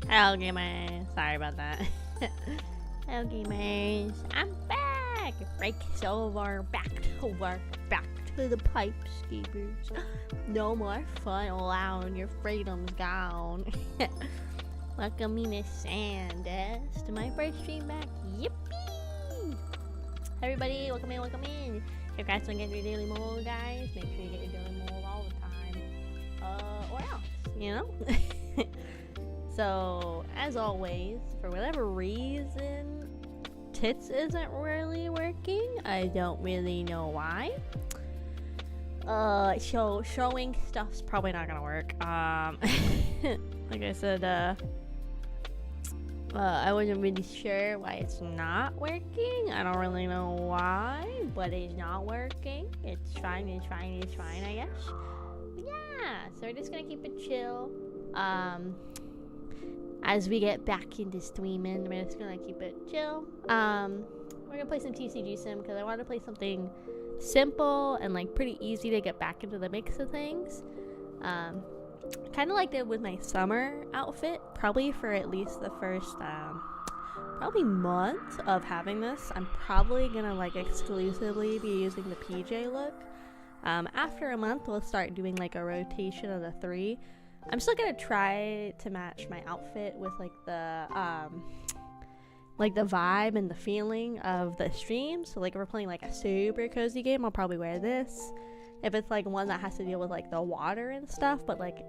Hello gamers, sorry about that. Hello gamers, I'm back! Breaks over, back to work, back to the pipe skeepers. No more fun allowed, your freedom's gone. Welcome me, Miss Sandus, to my first stream back. Yippee! Everybody, welcome in, welcome in. If you guys don't get your daily mold, guys, make sure you get your daily mold all the time. Or else, you know? So, as always, for whatever reason, Tits isn't really working. I don't really know why. So showing stuff's probably not gonna work. Like I said, I wasn't really sure why it's not working. I don't really know why, but it's not working. It's fine, it's fine, it's fine, I guess. But yeah, so we're just gonna keep it chill. As we get back into streaming, we're just gonna keep it chill. We're gonna play some TCG Sim because I want to play something simple and like pretty easy to get back into the mix of things. Kind of like did with my summer outfit, probably for at least the first probably month of having this. I'm probably gonna like exclusively be using the PJ look. After a month, we'll start doing like a rotation of the 3. I'm still gonna try to match my outfit with like the vibe and the feeling of the stream. So like if we're playing like a super cozy game, I'll probably wear this. If it's like one that has to deal with like the water and stuff, but like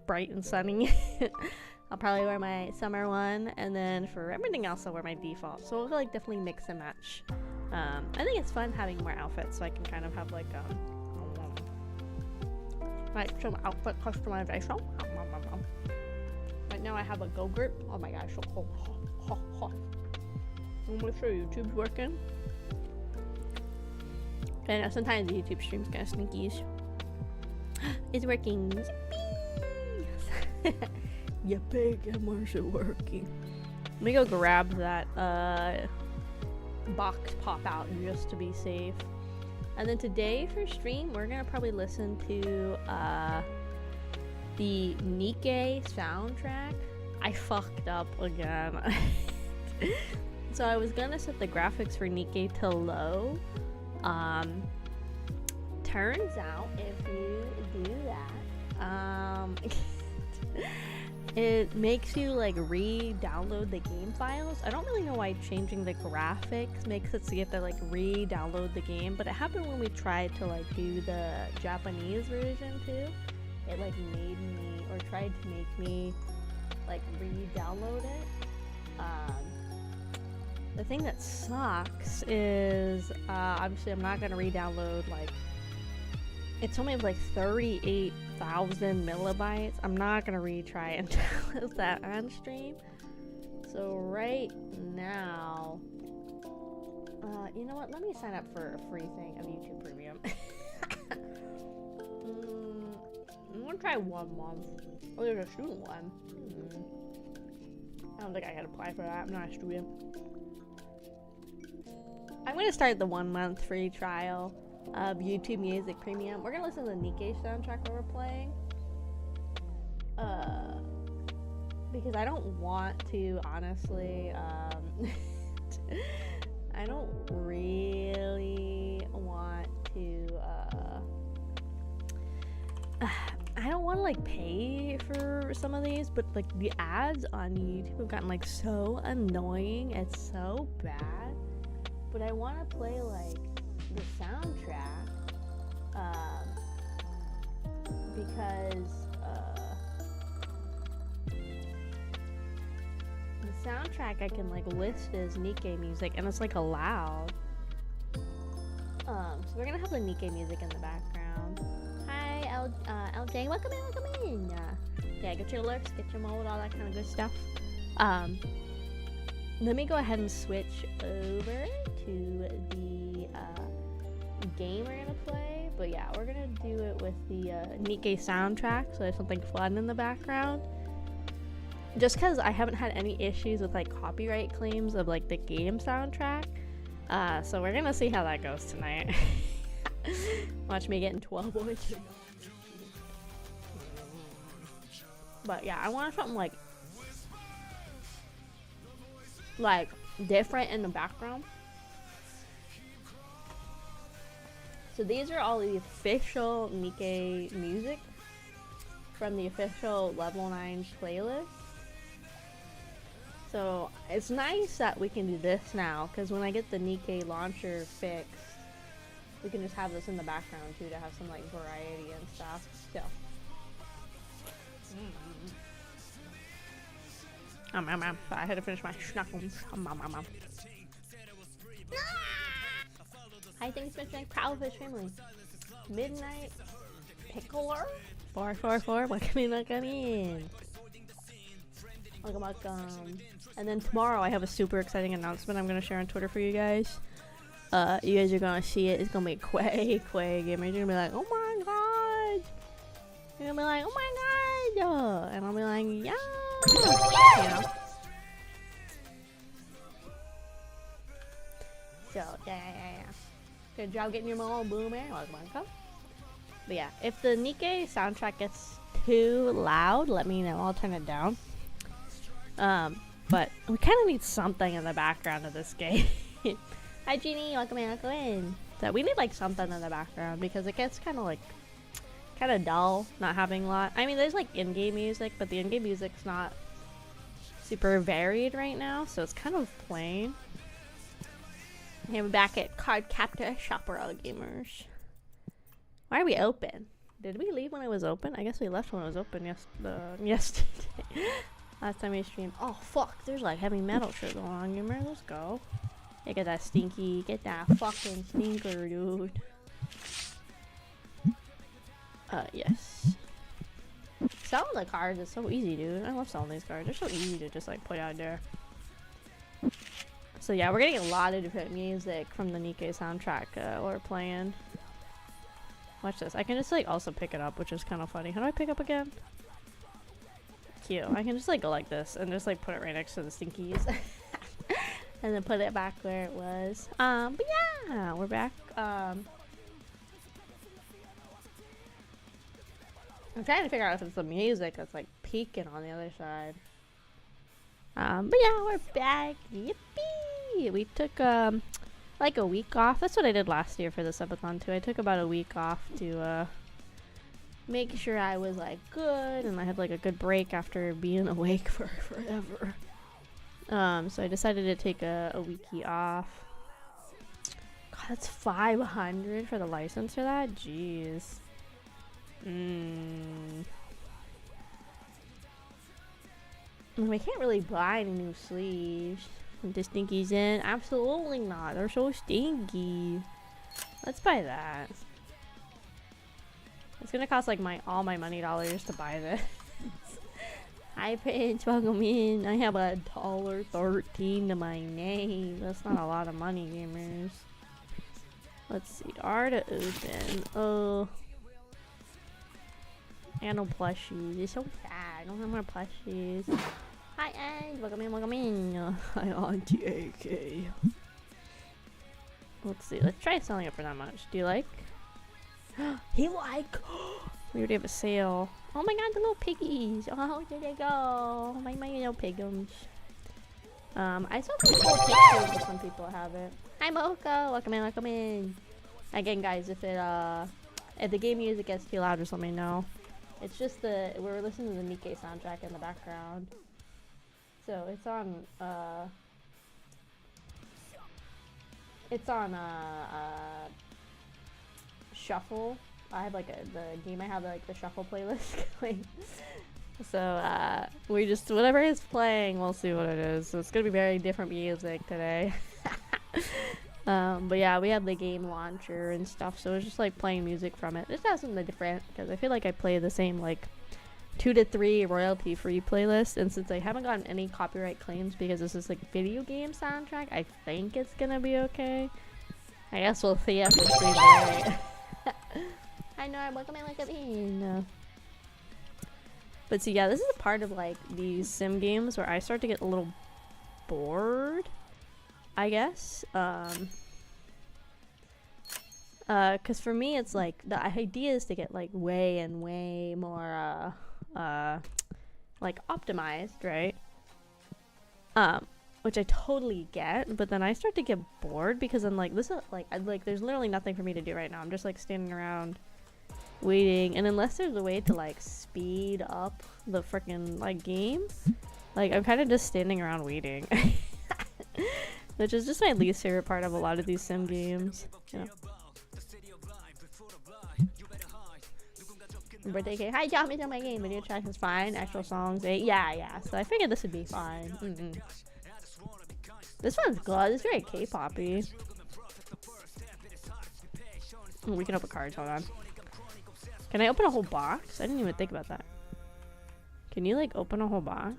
bright and sunny, I'll probably wear my summer one. And then for everything else, I'll wear my default. So we'll like definitely mix and match. I think it's fun having more outfits, so I can kind of have like some outfit customization. Right now I have a Go-Gurt. Oh my gosh. I'm gonna show you YouTube's working. And sometimes the YouTube stream's kind of sneakies. It's working. Yippee! Yippee, cameras are working. Let me go grab that box pop out just to be safe. And then today for stream, we're gonna probably listen to the Nikkei soundtrack. I fucked up again. So I was gonna set the graphics for Nikkei to low. Turns out if you do that, it makes you like re-download the game files. I don't really know why changing the graphics makes it so you have to like re-download the game, but it happened when we tried to like do the Japanese version too. It like made me, or tried to make me like re-download it. The thing that sucks is obviously I'm not gonna re-download, like it's only like 38,000 millibytes. I'm not gonna retry and download that on stream. So right now, you know what? Let me sign up for a free thing of YouTube Premium. I'm gonna try 1 month. Oh, there's a student one. I don't think I can apply for that. I'm not a student. I'm gonna start the 1 month free trial of YouTube Music Premium. We're gonna listen to the Nikkei soundtrack while we're playing. Because I don't want to, honestly, I don't really want to, I don't want to like pay for some of these, but like the ads on YouTube have gotten like so annoying. It's so bad. But I want to play like the soundtrack, because the soundtrack I can like list as Nikkei music, and it's like allowed. So we're gonna have the Nikkei music in the background. Hi, LJ, welcome in. Yeah, get your alerts, get your mode, all that kind of good stuff. Let me go ahead and switch over to the game we're gonna play. But yeah, we're gonna do it with the Nikkei soundtrack, so there's something fun in the background. Just because I haven't had any issues with like copyright claims of like the game soundtrack. So we're gonna see how that goes tonight. Watch me get in 12 points. But yeah, I want something like different in the background. So these are all the official Nikkei music from the official Level 9 playlist. So it's nice that we can do this now, because when I get the Nikkei launcher fixed, we can just have this in the background too to have some like variety and stuff. So I had to finish my schnuckles. Hi, thanks for the Kraufish family. Midnight Pickler 444. Welcome in. Welcome. And then tomorrow I have a super exciting announcement I'm gonna share on Twitter for you guys. You guys are gonna see it. It's gonna be Quay gamers. You're gonna be like, oh my god. You're gonna be like, oh my god. And I'll be like, yeah. You know. So yeah. Good job getting your mom boomer. Welcome. But yeah, if the Nikkei soundtrack gets too loud, let me know. I'll turn it down. But we kind of need something in the background of this game. Hi, Jeannie. Welcome in. So we need like something in the background because it gets kind of dull not having a lot. I mean, there's like in-game music, but the in-game music's not super varied right now, so it's kind of plain. Okay, we're back at Card Captor Chaparral Gamers. Why are we open? Did we leave when it was open? I guess we left when it was open yesterday. Last time we streamed. Oh fuck, there's like heavy metal shit going on, gamer. Let's go. Yeah, get that stinky, get that fucking stinker, dude. Yes. selling the cards is so easy, dude. I love selling these cards. They're so easy to just like put out there. So yeah, we're getting a lot of different music from the Nikkei soundtrack we're playing. Watch this. I can just like also pick it up, which is kind of funny. How do I pick up again? Cute. I can just like go like this and just like put it right next to the stinkies. And then put it back where it was. But yeah, we're back. I'm trying to figure out if it's the music that's like peaking on the other side. But yeah, we're back. Yippee! We took like a week off. That's what I did last year for the subathon too. I took about a week off to make sure I was like good and I had like a good break after being awake for forever. So I decided to take a weekie off. God, that's $500 for the license for that? Jeez. We can't really buy any new sleeves. With the stinkies in? Absolutely not. They're so stinky. Let's buy that. It's gonna cost like all my money dollars to buy this. Hi Prince, welcome in. I have $1.13 to my name. That's not a lot of money, gamers. Let's see. R to open. Oh. I got no plushies. It's so sad. I don't have more plushies. Hi, Ed. Welcome in, welcome in. Hi, Auntie AK. Let's see. Let's try selling it for that much. Do you like? He like. We already have a sale. Oh my god, the little piggies. Oh, there they go. My little pigums. I saw some cool pictures of some people have it. Hi, Moko. Welcome in, welcome in. Again, guys, if the game music gets too loud, just let me know. It's just we're listening to the Nikkei soundtrack in the background. So it's on shuffle. I have like the game I have like the shuffle playlist going. So we just whatever is playing, we'll see what it is. So it's gonna be very different music today. But yeah, we have the game launcher and stuff, so it's just like playing music from it. It has something different because I feel like I play the same like 2 to 3 royalty free playlist, and since I haven't gotten any copyright claims because this is like video game soundtrack, I think it's gonna be okay. I guess we'll see after stream. I know I'm welcome in. But see, yeah, this is a part of like these sim games where I start to get a little bored, I guess. Cause for me it's like the idea is to get like way and way more like optimized, right? Which I totally get, but then I start to get bored because I'm like, this is like there's literally nothing for me to do right now. I'm just like standing around waiting, and unless there's a way to like speed up the freaking like game, like I'm kind of just standing around waiting. Which is just my least favorite part of a lot of these sim games. Yeah. Birthday cake. Hi, y'all. Made my game. Video track is fine. Actual songs. Yeah. So I figured this would be fine. This one's good. It's very K-poppy. We can open cards. Hold on. Can I open a whole box? I didn't even think about that. Can you like open a whole box?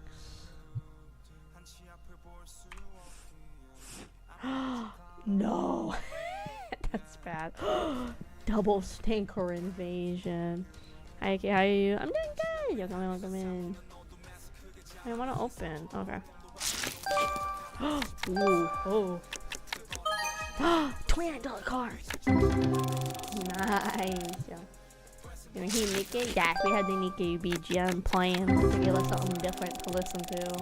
No. That's bad. Double stinker invasion. Hi, how are you? I'm doing good. Yo, welcome in. I want to open. Okay. Ooh, oh. $29 cards. Nice. Yeah. You want to hear Nikkei? Yeah, we had the Nikkei BGM playing to give us something different to listen to.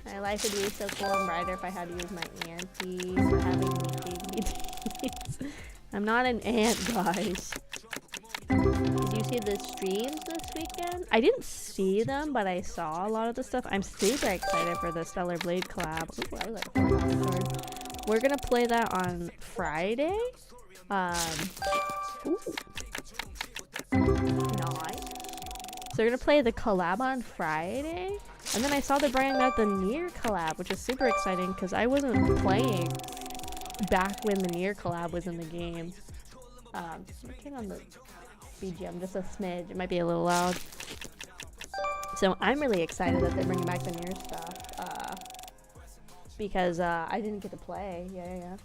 My life would be so cool and brighter if I had to use my auntie for having Nikkei BGs. I'm not an aunt, guys. Did you see the streams this weekend? I didn't see them, but I saw a lot of the stuff. I'm super excited for the Stellar Blade collab. Ooh, I was like, $4 We're gonna play that on Friday. Ooh. Nice. So we're gonna play the collab on Friday, and then I saw they're bringing out the Nier collab, which is super exciting because I wasn't playing back when the Nier collab was in the game. Turn on the BGM just a smidge. It might be a little loud. So I'm really excited that they're bringing back the near stuff. Because I didn't get to play. Yeah.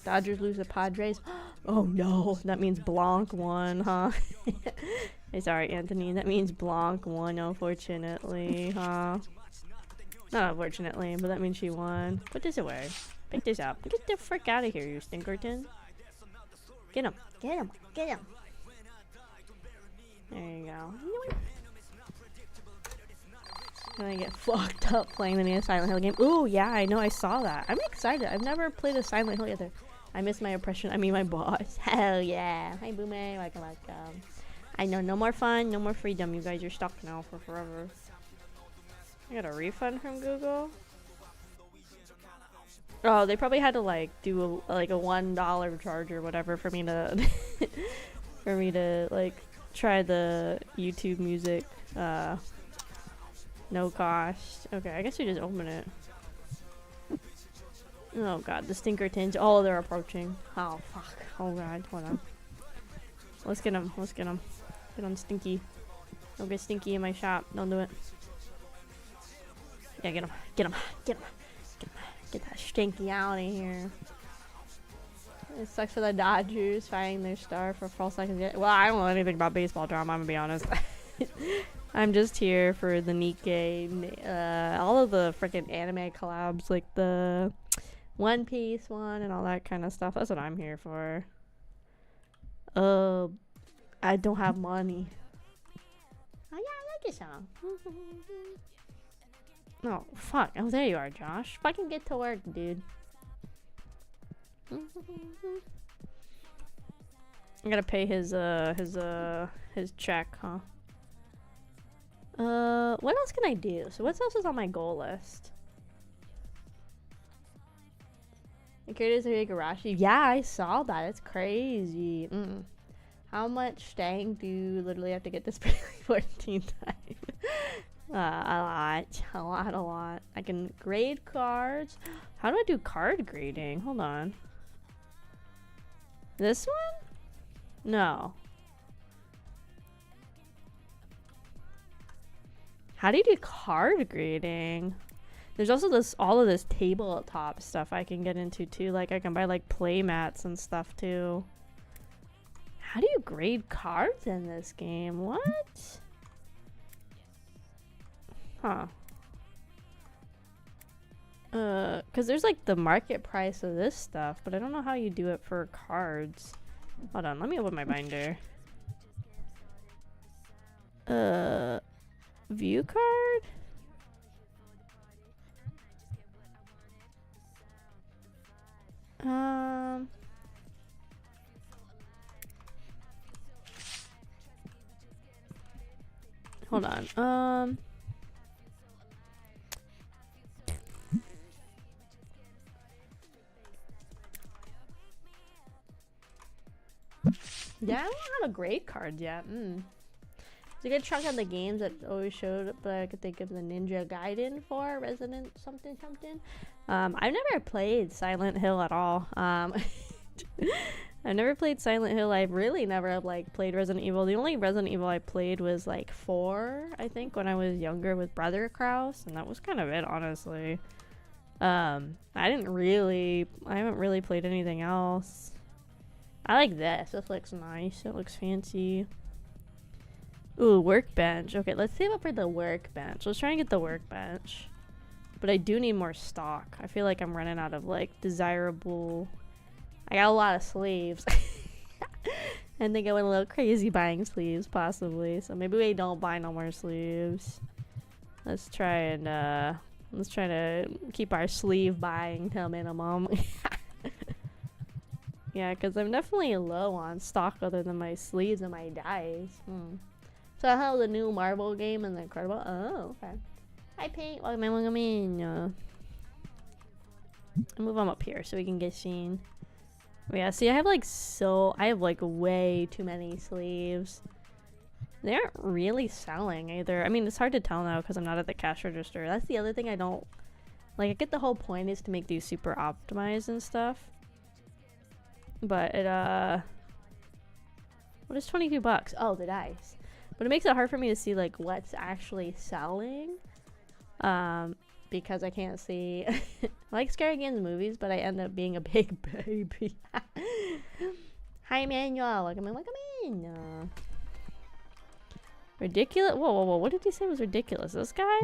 Dodgers lose to Padres. Oh no, that means Blanc won, huh? Hey, sorry, Anthony. That means Blanc won, unfortunately, huh? Not unfortunately, but that means she won. Put this away. Pick this up. Get the frick out of here, you stinkerton. Get him. Get him. Get him. There you go. And I get fucked up playing the new Silent Hill game. Ooh, yeah, I know. I saw that. I'm excited. I've never played a Silent Hill either. I miss my oppression. I mean, my boss. Hell yeah. Hi, Boomay. Welcome. I know. No more fun. No more freedom. You guys are stuck now for forever. I got a refund from Google. Oh, they probably had to like do a $1 charge or whatever for me to for me to like try the YouTube music no cost. Okay, I guess we just open it. Oh god, the stinkertons. Oh, they're approaching. Oh fuck. Oh god, hold on. Let's get them. Let's get them. Get on Stinky. Don't get Stinky in my shop. Don't do it. Yeah, get him. Get him. Get him. Get him. Get that Stinky out of here. It sucks for the Dodgers fighting their star for false seconds. Well, I don't know anything about baseball drama, I'm gonna be honest. I'm just here for the Nikkei, all of the freaking anime collabs, like the One Piece one and all that kind of stuff. That's what I'm here for. I don't have money. Oh yeah, I like your song. Oh, fuck. Oh, there you are, Josh. Fucking get to work, dude. I gotta pay his check, huh? What else can I do? So what else is on my goal list? The creators of Igarashi. Yeah, I saw that. It's crazy. How much stang do you literally have to get this 14 times? A lot. I can grade cards. How do I do card grading? Hold on. This one? No. How do you do card grading? There's also all of this tabletop stuff I can get into too. Like I can buy like play mats and stuff too. How do you grade cards in this game? What? Huh. Cause there's like the market price of this stuff, but I don't know how you do it for cards. Hold on, let me open my binder. View card? Hold on. Yeah, I don't know how to grade cards yet. It's a good chunk of the games that always showed up, but I could think of the Ninja Gaiden for Resident something. I've never played Silent Hill at all. I've never played Silent Hill. I've really never like played Resident Evil. The only Resident Evil I played was like 4, I think, when I was younger with Brother Kraus, and that was kind of it, honestly. I haven't really played anything else. I like this. This looks nice. It looks fancy. Ooh, workbench. Okay, let's save up for the workbench. Let's try and get the workbench. But I do need more stock. I feel like I'm running out of like desirable. I got a lot of sleeves. I think I went a little crazy buying sleeves, possibly. So maybe we don't buy no more sleeves. Let's try to keep our sleeve buying to a minimum. Yeah, because I'm definitely low on stock other than my sleeves and my dies. So I have the new Marvel game and the Incredible. Oh, okay. Hi, Paint. Welcome in. I'll move them up here so we can get seen. Yeah, see, I have like way too many sleeves. They aren't really selling either. I mean, it's hard to tell now because I'm not at the cash register. That's the other thing I don't like. I get the whole point is to make these super optimized and stuff. But it What is 22 bucks? Oh, the dice. But it makes it hard for me to see like what's actually selling. Because I can't see. I like scary games movies, but I end up being a big baby. Hi, Emmanuel. Welcome in. Ridiculous. Whoa. What did he say was ridiculous? This guy?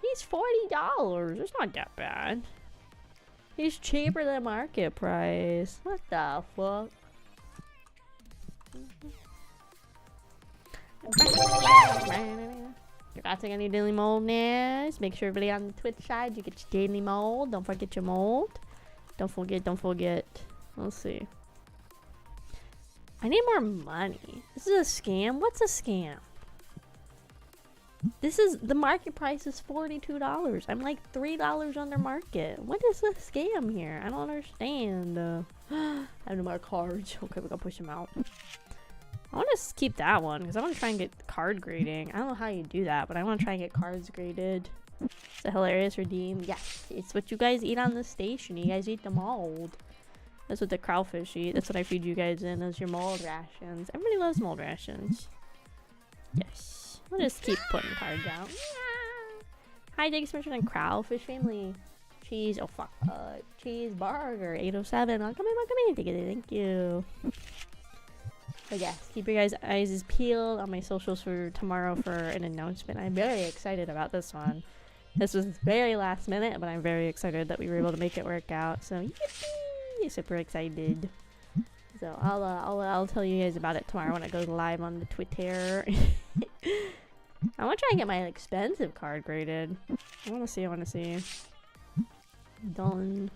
He's $40. It's not that bad. He's cheaper than market price. What the fuck? You're getting any daily mold news. Make sure everybody on the Twitch side, you get your daily mold. Don't forget your mold. Don't forget. Let's see. I need more money. This is a scam. What's a scam? This is, the market price is $42. I'm like $3 under market. What is the scam here? I don't understand. I have no more cards. Okay, we gotta push them out. I want to keep that one because I want to try and get card grading. I don't know how you do that, but I want to try and get cards graded. It's a hilarious redeem. Yes, it's what you guys eat on the station. You guys eat the mold. That's what the Kraufish eat. That's what I feed you guys in as your mold rations. Everybody loves mold rations. Yes. We'll just keep putting cards out. Hi, thanks for mentioning Kraufish family. Cheese. Oh, fuck. Cheeseburger. 807. Welcome in. Thank you. But yes, keep your guys' eyes peeled on my socials for tomorrow for an announcement. I'm very excited about this one. This was very last minute, but I'm very excited that we were able to make it work out. So, yippee! Super excited. So I'll tell you guys about it tomorrow when it goes live on the Twitter. I want to try and get my expensive card graded. I want to see. Done.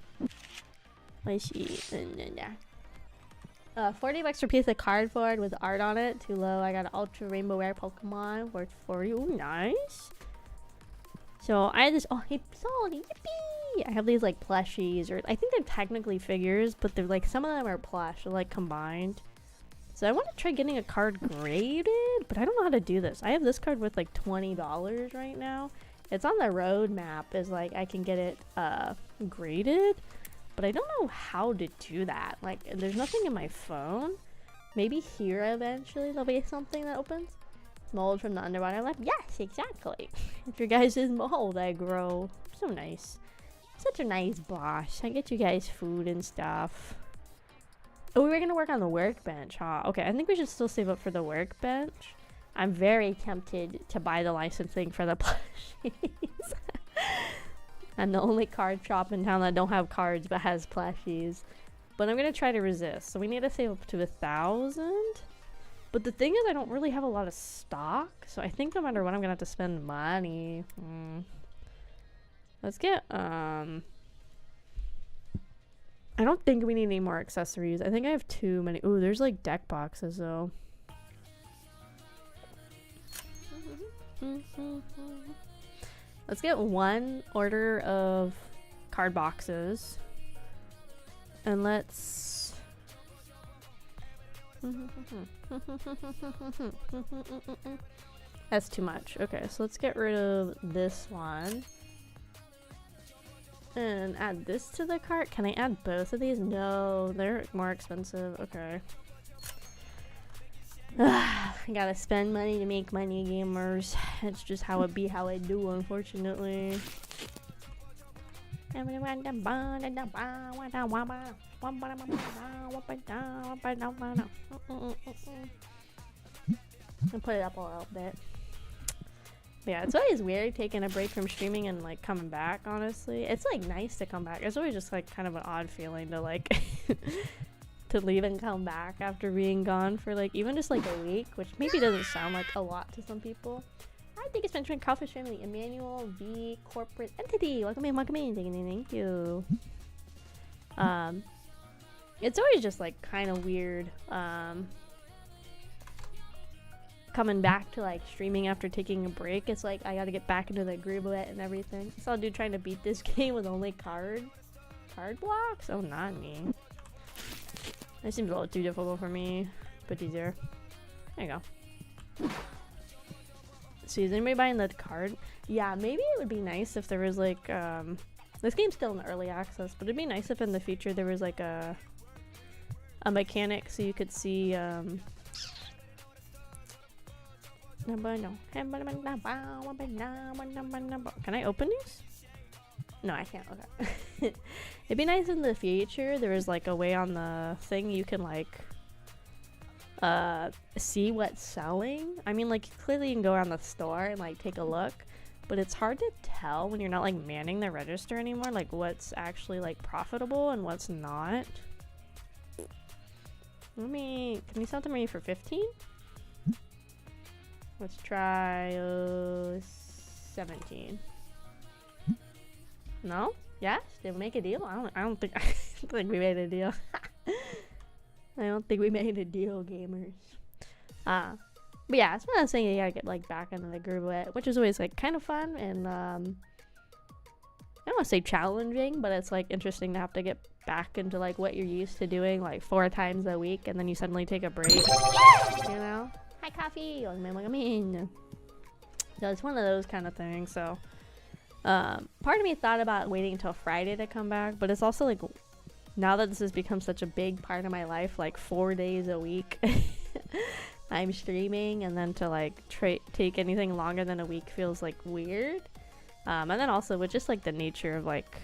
$40 for piece of cardboard with art on it. Too low. I got an ultra rainbow rare Pokemon worth $40. Ooh, nice. So I had this. Oh, hey, sold. Yippee! I have these like plushies, or I think they're technically figures, but they're like, some of them are plush, they're like combined. So I want to try getting a card graded, but I don't know how to do this. I have this card worth like $20 right now. It's on the roadmap. Is like I can get it graded. But I don't know how to do that. Like, there's nothing in my phone. Maybe here eventually there'll be something that opens. Mold from the underwater life. Yes, exactly. It's your guys' mold I grow. So nice. Such a nice boss. I get you guys food and stuff. Oh, we were gonna work on the workbench, huh? Okay, I think we should still save up for the workbench. I'm very tempted to buy the licensing for the plushies. I'm the only card shop in town that don't have cards but has plushies. But I'm gonna try to resist. So we need to save up to 1,000. But the thing is, I don't really have a lot of stock. So I think no matter what, I'm gonna have to spend money. Let's get I don't think we need any more accessories. I think I have too many. Ooh, there's like deck boxes though. Let's get one order of card boxes. And let's... That's too much. Okay, so let's get rid of this one. And add this to the cart. Can I add both of these? No, they're more expensive. Okay. I gotta spend money to make money, gamers. It's just how it be, how I do, unfortunately. I'll put it up a little bit. But yeah, it's always weird taking a break from streaming and like coming back, honestly. It's like nice to come back. It's always just like kind of an odd feeling to like to leave and come back after being gone for like even just like a week, which maybe doesn't sound like a lot to some people. I think it's mentioned Kraufish family, Emmanuel V corporate entity. Welcome in, thank you. It's always just like kind of weird coming back to like streaming after taking a break. It's like I gotta get back into the groove of it and everything. I saw a dude trying to beat this game with only card blocks. Oh, not me. That seems a little too difficult for me, but easier. There you go. So is anybody buying the card? Yeah, maybe it would be nice if there was like this game's still in early access, but it'd be nice if in the future there was like a mechanic so you could see Can I open these? No, I can't. Okay. It'd be nice in the future there was like a way on the thing you can like see what's selling. I mean, like clearly you can go around the store and like take a look, but it's hard to tell when you're not like manning the register anymore, like what's actually like profitable and what's not. Can you sell them to me for 15? Let's try 17. No? Yes? Did we make a deal? I don't think we made a deal. I don't think we made a deal, gamers. But yeah, it's one of those things you gotta get like back into the groove of it, which is always like kind of fun and I don't want to say challenging, but it's like interesting to have to get back into like what you're used to doing like 4 times a week, and then you suddenly take a break. You know? Hi, coffee. So it's one of those kind of things. So part of me thought about waiting until Friday to come back, but it's also like now that this has become such a big part of my life, like 4 days a week I'm streaming, and then to like take anything longer than a week feels like weird. And then also with just like the nature of like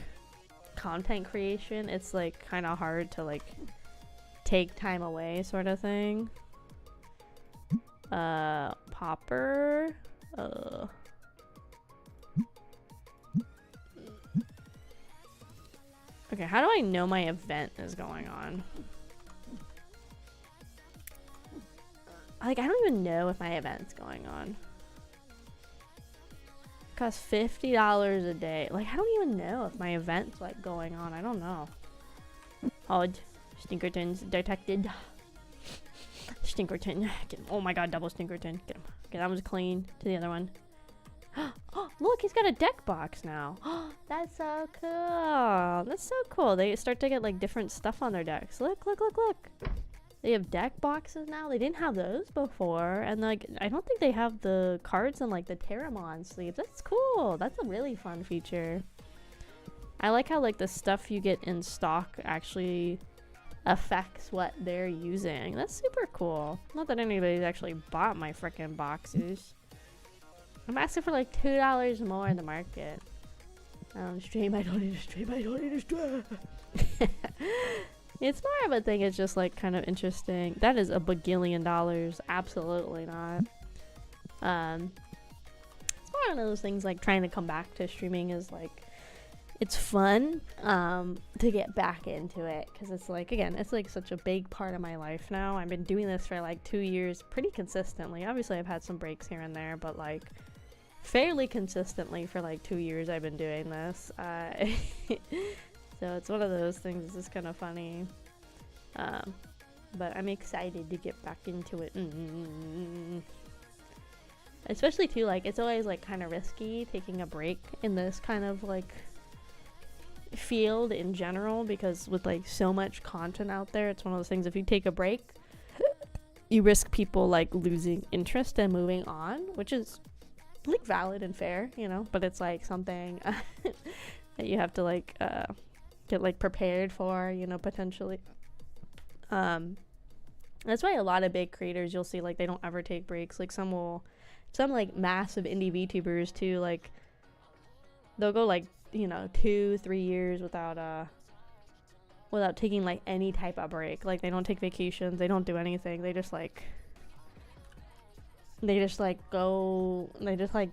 content creation, it's like kind of hard to like take time away sort of thing. Popper. Okay, how do I know my event is going on? Like, I don't even know if my event's going on. It costs $50 a day. Like, I don't even know if my event's like going on. I don't know. Odd. Stinkertons detected. Stinkerton. Get him. Oh my god, double Stinkerton. Get him. Okay, that one's clean. To the other one. Oh, look, he's got a deck box now. That's so cool. That's so cool. They start to get like different stuff on their decks. Look. They have deck boxes now. They didn't have those before. And like, I don't think they have the cards in like the Terramon sleeves. That's cool. That's a really fun feature. I like how like the stuff you get in stock actually affects what they're using. That's super cool. Not that anybody's actually bought my freaking boxes. I'm asking for like $2 more in the market. I don't stream. I don't need to stream. It's more of a thing. It's just like kind of interesting. That is a bagillion dollars. Absolutely not. It's more one of those things like trying to come back to streaming is like, it's fun to get back into it, because it's like, again, it's like such a big part of my life now. I've been doing this for like 2 years pretty consistently. Obviously I've had some breaks here and there, but like fairly consistently for like 2 years I've been doing this. So it's one of those things. It's just kind of funny, but I'm excited to get back into it. Especially too, like it's always like kind of risky taking a break in this kind of like field in general, because with like so much content out there, it's one of those things, if you take a break you risk people like losing interest and moving on, which is like valid and fair, you know, but it's like something that you have to like get like prepared for, you know, potentially. That's why a lot of big creators you'll see like they don't ever take breaks. Like some like massive indie VTubers too, like they'll go like, you know, 2-3 years without taking like any type of break. Like they don't take vacations, they don't do anything, they just go, they just like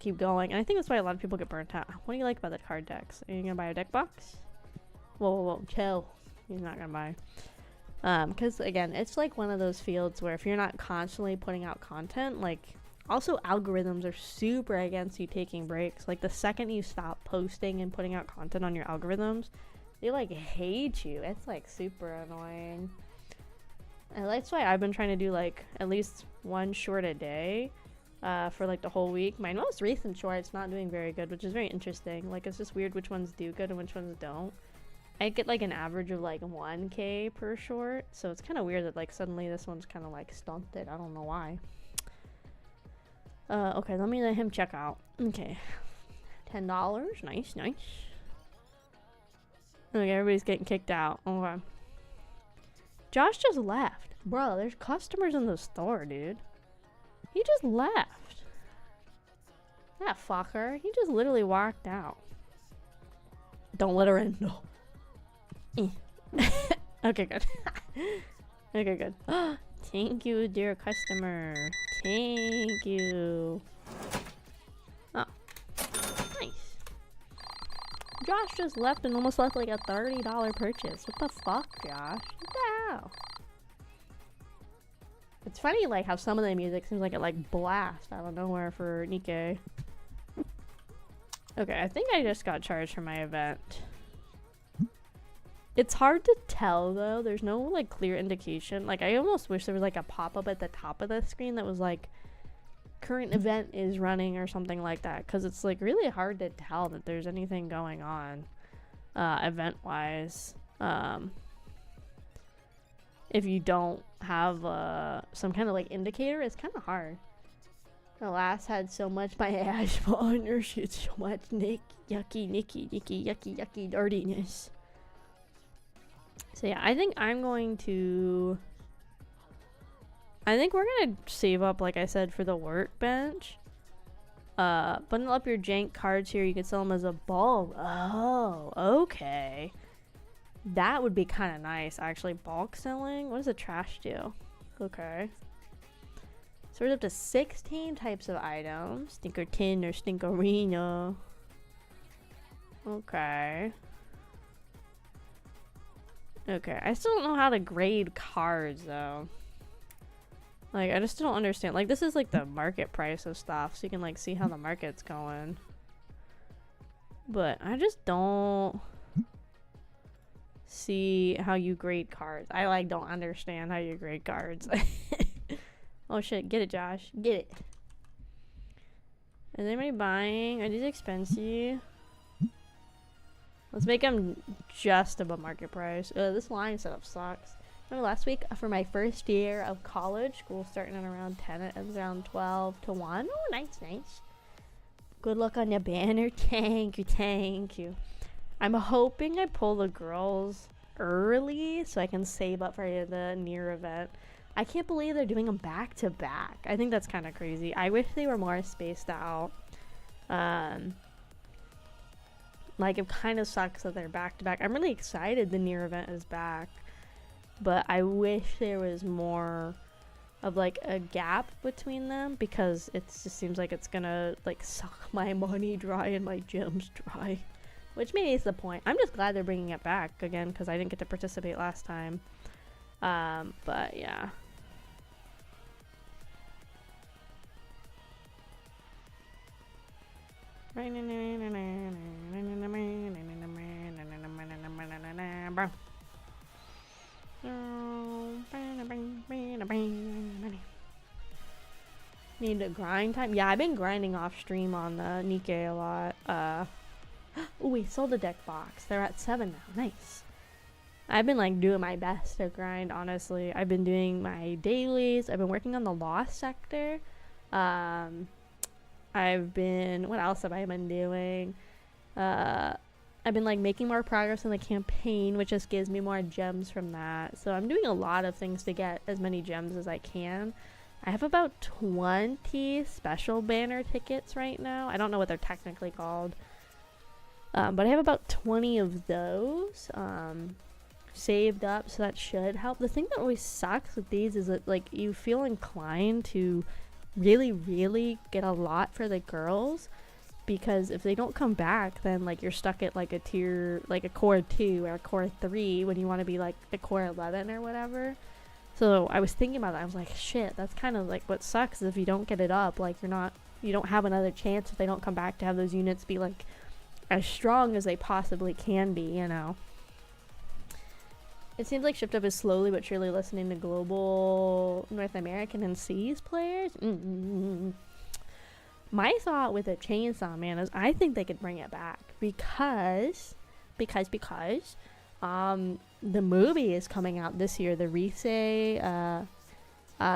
keep going. And I think that's why a lot of people get burnt out. What do you like about the card decks? Are you gonna buy a deck box? Whoa, chill. He's not gonna buy. Because again, it's like one of those fields where if you're not constantly putting out content, like also algorithms are super against you taking breaks. Like the second you stop posting and putting out content on your algorithms, they like hate you. It's like super annoying. And that's why I've been trying to do like at least one short a day for like the whole week. My most recent short's not doing very good, which is very interesting. Like it's just weird which ones do good and which ones don't. I get like an average of like 1K per short, so it's kind of weird that like suddenly this one's kind of like stunted. I don't know why. Okay, let me let him check out. Okay, $10. Nice. Okay, everybody's getting kicked out. Okay, Josh just left. Bro, there's customers in the store, dude. He just left. That fucker. He just literally walked out. Don't let her in. No. Okay, good. Okay, good. Thank you, dear customer. Thank you. Oh. Nice. Josh just left and almost left like a $30 purchase. What the fuck, Josh? What the hell? It's funny like how some of the music seems like it like blasts out of nowhere for Nikkei. Okay, I think I just got charged for my event. It's hard to tell though. There's no like clear indication. Like I almost wish there was like a pop-up at the top of the screen that was like current event is running or something like that, because it's like really hard to tell that there's anything going on event wise if you don't have some kind of like indicator. It's kind of hard. The last had so much my ash on your shit, so much yucky dirtiness. So yeah, I think we're gonna save up, like I said, for the workbench. Bundle up your jank cards here. You can sell them as a bulk. Oh, okay. That would be kind of nice, actually. Bulk selling. What does the trash do? Okay. So there's up to 16 types of items. Stinker tin or stinkerino. Okay. Okay, I still don't know how to grade cards though. Like, I just don't understand. Like, this is like the market price of stuff, so you can like see how the market's going. But I just don't see how you grade cards. I like don't understand how you grade cards. Oh shit, get it, Josh. Get it. Is anybody buying? Are these expensive? Let's make them just above market price. This line setup sucks. Remember last week for my first year of college, school starting at around 10, it was around 12 to 1. Oh, nice, nice. Good luck on your banner. Thank you, thank you. I'm hoping I pull the girls early so I can save up for the near event. I can't believe they're doing them back to back. I think that's kind of crazy. I wish they were more spaced out. Like, it kind of sucks that they're back to back. I'm really excited the near event is back, but I wish there was more of like a gap between them, because it just seems like it's gonna like suck my money dry and my gems dry, which maybe is the point. I'm just glad they're bringing it back again, because I didn't get to participate last time. But yeah. Need a grind time? Yeah, I've been grinding off stream on the Nikkei a lot. Oh, we sold the deck box. They're at 7 now. Nice. I've been like doing my best to grind, honestly. I've been doing my dailies. I've been working on the lost sector. I've been, what else have I been doing? I've been like making more progress in the campaign, which just gives me more gems from that. So I'm doing a lot of things to get as many gems as I can. I have about 20 special banner tickets right now. I don't know what they're technically called. But I have about 20 of those saved up, so that should help. The thing that always sucks with these is that like you feel inclined to really get a lot for the girls, because if they don't come back, then like you're stuck at like a tier, like a core 2 or a core 3 when you want to be like a core 11 or whatever. So I was thinking about that. I was like, shit, that's kind of like what sucks, is if you don't get it up, like you don't have another chance if they don't come back to have those units be like as strong as they possibly can be, you know. It seems like Shift Up is slowly but surely listening to global North American and Seas players. My thought with a Chainsaw Man is I think they could bring it back because the movie is coming out this year. The Risei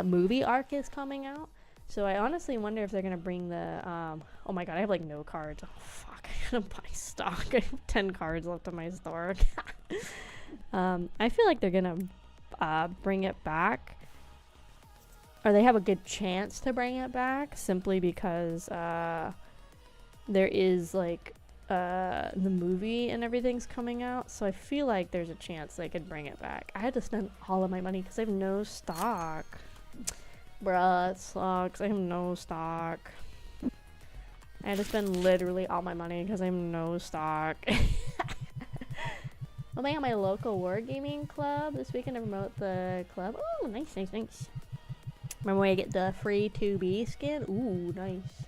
movie arc is coming out. So I honestly wonder if they're gonna bring the oh my god, I have like no cards. Oh fuck, I gotta buy stock. I have 10 cards left in my store. I feel like they're gonna bring it back, or they have a good chance to bring it back, simply because there is like the movie and everything's coming out, so I feel like there's a chance they could bring it back. I had to spend all of my money because I have no stock. Bruh, it sucks. I have no stock. I had to spend literally all my money because I have no stock. I'm at my local wargaming club this weekend to promote the club. Oh, nice, nice, nice. Remember when I get the free 2B skin? Ooh, nice.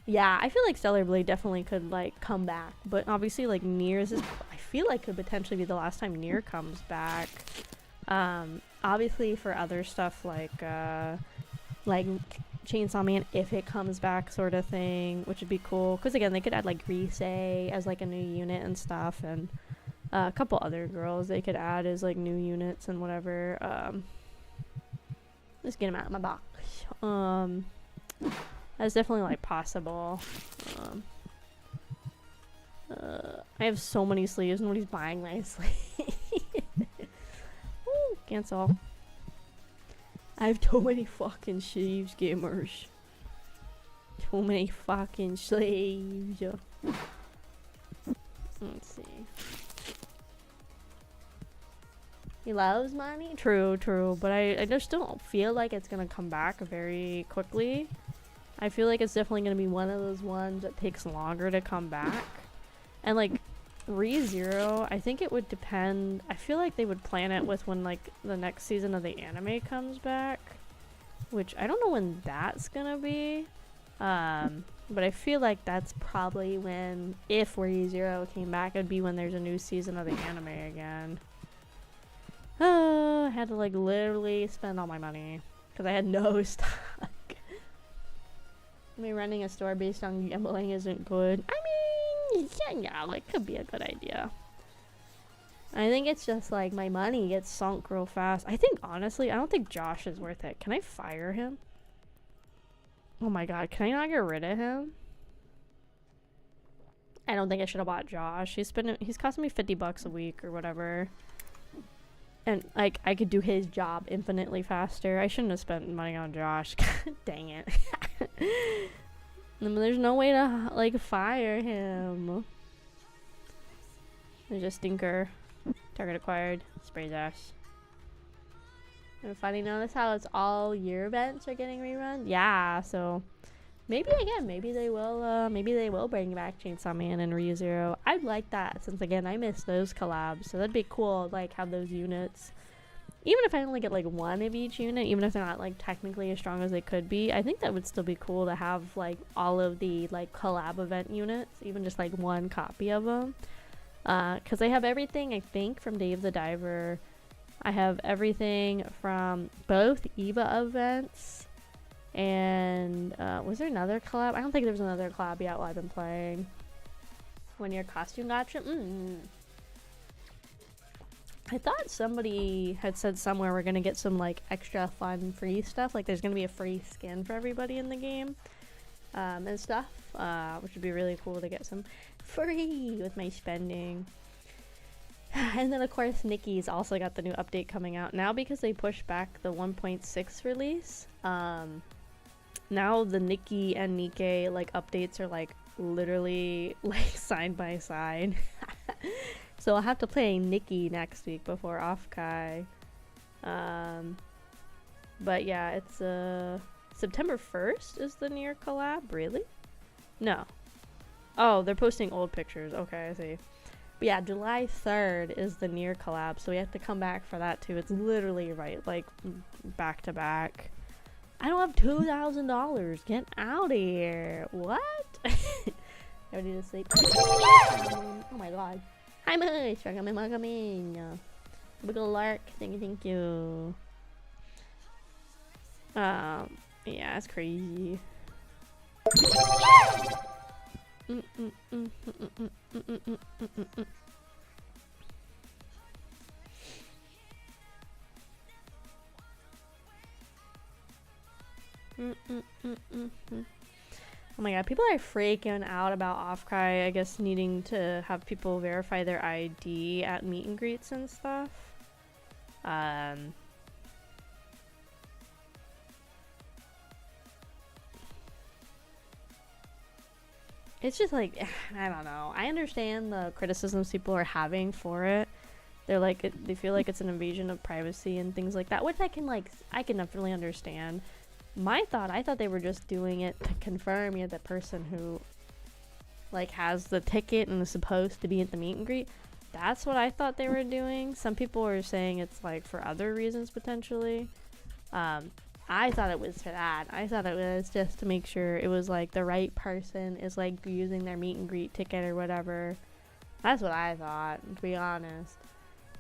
Yeah, I feel like Stellar Blade definitely could, like, come back. But obviously, like, Nier's is... I feel like could potentially be the last time Nier comes back. Obviously for other stuff like Chainsaw Man, if it comes back sort of thing, which would be cool. Because, again, they could add, like, Grisei as, like, a new unit and stuff. And a couple other girls they could add as, like, new units and whatever. Let's get them out of my box. That's definitely, like, possible. I have so many sleeves. Nobody's buying my sleeves. Woo, cancel. I have too many fucking sleeves, gamers. Too many fucking sleeves. Let's see. He loves money? True, true. But I just don't feel like it's gonna come back very quickly. I feel like it's definitely going to be one of those ones that takes longer to come back. And, like, ReZero, I think it would depend. I feel like they would plan it with when, like, the next season of the anime comes back. Which, I don't know when that's going to be. But I feel like that's probably when, if ReZero came back, it'd be when there's a new season of the anime again. I had to, like, literally spend all my money. Because I had no stock. I mean, running a store based on gambling isn't good. I mean, yeah, it could be a good idea. I think it's just like my money gets sunk real fast. I think, honestly, I don't think Josh is worth it. Can I fire him? Oh my god, can I not get rid of him? I don't think I should have bought Josh. He's costing me $50 a week or whatever. And, like, I could do his job infinitely faster. I shouldn't have spent money on Josh. Dang it. There's no way to, like, fire him. There's a stinker. Target acquired. Sprays ass. And finally notice how it's all year events are getting rerun? Yeah, so... Maybe again, maybe they will bring back Chainsaw Man and ReZero. I'd like that since again I miss those collabs, so that'd be cool. Like have those units, even if I only get like one of each unit, even if they're not like technically as strong as they could be. I think that would still be cool to have like all of the like collab event units, even just like one copy of them. Because I have everything I think from Dave the Diver. I have everything from both EVA events. And, was there another collab? I don't think there was another collab yet while I've been playing. 1 year costume gotcha? I thought somebody had said somewhere we're gonna get some, like, extra fun free stuff. Like, there's gonna be a free skin for everybody in the game. And stuff. Which would be really cool to get some free with my spending. And then, of course, Nikki's also got the new update coming out. Now, because they pushed back the 1.6 release, now the Nikki and Nikke like updates are like literally like side by side. So I'll have to play Nikki next week before Offkai. But yeah, it's September 1st is the Nier collab. Really? No. Oh, they're posting old pictures. Okay, I see. But yeah, July 3rd is the Nier collab, so we have to come back for that too. It's literally right, like back to back. I don't have $2,000. Get out of here. What? I need to sleep. Oh my god. Hi, Mush. Welcome in. Big ol' lark. Thank you. Yeah, it's crazy. Oh my god, people are freaking out about Offkai, I guess, needing to have people verify their ID at meet and greets and stuff. it's just like, I don't know. I understand the criticisms people are having for it. They're like, they feel like it's an invasion of privacy and things like that, which I can definitely understand. I thought they were just doing it to confirm you're the person who like has the ticket and is supposed to be at the meet and greet. That's what I thought they were doing. Some people were saying it's like for other reasons potentially. I thought it was for that. I thought it was just to make sure it was like the right person is like using their meet and greet ticket or whatever. That's what I thought, to be honest.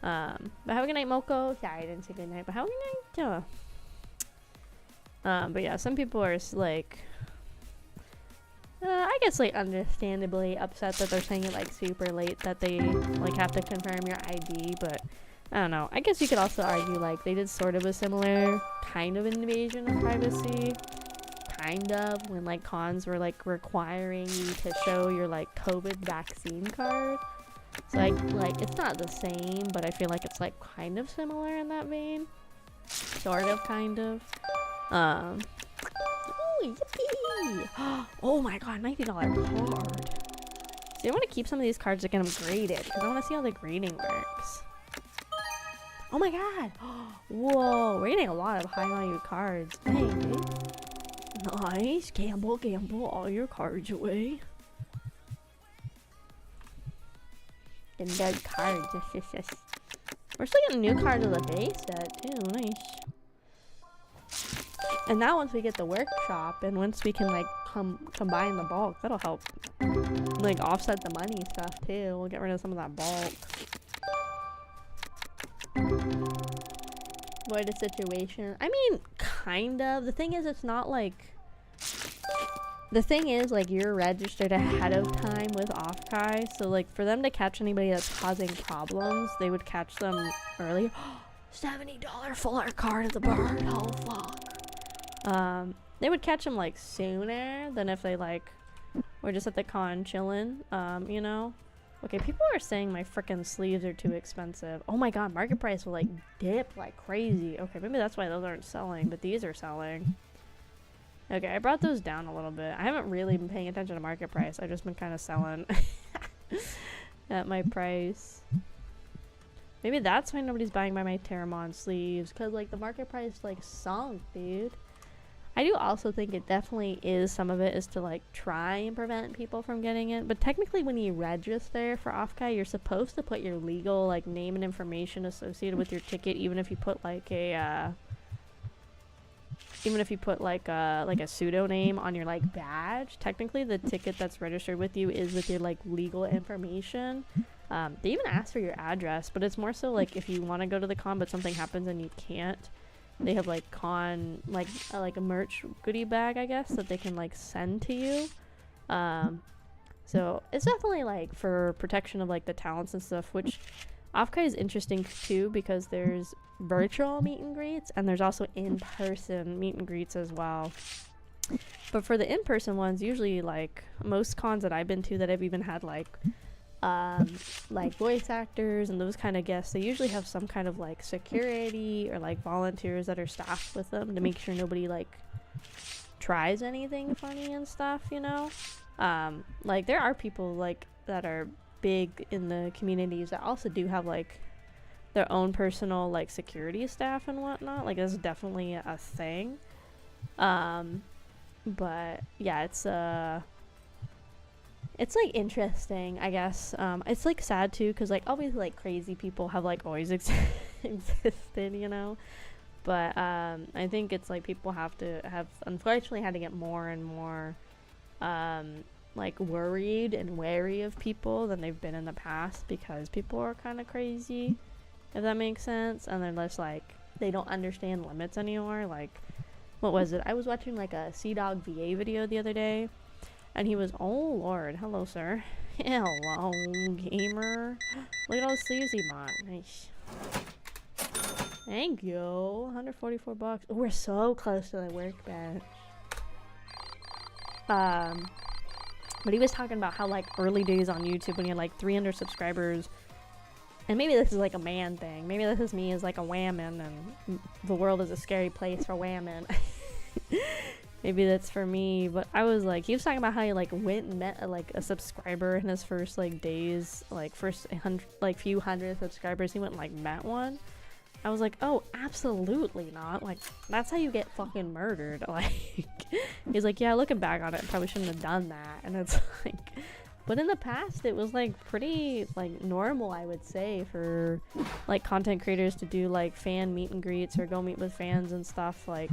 But have a good night, Moko. Sorry, I didn't say good night, but have a good night. But yeah, some people are like, I guess like understandably upset that they're saying it like super late that they like have to confirm your ID, but I don't know. I guess you could also argue like they did sort of a similar kind of invasion of privacy, kind of, when like cons were like requiring you to show your like COVID vaccine card. So like it's not the same, but I feel like it's like kind of similar in that vein, sort of, kind of. Ooh, yippee! Oh my god, $90 card. So I want to keep some of these cards to get them graded because I want to see how the grading works. Oh my god! Whoa, we're getting a lot of high value cards. Dang, dude. Nice. Gamble all your cards away. Getting good cards. Yes. We're still getting new cards of the base set too. Nice. And now once we get the workshop and once we can like combine the bulk, that'll help like offset the money stuff too. We'll get rid of some of that bulk. Avoid a situation. I mean, kind of. The thing is, it's not like... The thing is, like, you're registered ahead of time with Offkai, so, like, for them to catch anybody that's causing problems, they would catch them early. $70 full art card of the bird. Oh, fuck. They would catch them, like, sooner than if they, like, were just at the con chilling, you know? Okay, people are saying my frickin' sleeves are too expensive. Oh my god, market price will like dip like crazy. Okay, maybe that's why those aren't selling, but these are selling. Okay, I brought those down a little bit. I haven't really been paying attention to market price. I've just been kind of selling at my price. Maybe that's why nobody's buying my Terramon sleeves, because like the market price like sunk, dude. I do also think it definitely is, some of it is to like try and prevent people from getting it, but technically when you register for Offkai, you're supposed to put your legal like name and information associated with your ticket, even if you put like a pseudonym on your like badge. Technically the ticket that's registered with you is with your like legal information. They even ask for your address, but it's more so like if you want to go to the con but something happens and you can't, they have like con like a merch goodie bag, I guess, that they can like send to you. So it's definitely like for protection of like the talents and stuff, which Offkai is interesting too because there's virtual meet and greets and there's also in-person meet and greets as well. But for the in-person ones, usually like most cons that I've been to that I've even had like voice actors and those kind of guests, they usually have some kind of like security or like volunteers that are staffed with them to make sure nobody like tries anything funny and stuff, you know. Like there are people like that are big in the communities that also do have like their own personal like security staff and whatnot. Like that's definitely a thing. But yeah, it's like interesting, I guess. It's like sad too because like obviously like crazy people have like always existed, you know. But I think it's like people have unfortunately had to get more and more like worried and wary of people than they've been in the past because people are kind of crazy, if that makes sense, and they're less like they don't understand limits anymore. Like what was it? I was watching like a Sea-Dog VA video the other day. And he was, oh lord, hello sir. Hello, gamer. Look at all the sleeves he bought. Nice. Thank you. 144 bucks. Oh, we're so close to the workbench. But he was talking about how like early days on YouTube when you had like 300 subscribers. And maybe this is like a man thing. Maybe this is me as like a whammon and the world is a scary place for whammon. maybe that's for me. But I was like, he was talking about how he like went and met like a subscriber in his first like days, like first few hundred subscribers. He went and like met one. I was like, oh, absolutely not. Like, that's how you get fucking murdered. Like, he's like, yeah, looking back on it, I probably shouldn't have done that. And it's like, but in the past, it was like pretty like normal, I would say, for like content creators to do like fan meet and greets or go meet with fans and stuff, like,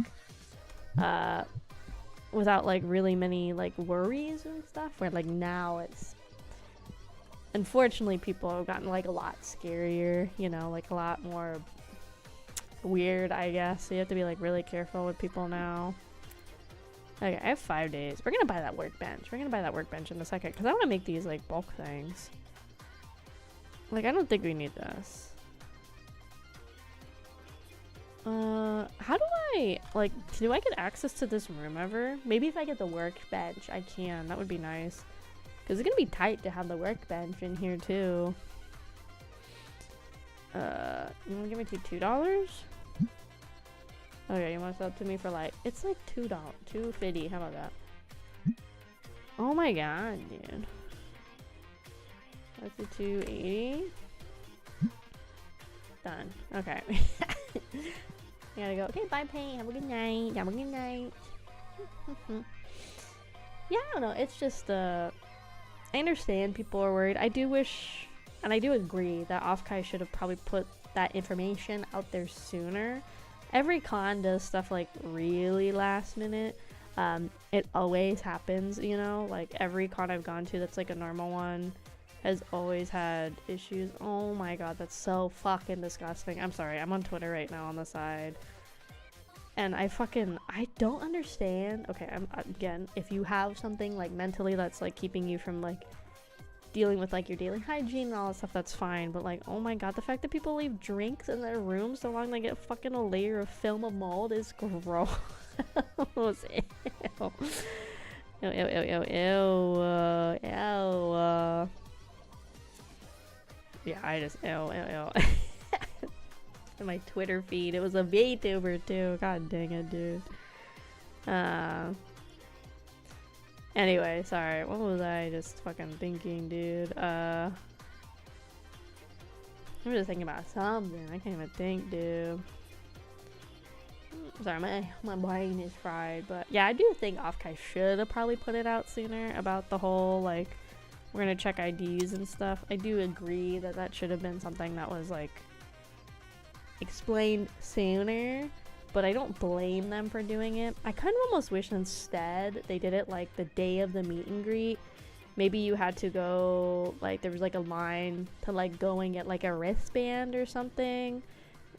without like really many like worries and stuff. Where like now it's, unfortunately, people have gotten like a lot scarier, you know, like a lot more weird, I guess. So you have to be like really careful with people now. Okay, I have 5 days. We're gonna buy that workbench. We're gonna buy that workbench in a second because I want to make these like bulk things. Like, I don't think we need this. How do I like? Do I get access to this room ever? Maybe if I get the workbench, I can. That would be nice. Because it's gonna be tight to have the workbench in here too. You wanna give me $2? Okay, you want to sell it to me for like, it's like $2, $2.50. How about that? Oh my god, dude. That's a $2.80. Done. Okay. I gotta go. Okay, bye, Paint. Have a good night. Have a good night. Yeah, I don't know. It's just, I understand people are worried. I do wish, and I do agree that Offkai should have probably put that information out there sooner. Every con does stuff like really last minute. It always happens, you know, like every con I've gone to that's like a normal one has always had issues. Oh my god, that's so fucking disgusting. I'm sorry, I'm on Twitter right now on the side. And I don't understand. Okay, again, if you have something like mentally that's like keeping you from like dealing with like your daily hygiene and all that stuff, that's fine. But like, oh my god, the fact that people leave drinks in their rooms so long they get fucking a layer of film of mold is gross. Ew. Ew, ew, ew, ew, ew, ew. Yeah, I just, ew, ew, ew. In my Twitter feed, it was a VTuber too. God dang it, dude. Anyway, sorry, what was I just fucking thinking, dude? I'm just thinking about something. I can't even think, dude. Sorry, my brain is fried. But yeah, I do think Offkai should have probably put it out sooner about the whole, like, we're gonna check IDs and stuff. I do agree that that should have been something that was, like, explained sooner. But I don't blame them for doing it. I kind of almost wish instead they did it like the day of the meet and greet. Maybe you had to go, like there was like a line to like go and get like a wristband or something.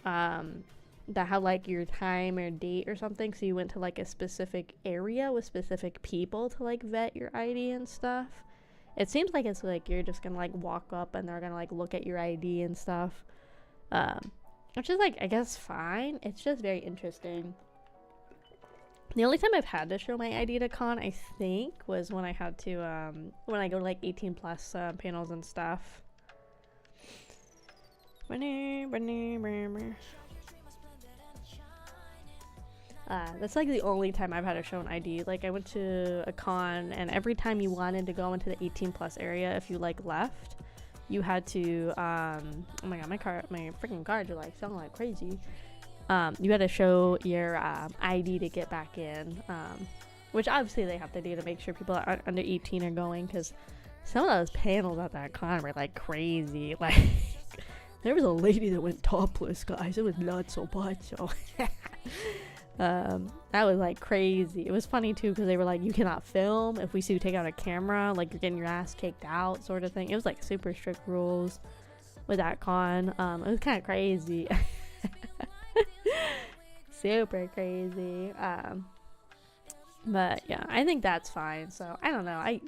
That had like your time or date or something. So you went to like a specific area with specific people to like vet your ID and stuff. It seems like it's like you're just gonna like walk up and they're gonna like look at your ID and stuff. Which is like, I guess fine. It's just very interesting. The only time I've had to show my ID to con, I think, was when I had to, when I go to like 18 plus panels and stuff. That's like the only time I've had to show an ID. Like I went to a con and every time you wanted to go into the 18 plus area, if you like left, you had to, oh my god, my freaking cards are like sounding like crazy. You had to show your ID to get back in, which obviously they have to do to make sure people are under 18 are going, because some of those panels at that con were like crazy. Like there was a lady that went topless, guys. It was not so much. So that was like crazy. It was funny too because they were like, you cannot film if we see you take out a camera, like you're getting your ass kicked out, sort of thing. It was like super strict rules with that con. It was kind of crazy. Super crazy. But yeah, I think that's fine. So I don't know, I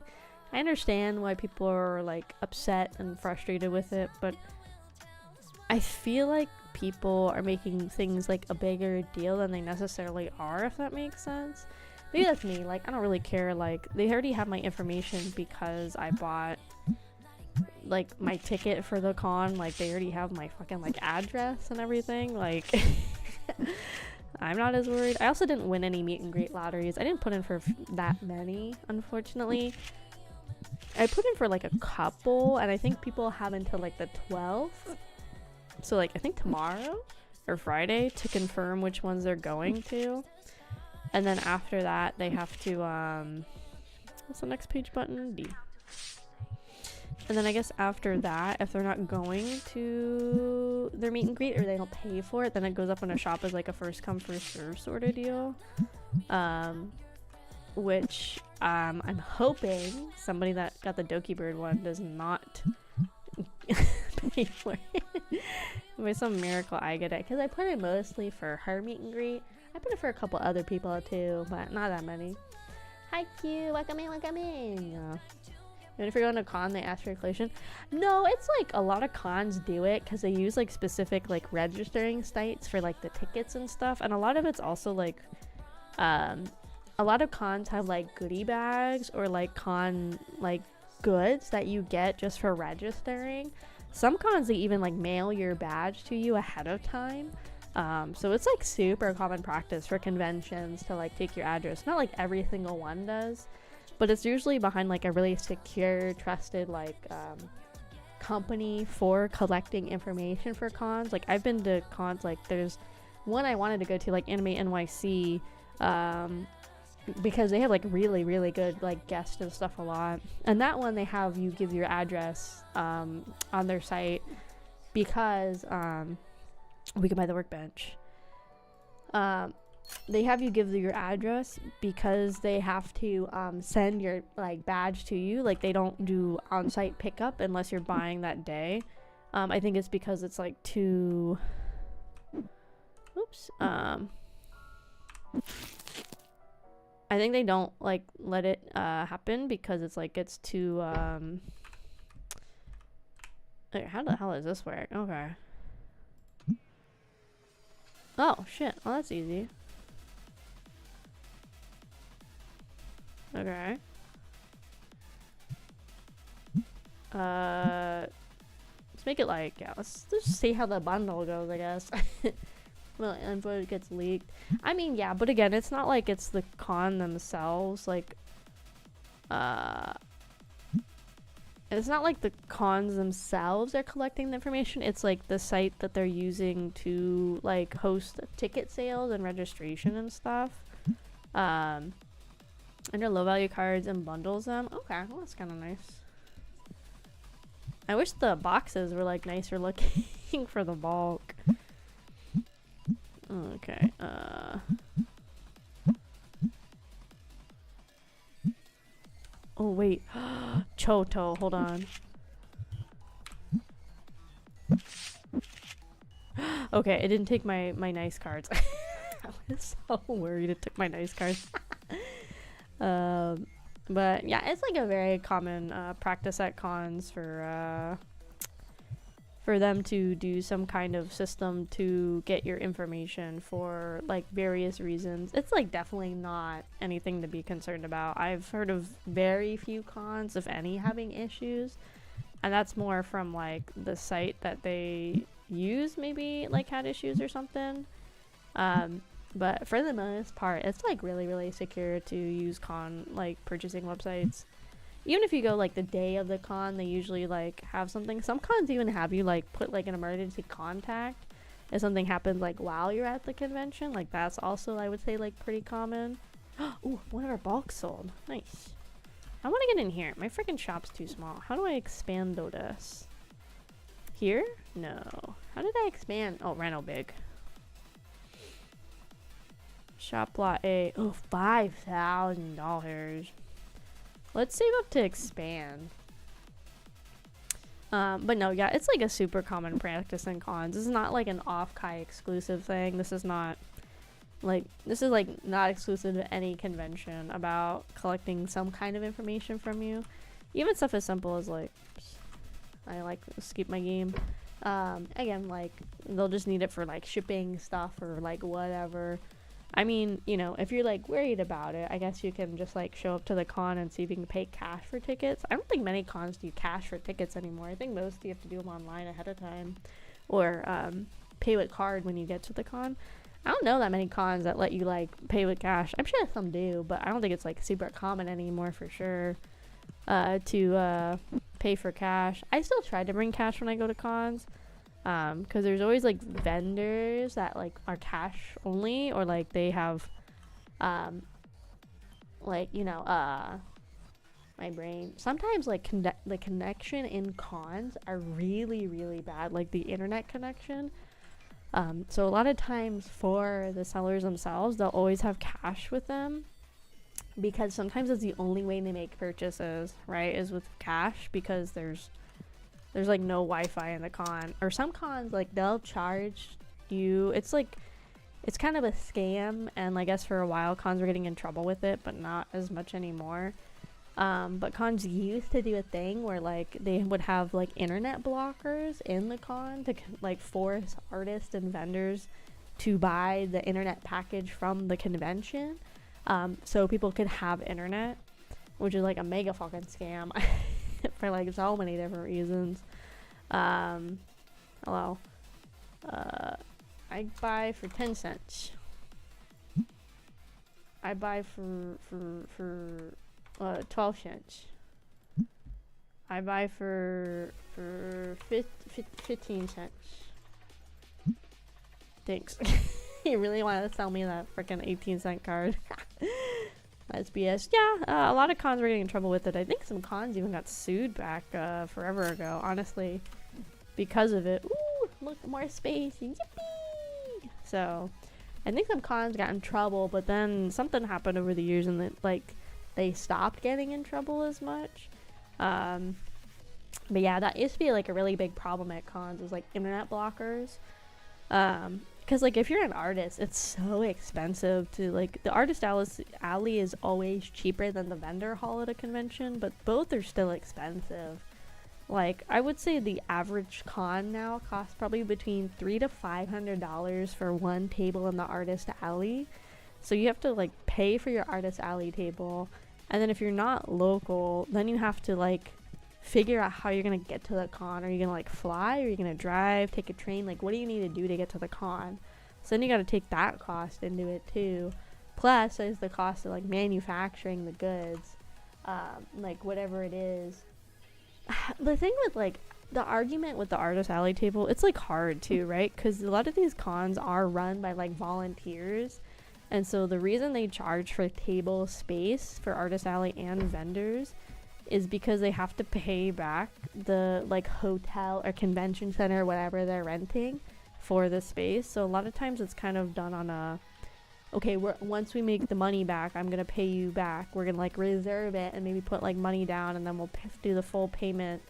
understand why people are like upset and frustrated with it, but I feel like people are making things like a bigger deal than they necessarily are, if that makes sense. Maybe that's me. Like I don't really care. Like they already have my information because I bought like my ticket for the con. Like they already have my fucking like address and everything. Like I'm not as worried. I also didn't win any meet and greet lotteries. I didn't put in for that many, unfortunately. I put in for like a couple, and I think people have until like the 12th. So like I think tomorrow or Friday to confirm which ones they're going to. And then after that they have to what's the next page button? D. And then I guess after that, if they're not going to their meet and greet or they don't pay for it, then it goes up on a shop as like a first come first serve sort of deal. Which I'm hoping somebody that got the Doki Bird one does not pay for it. By some miracle I get it, because I put it mostly for her meet and greet. I put it for a couple other people too, but not that many. Hi Q, welcome in, welcome in. Yeah. And if you're going to a con, they ask for a collation. No, it's like a lot of cons do it because they use like specific like registering sites for like the tickets and stuff. And a lot of it's also like, a lot of cons have like goodie bags or like con like goods that you get just for registering. Some cons they even like mail your badge to you ahead of time. So it's like super common practice for conventions to like take your address. Not like every single one does. But it's usually behind like a really secure, trusted like company for collecting information for cons. Like I've been to cons, like there's one I wanted to go to, like Anime NYC, because they have like really good like guests and stuff a lot. And that one they have you give your address on their site because we can buy the workbench. They have you give your address because they have to send your like badge to you. Like they don't do on-site pickup unless you're buying that day. I think it's because it's like too I think they don't like let it happen because it's like it's too okay, how the hell does this work? Okay. Oh shit. Oh, that's easy. Okay. Let's make it like, yeah, let's just see how the bundle goes, I guess. Well, info gets leaked. I mean, yeah, but again, it's not like it's the con themselves, like, it's not like the cons themselves are collecting the information. It's like the site that they're using to like host ticket sales and registration and stuff. Under low value cards and bundles them. Okay, well that's kind of nice. I wish the boxes were like nicer looking for the bulk. Okay. Oh wait, Choto, hold on. Okay, it didn't take my nice cards. I was so worried it took my nice cards. But yeah, it's like a very common practice at cons for them to do some kind of system to get your information for like various reasons. It's like definitely not anything to be concerned about. I've heard of very few cons, if any, having issues, and that's more from like the site that they use maybe like had issues or something. But for the most part, it's like really secure to use con like purchasing websites. Even if you go like the day of the con, they usually like have something. Some cons even have you like put like an emergency contact if something happens like while you're at the convention. Like that's also, I would say, like pretty common. Ooh, one of our bulks sold. Nice. I want to get in here. My freaking shop's too small. How do I expand this? Here? No. How did I expand? Oh, Reno big. Shop lot A. Oh, $5,000. Let's save up to expand. But no, yeah, it's like a super common practice in cons. This is not like an off-Kai exclusive thing. This is not like, this is like not exclusive to any convention about collecting some kind of information from you. Even stuff as simple as like, oops, I like skip my game. Again, like they'll just need it for like shipping stuff or like whatever. I mean, you know, if you're like worried about it, I guess you can just like show up to the con and see if you can pay cash for tickets. I don't think many cons do cash for tickets anymore. I think most you have to do them online ahead of time or pay with card when you get to the con. I don't know that many cons that let you like pay with cash. I'm sure some do, but I don't think it's like super common anymore for sure to pay for cash. I still try to bring cash when I go to cons, because there's always like vendors that like are cash only, or like they have like, you know, my brain sometimes like the connection in cons are really, really bad, like the internet connection. So a lot of times for the sellers themselves, they'll always have cash with them, because sometimes it's the only way they make purchases, right, is with cash, because there's like no Wi-Fi in the con. Or some cons, like they'll charge you, it's like, it's kind of a scam, and I guess for a while cons were getting in trouble with it, but not as much anymore. But cons used to do a thing where like they would have like internet blockers in the con to like force artists and vendors to buy the internet package from the convention, so people could have internet, which is like a mega fucking scam for like so many different reasons. Hello. I buy for 10 cents. I buy for 12 cents. I buy for 15 cents. Thanks. You really want to sell me that freaking 18-cent card? That's BS. Yeah, a lot of cons were getting in trouble with it. I think some cons even got sued back forever ago, honestly, because of it. Ooh, look, more space. Yippee! So, I think some cons got in trouble, but then something happened over the years, and they stopped getting in trouble as much. But yeah, that used to be like a really big problem at cons, was like internet blockers. Because like if you're an artist, it's so expensive to like, the artist alley is always cheaper than the vendor hall at a convention, but both are still expensive. Like I would say the average con now costs probably between $300 to $500 for one table in the artist alley. So you have to like pay for your artist alley table, and then if you're not local, then you have to like figure out how you're gonna get to the con. Are you gonna like fly? Are you gonna drive, take a train? Like what do you need to do to get to the con? So then you gotta take that cost into it too. Plus there's the cost of like manufacturing the goods, like whatever it is. The thing with like the argument with the artist alley table, it's like hard too, right? Because a lot of these cons are run by like volunteers. And so the reason they charge for table space for artist alley and vendors is because they have to pay back the like hotel or convention center or whatever they're renting for the space. So a lot of times it's kind of done on a, okay, once we make the money back, I'm gonna pay you back. We're gonna like reserve it and maybe put like money down, and then we'll do the full payment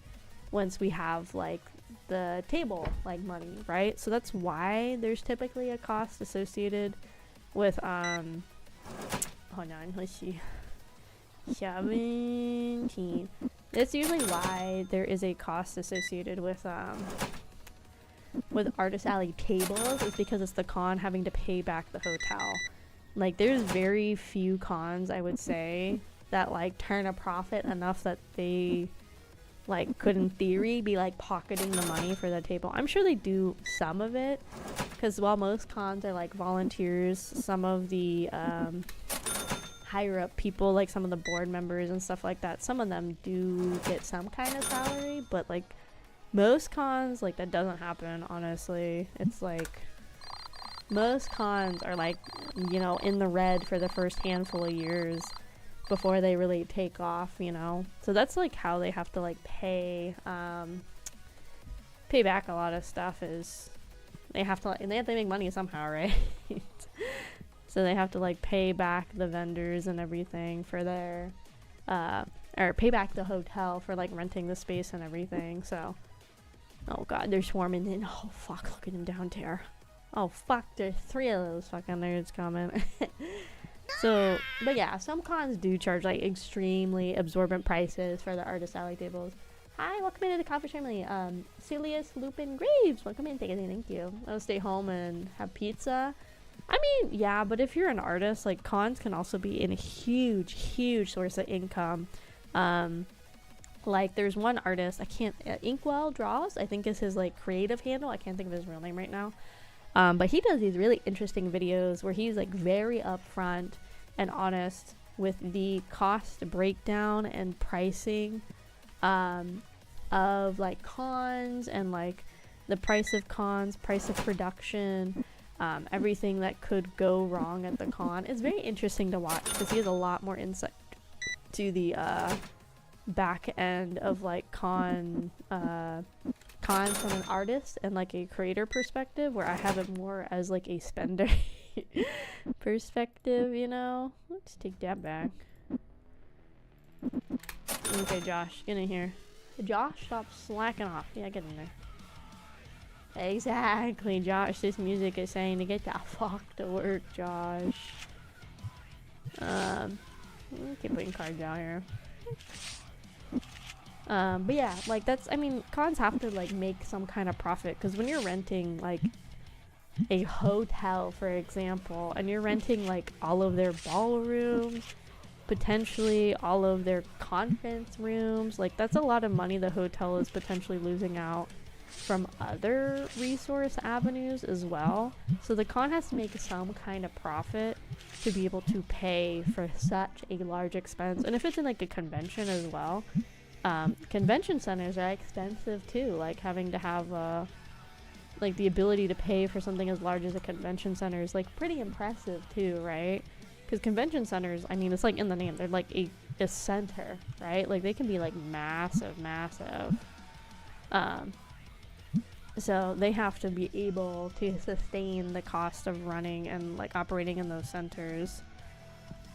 once we have like the table like money, right? So that's why there's typically a cost associated with hold on, let's see, 17. That's usually why there is a cost associated with artist alley tables, is because it's the con having to pay back the hotel. Like there's very few cons, I would say, that like turn a profit enough that they like could in theory be like pocketing the money for the table. I'm sure they do some of it, because while most cons are like volunteers, some of the higher up people, like some of the board members and stuff like that, some of them do get some kind of salary, but like most cons, like that doesn't happen, honestly. It's like most cons are like, you know, in the red for the first handful of years before they really take off, you know. So that's like how they have to like pay back a lot of stuff, is they have to make money somehow, right? So they have to like pay back the vendors and everything for their or pay back the hotel for like renting the space and everything. So oh god, they're swarming in. Oh fuck, look at them down there. Oh fuck, there's 3 of those fucking nerds coming. So, but yeah, some cons do charge like extremely absorbent prices for the artist alley tables. Hi, welcome into the Kraufish family. Celius Lupin Graves, welcome in. Thank you. I'll stay home and have pizza. I mean, yeah, but if you're an artist, like cons can also be a huge source of income. Like there's one artist, I can't, Inkwell Draws, I think is his like creative handle. I can't think of his real name right now. But he does these really interesting videos where he's like very upfront and honest with the cost breakdown and pricing of like cons, and like the price of cons, price of production, everything that could go wrong at the con. It's very interesting to watch because he has a lot more insight to the back end of like cons from an artist and like a creator perspective, where I have it more as like a spender perspective, you know. Let's take that back. Okay, Josh, get in here. Josh, stop slacking off. Yeah, get in there. Exactly, Josh. This music is saying to get the fuck to work, Josh. Keep putting cards out here. But yeah, like that's, I mean, cons have to like make some kind of profit, because when you're renting like a hotel, for example, and you're renting like all of their ballrooms, potentially all of their conference rooms, like that's a lot of money the hotel is potentially losing out from other resource avenues as well. So the con has to make some kind of profit to be able to pay for such a large expense. And if it's in like a convention as well, convention centers are expensive too, like having to have like the ability to pay for something as large as a convention center is like pretty impressive too, right? Because convention centers, I mean, it's like in the name, they're like a center, right? Like they can be like massive. So they have to be able to sustain the cost of running and like operating in those centers.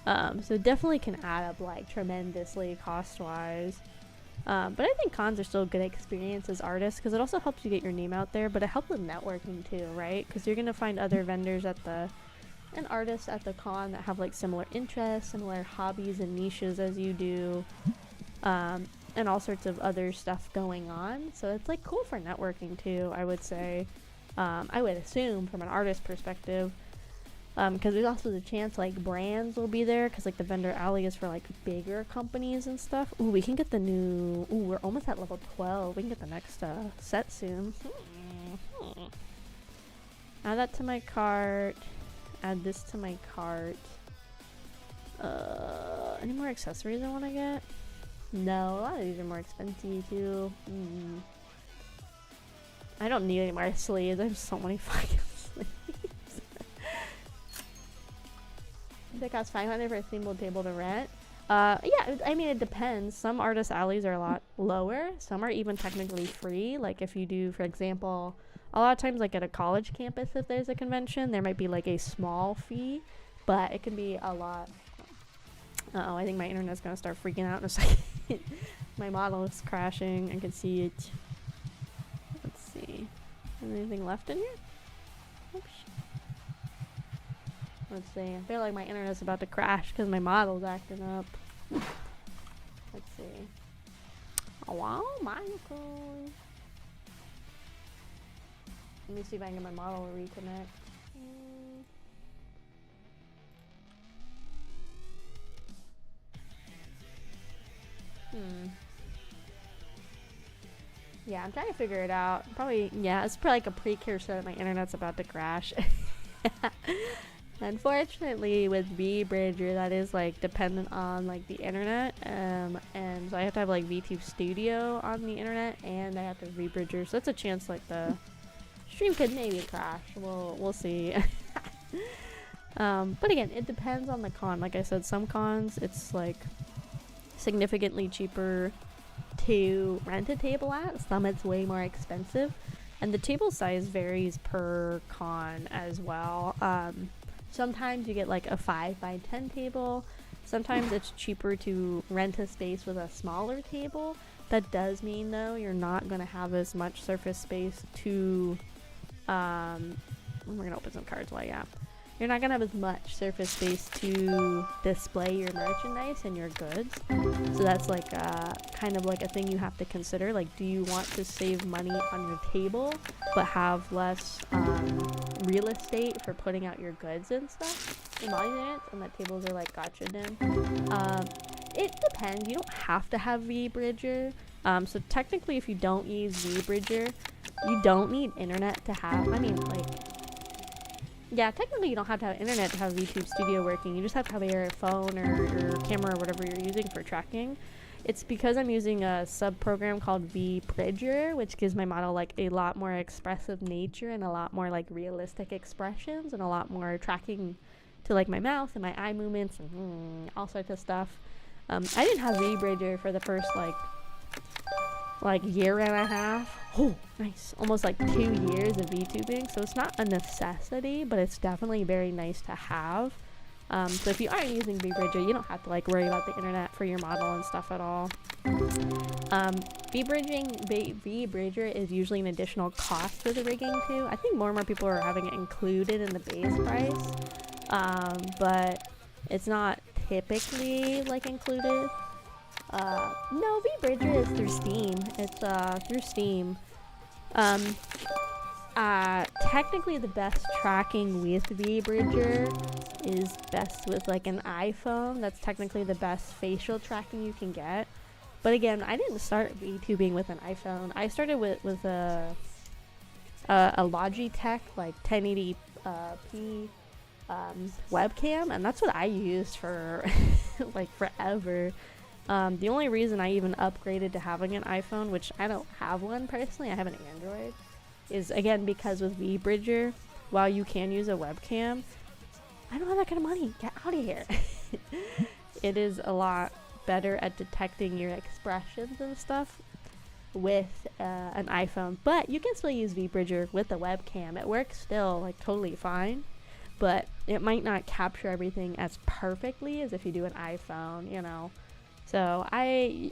So it definitely can add up like tremendously cost-wise. But I think cons are still a good experience as artists, because it also helps you get your name out there, but it helps with networking too, right? Because you're going to find other vendors at and artists at the con that have like similar interests, similar hobbies and niches as you do, and all sorts of other stuff going on. So it's like cool for networking too, I would say. I would assume from an artist perspective, because there's also the chance like brands will be there, because like the vendor alley is for like bigger companies and stuff. Ooh, we can get the new, we're almost at level 12. We can get the next set soon. Add that to my cart. Add this to my cart. Any more accessories I want to get? No, a lot of these are more expensive too. I don't need any more sleeves. I have so many fucking sleeves. It costs $500 for a single table to rent. Yeah, I mean, it depends. Some artist alleys are a lot lower. Some are even technically free. Like if you do, for example, a lot of times like at a college campus, if there's a convention, there might be like a small fee, but it can be a lot. Uh-oh, I think my internet's gonna start freaking out in a second. My model is crashing. I can see it. Let's see. Anything left in here? Oops. Let's see. I feel like my internet's about to crash because my model's acting up. Let's see. Oh, wow, Michael. Let me see if I can get my model to reconnect. Yeah, I'm trying to figure it out. Probably, yeah, it's probably like a precursor that my internet's about to crash. Unfortunately, with VBridger, that is like dependent on like the internet, and so I have to have like VTube Studio on the internet, and I have to VBridger. So that's a chance like the stream could maybe crash. We'll see. But again, it depends on the con. Like I said, some cons it's like significantly cheaper to rent a table at. Some it's way more expensive, and the table size varies per con as well. Sometimes you get like a 5x10 table. Sometimes it's cheaper to rent a space with a smaller table. That does mean though you're not going to have as much surface space to we're going to open some cards while you're not going to have as much surface space to display your merchandise and your goods. So that's like kind of like a thing you have to consider. Like, do you want to save money on your table but have less real estate for putting out your goods and stuff in my units, and that tables are like gotcha then? It depends. You don't have to have VBridger. So technically if you don't use VBridger, you don't need internet to have, I mean, like, yeah, technically you don't have to have internet to have VTube Studio working. You just have to have your phone or your camera or whatever you're using for tracking. It's because I'm using a sub-program called VBridger, which gives my model like a lot more expressive nature and a lot more like realistic expressions and a lot more tracking to like my mouth and my eye movements and all sorts of stuff. I didn't have VBridger for the first like year and a half. Oh, nice. Almost like 2 years of VTubing. So it's not a necessity, but it's definitely very nice to have. So if you aren't using VBridger, you don't have to like worry about the internet for your model and stuff at all. VBridger is usually an additional cost for the rigging too. I think more and more people are having it included in the base price, but it's not typically like included. No, VBridger is through Steam. It's through Steam. Technically the best tracking with VBridger is best with like an iPhone. That's technically the best facial tracking you can get. But again, I didn't start VTubing with an iPhone. I started with a Logitech like 1080p webcam, and that's what I used for like forever. The only reason I even upgraded to having an iPhone, which I don't have one personally, I have an Android, is again because with VBridger, while you can use a webcam, I don't have that kind of money. Get out of here. It is a lot better at detecting your expressions and stuff with an iPhone, but you can still use VBridger with a webcam. It works still like totally fine, but it might not capture everything as perfectly as if you do an iPhone, you know. So I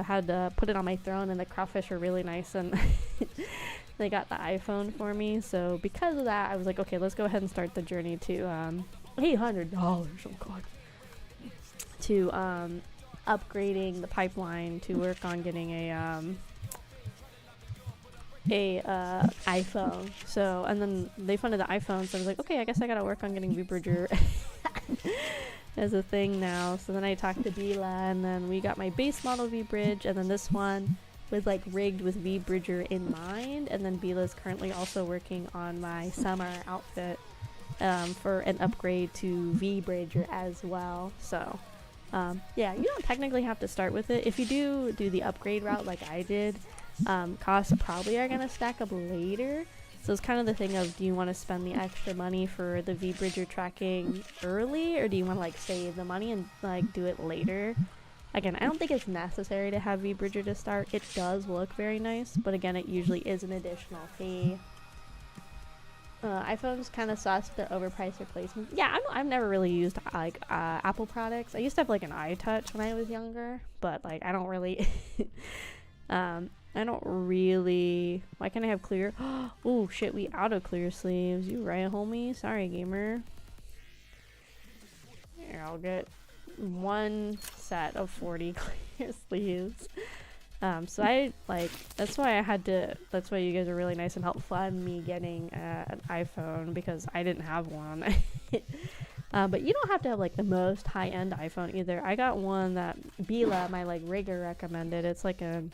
had to put it on my throne, and the Kraufish are really nice, and they got the iPhone for me. So because of that, I was like, okay, let's go ahead and start the journey to $800. Oh God. To upgrading the pipeline to work on getting a iPhone. So, and then they funded the iPhone, so I was like, okay, I guess I gotta work on getting VBridger as a thing now. So then I talked to Bila, and then we got my base model VBridge, and then this one was like rigged with VBridger in mind. And then Bila's currently also working on my summer outfit for an upgrade to VBridger as well. So yeah, you don't technically have to start with it. If you do the upgrade route like I did, costs probably are gonna stack up later. So it's kind of the thing of, do you want to spend the extra money for the VBridger tracking early, or do you want to like save the money and like do it later? Again, I don't think it's necessary to have VBridger to start. It does look very nice, but again, it usually is an additional fee. iPhones kind of sus with their overpriced replacements. Yeah, I've never really used like Apple products. I used to have like an iTouch when I was younger, but like I don't really why can't I have clear? Oh shit, we auto clear sleeves. You right, homie? Sorry, gamer. Here, I'll get one set of 40 clear sleeves. So I like, that's why you guys are really nice and help fund me getting an iPhone, because I didn't have one. But you don't have to have like the most high-end iPhone either. I got one that Bila, my like rigger, recommended. It's like an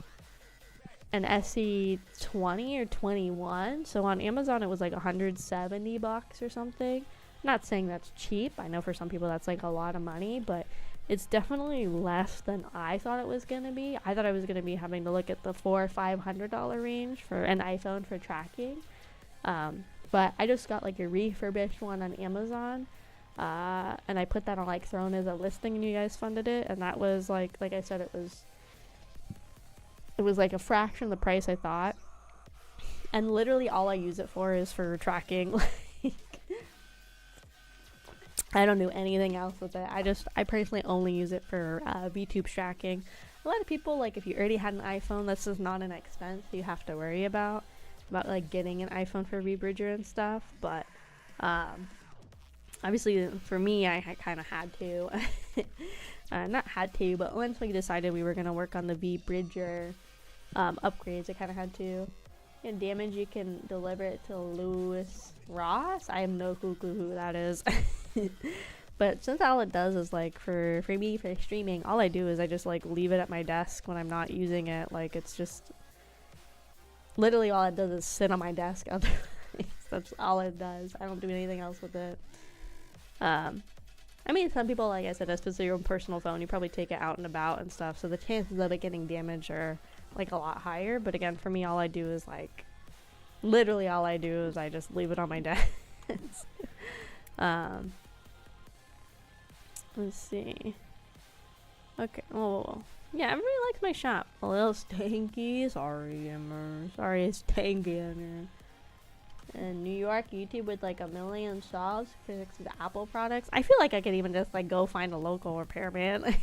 SE 20 or 21. So on Amazon it was like $170 or something. I'm not saying that's cheap. I know for some people that's like a lot of money, but it's definitely less than I thought it was gonna be. I thought I was gonna be having to look at the $400 or $500 range for an iPhone for tracking. But I just got like a refurbished one on Amazon, and I put that on like Throne as a listing, and you guys funded it, and that was like I said, it was like a fraction of the price I thought, and literally all I use it for is for tracking. Like, I don't do anything else with it. I personally only use it for VTube tracking. A lot of people, like, if you already had an iPhone, this is not an expense you have to worry about like getting an iPhone for VBridger and stuff. But obviously for me, I kind of had to. Not had to, but once we decided we were going to work on the VBridger upgrades, I kind of had to. And damage, you can deliver it to Lewis Ross. I have no clue who that is. But since all it does is like for me for streaming, all I do is I just like leave it at my desk when I'm not using it. Like, it's just literally all it does is sit on my desk otherwise. That's all it does. I don't do anything else with it. I mean, some people, like I said, especially your own personal phone, you probably take it out and about and stuff, so the chances of it getting damaged are like a lot higher. But again, for me, all I do is like, literally all I do is I just leave it on my desk. Let's see. Okay. Oh, yeah, everybody likes my shop. A little stanky. Sorry, Emma. Sorry, it's stanky in here. In New York, YouTube with like 1 million subs fix the Apple products. I feel like I could even just like go find a local repairman.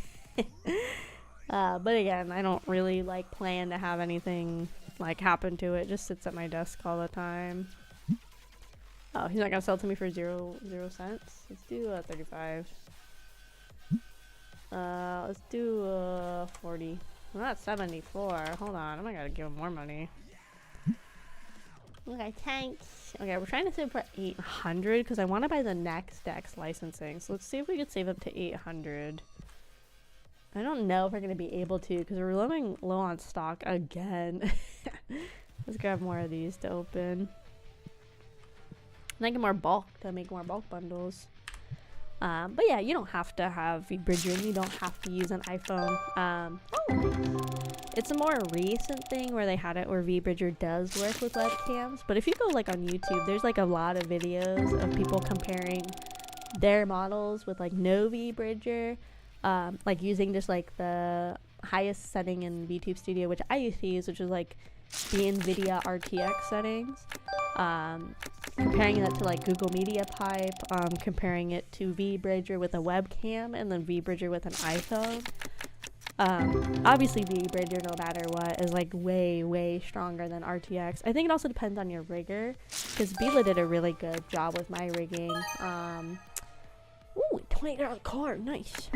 But again, I don't really like plan to have anything like happen to it. It just sits at my desk all the time. Oh, he's not gonna sell to me for zero cents. Let's do 35. Let's do 40. Well, that's 74. Hold on, I'm not gonna give him more money. Okay, thanks. Okay, we're trying to save for 800 because I want to buy the next deck's licensing. So let's see if we could save up to 800. I don't know if we're gonna be able to because we're running low on stock again. Let's grab more of these to open. And I get more bulk to make more bulk bundles. But yeah, you don't have to have VBridger and you don't have to use an iPhone. It's a more recent thing where they had it where VBridger does work with webcams. But if you go like on YouTube, there's like a lot of videos of people comparing their models with like no VBridger. Like using just like the highest setting in VTube Studio, which I used to use, which is like the NVIDIA RTX settings. Comparing that to like Google Media Pipe, comparing it to VBridger with a webcam, and then VBridger with an iPhone. Obviously VBridger, no matter what, is like way stronger than RTX. I think it also depends on your rigger, because Bila did a really good job with my rigging. Ooh, $20 card, nice.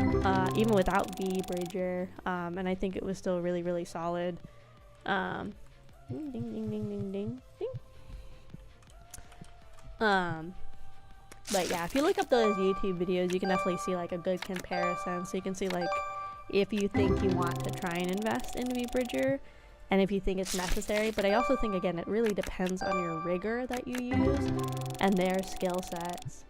Even without VBridger, and I think it was still really solid. Ding ding ding ding ding ding. But yeah, if you look up those YouTube videos, you can definitely see like a good comparison. So you can see like if you think you want to try and invest in VBridger and if you think it's necessary. But I also think, again, it really depends on your rigger that you use and their skill sets.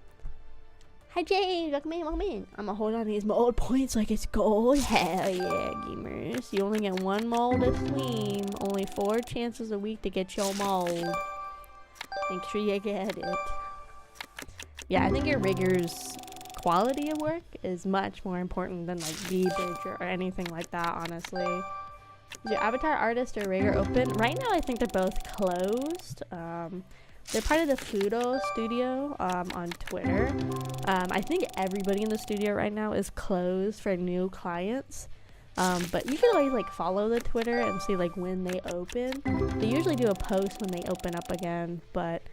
Hi James, welcome in. I'm gonna hold on to these mold points like it's gold. Hell yeah, gamers. You only get 1 mold a stream. Only 4 chances a week to get your mold. Make sure you get it. Yeah, I think your rigger's quality of work is much more important than like VBridger or anything like that, honestly. Is your avatar artist or rigger open? Right now I think they're both closed. They're part of the Fudo studio on Twitter. I think everybody in the studio right now is closed for new clients. But you can always like follow the Twitter and see like when they open. They usually do a post when they open up again, but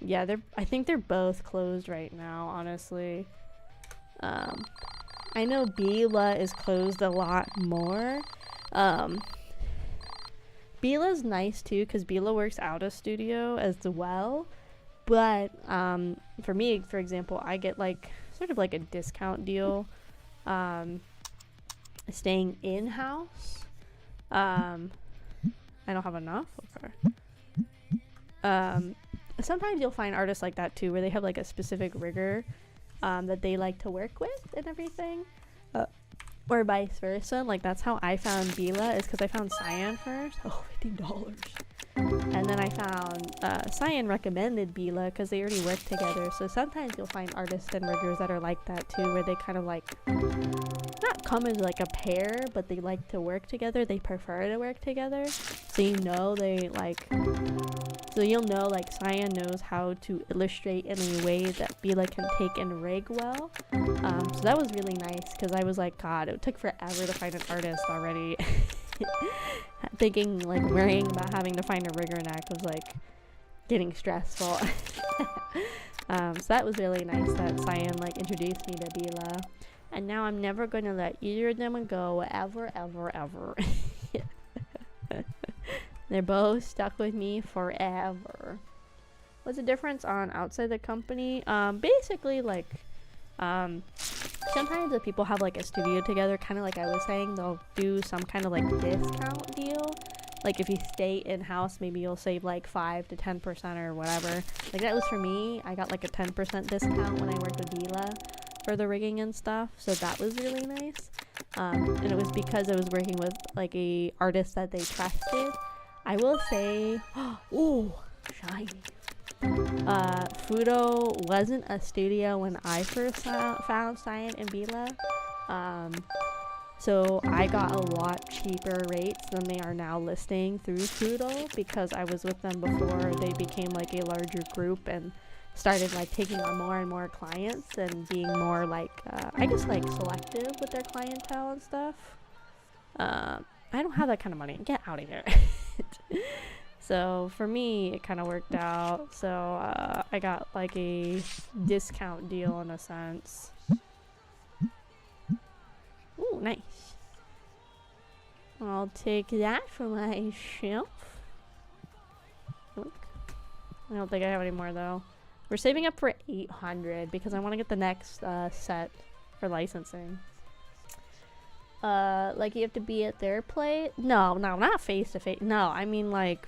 yeah, I think they're both closed right now, honestly. I know Bila is closed a lot more. Bila's nice too because Bila works out of studio as well, but for me, for example, I get like sort of like a discount deal staying in-house. I don't have enough. Okay. Sometimes you'll find artists like that too, where they have like a specific rigger that they like to work with and everything, or vice versa. Like that's how I found Bila, is because I found Cyan first. Oh, $15. And then I found Cyan recommended Bila because they already work together. So sometimes you'll find artists and riggers that are like that too, where they kind of like not come as like a pair, but they like to work together. They prefer to work together. So you know they like. So you'll know like Cyan knows how to illustrate in a way that Bila can take and rig well. So that was really nice because I was like, God, it took forever to find an artist already. Thinking like worrying about having to find a rigger neck was like getting stressful. So that was really nice that Cyan like introduced me to Bila. And now I'm never gonna let either of them go ever. They're both stuck with me forever. What's the difference on outside the company? Basically, like, sometimes if people have like a studio together, kind of like I was saying, they'll do some kind of like discount deal. like if you stay in-house, maybe you'll save like 5 to 10% or whatever. Like that was for me. I got like a 10% discount when I worked with Vila for the rigging and stuff, so that was really nice. And it was because I was working with like a artist that they trusted. I will say, ooh, shiny. Fudo wasn't a studio when I first found Cyan and Vila. So I got a lot cheaper rates than they are now listing through Fudo, because I was with them before they became like a larger group and started like taking on more and more clients and being more like I guess like selective with their clientele and stuff. I don't have that kind of money. Get out of here. So for me it kind of worked out. So I got like a discount deal in a sense. Ooh, nice. I'll take that for my shelf. I don't think I have any more though. We're saving up for 800 because I want to get the next set for licensing. Like you have to be at their place? No, not face to face. No, I mean like,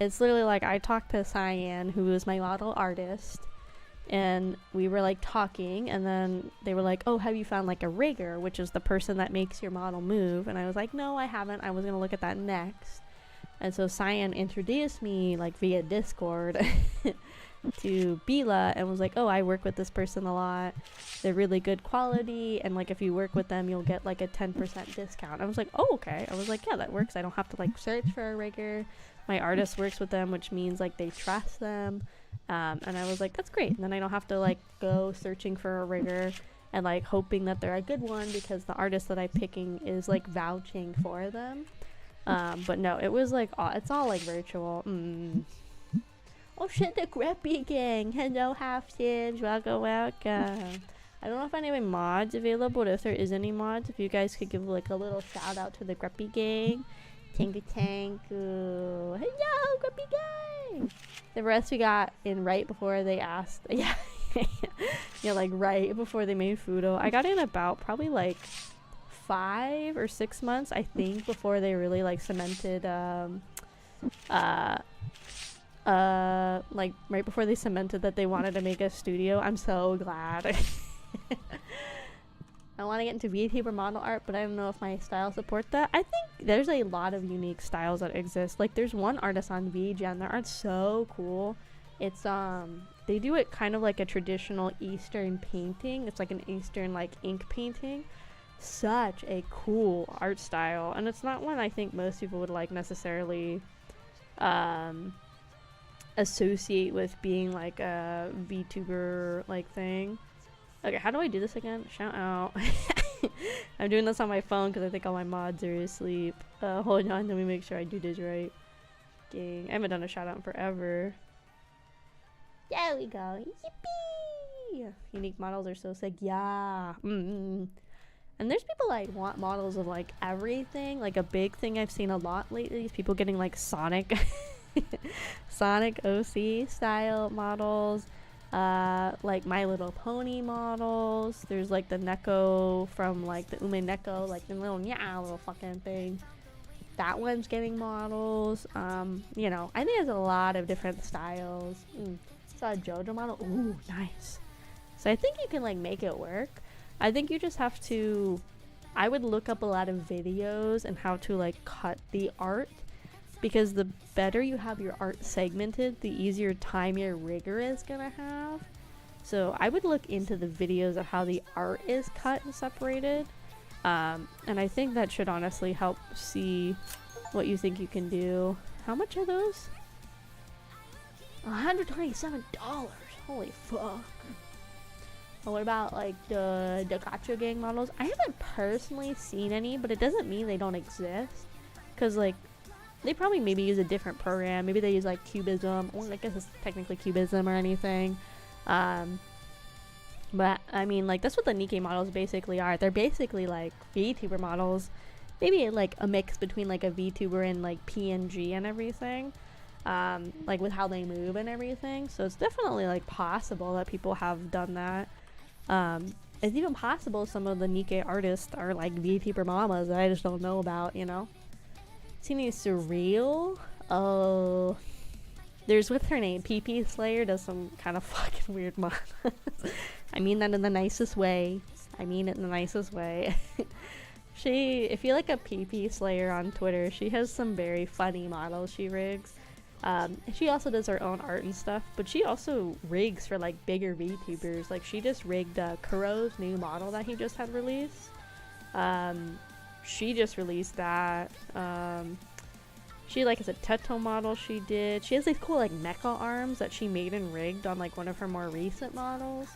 it's literally like I talked to Cyan, who is my model artist, and we were like talking, and then they were like, oh, have you found like a rigger, which is the person that makes your model move? And I was like, no, I haven't. I was gonna look at that next. And so Cyan introduced me like via Discord to Bila and was like, oh, I work with this person a lot. They're really good quality, and like if you work with them you'll get like a 10% discount. I was like, oh, okay. I was like, yeah, that works. I don't have to like search for a rigger. My artist works with them, which means like they trust them. And I was like, that's great. And then I don't have to like go searching for a rigger and like hoping that they're a good one because the artist that I'm picking is like vouching for them. But no, it was like it's all like virtual. Oh shit, the Greppy gang. Hello, half-tips. Welcome. I don't know if I have any mods available, but if there is any mods, if you guys could give like a little shout out to the Greppy gang. Tank. Hello, Greppy gang. The rest we got in right before they asked. Yeah. Yeah, like right before they made Fudo. I got in about probably like 5 or 6 months, I think, before they really like cemented like right before they cemented that they wanted to make a studio. I'm so glad. I want to get into VTuber model art, but I don't know if my style support that. I think there's a lot of unique styles that exist. Like there's one artist on VGen, their art's so cool. It's they do it kind of like a traditional Eastern painting. It's like an Eastern like ink painting. Such a cool art style, and it's not one I think most people would like necessarily associate with being like a VTuber like thing. Okay, how do I do this again? Shout out. I'm doing this on my phone because I think all my mods are asleep. Hold on, let me make sure I do this right. Dang, I haven't done a shout out in forever. There we go. Yippee! Unique models are so sick. Yeah. And there's people like want models of like everything. Like a big thing I've seen a lot lately is people getting like Sonic OC style models. Like My Little Pony models. There's like the Neko from like the Ume Neko, like the little fucking thing. That one's getting models. You know, I think there's a lot of different styles. Saw a JoJo model. Ooh, nice. So I think you can like make it work. I think you just have to, I would look up a lot of videos and how to like cut the art, because the better you have your art segmented, the easier time your rigger is gonna have. So I would look into the videos of how the art is cut and separated. And I think that should honestly help see what you think you can do. How much are those? $127. Holy fuck. Well, what about like the Gacha gang models? I haven't personally seen any, but it doesn't mean they don't exist. Cause like they probably maybe use a different program. Maybe they use like Cubism. Well, I guess it's technically Cubism or anything. But I mean, like that's what the Nikkei models basically are. They're basically like VTuber models. Maybe like a mix between like a VTuber and like PNG and everything. Like with how they move and everything. So it's definitely like possible that people have done that. It's even possible some of the Nikkei artists are like VTuber mamas that I just don't know about, you know? Seen any surreal? Oh, there's with her name, PP Slayer does some kind of fucking weird models. I mean that in the nicest way. I mean it in the nicest way. If you like a PP Slayer on Twitter, she has some very funny models she rigs. She also does her own art and stuff, but she also rigs for like bigger VTubers. Like she just rigged Kraus' new model that he just had released. She just released that. She like has a Teto model she did. She has these cool like mecha arms that she made and rigged on like one of her more recent models.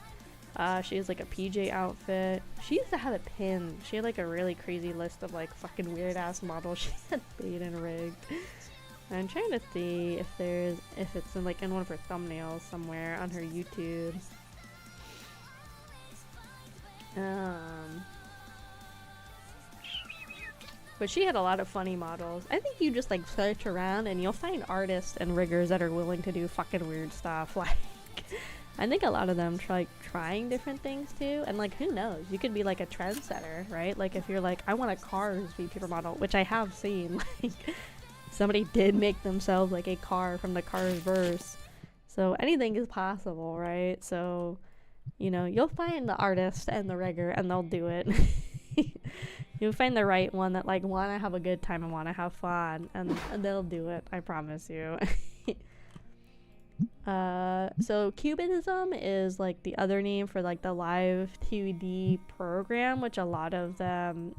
She has like a PJ outfit. She used to have a pin. She had like a really crazy list of like fucking weird ass models she had made and rigged. I'm trying to see if it's in like in one of her thumbnails somewhere on her YouTube. But she had a lot of funny models. I think you just like search around and you'll find artists and riggers that are willing to do fucking weird stuff. Like, I think a lot of them trying different things too. And like, who knows? You could be like a trendsetter, right? Like if you're like, I want a Cars VTuber model, which I have seen. Like, somebody did make themselves like a car from the Cars verse. So anything is possible, right? So, you know, you'll find the artist and the rigger and they'll do it. You'll find the right one that like want to have a good time and want to have fun, and they'll do it. I promise you. So Cubism is like the other name for like the live 2D program, which a lot of them,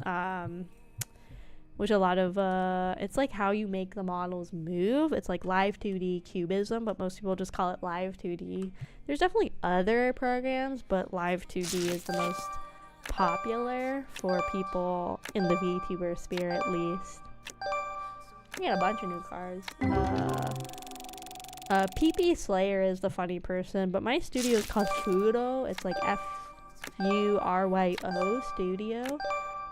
it's like how you make the models move. It's like live 2D Cubism, but most people just call it live 2D. There's definitely other programs, but live 2D is the most popular for people in the VTuber sphere, at least. We got a bunch of new cars. PP Slayer is the funny person, but my studio is called Fudo. It's like FURYO Studio.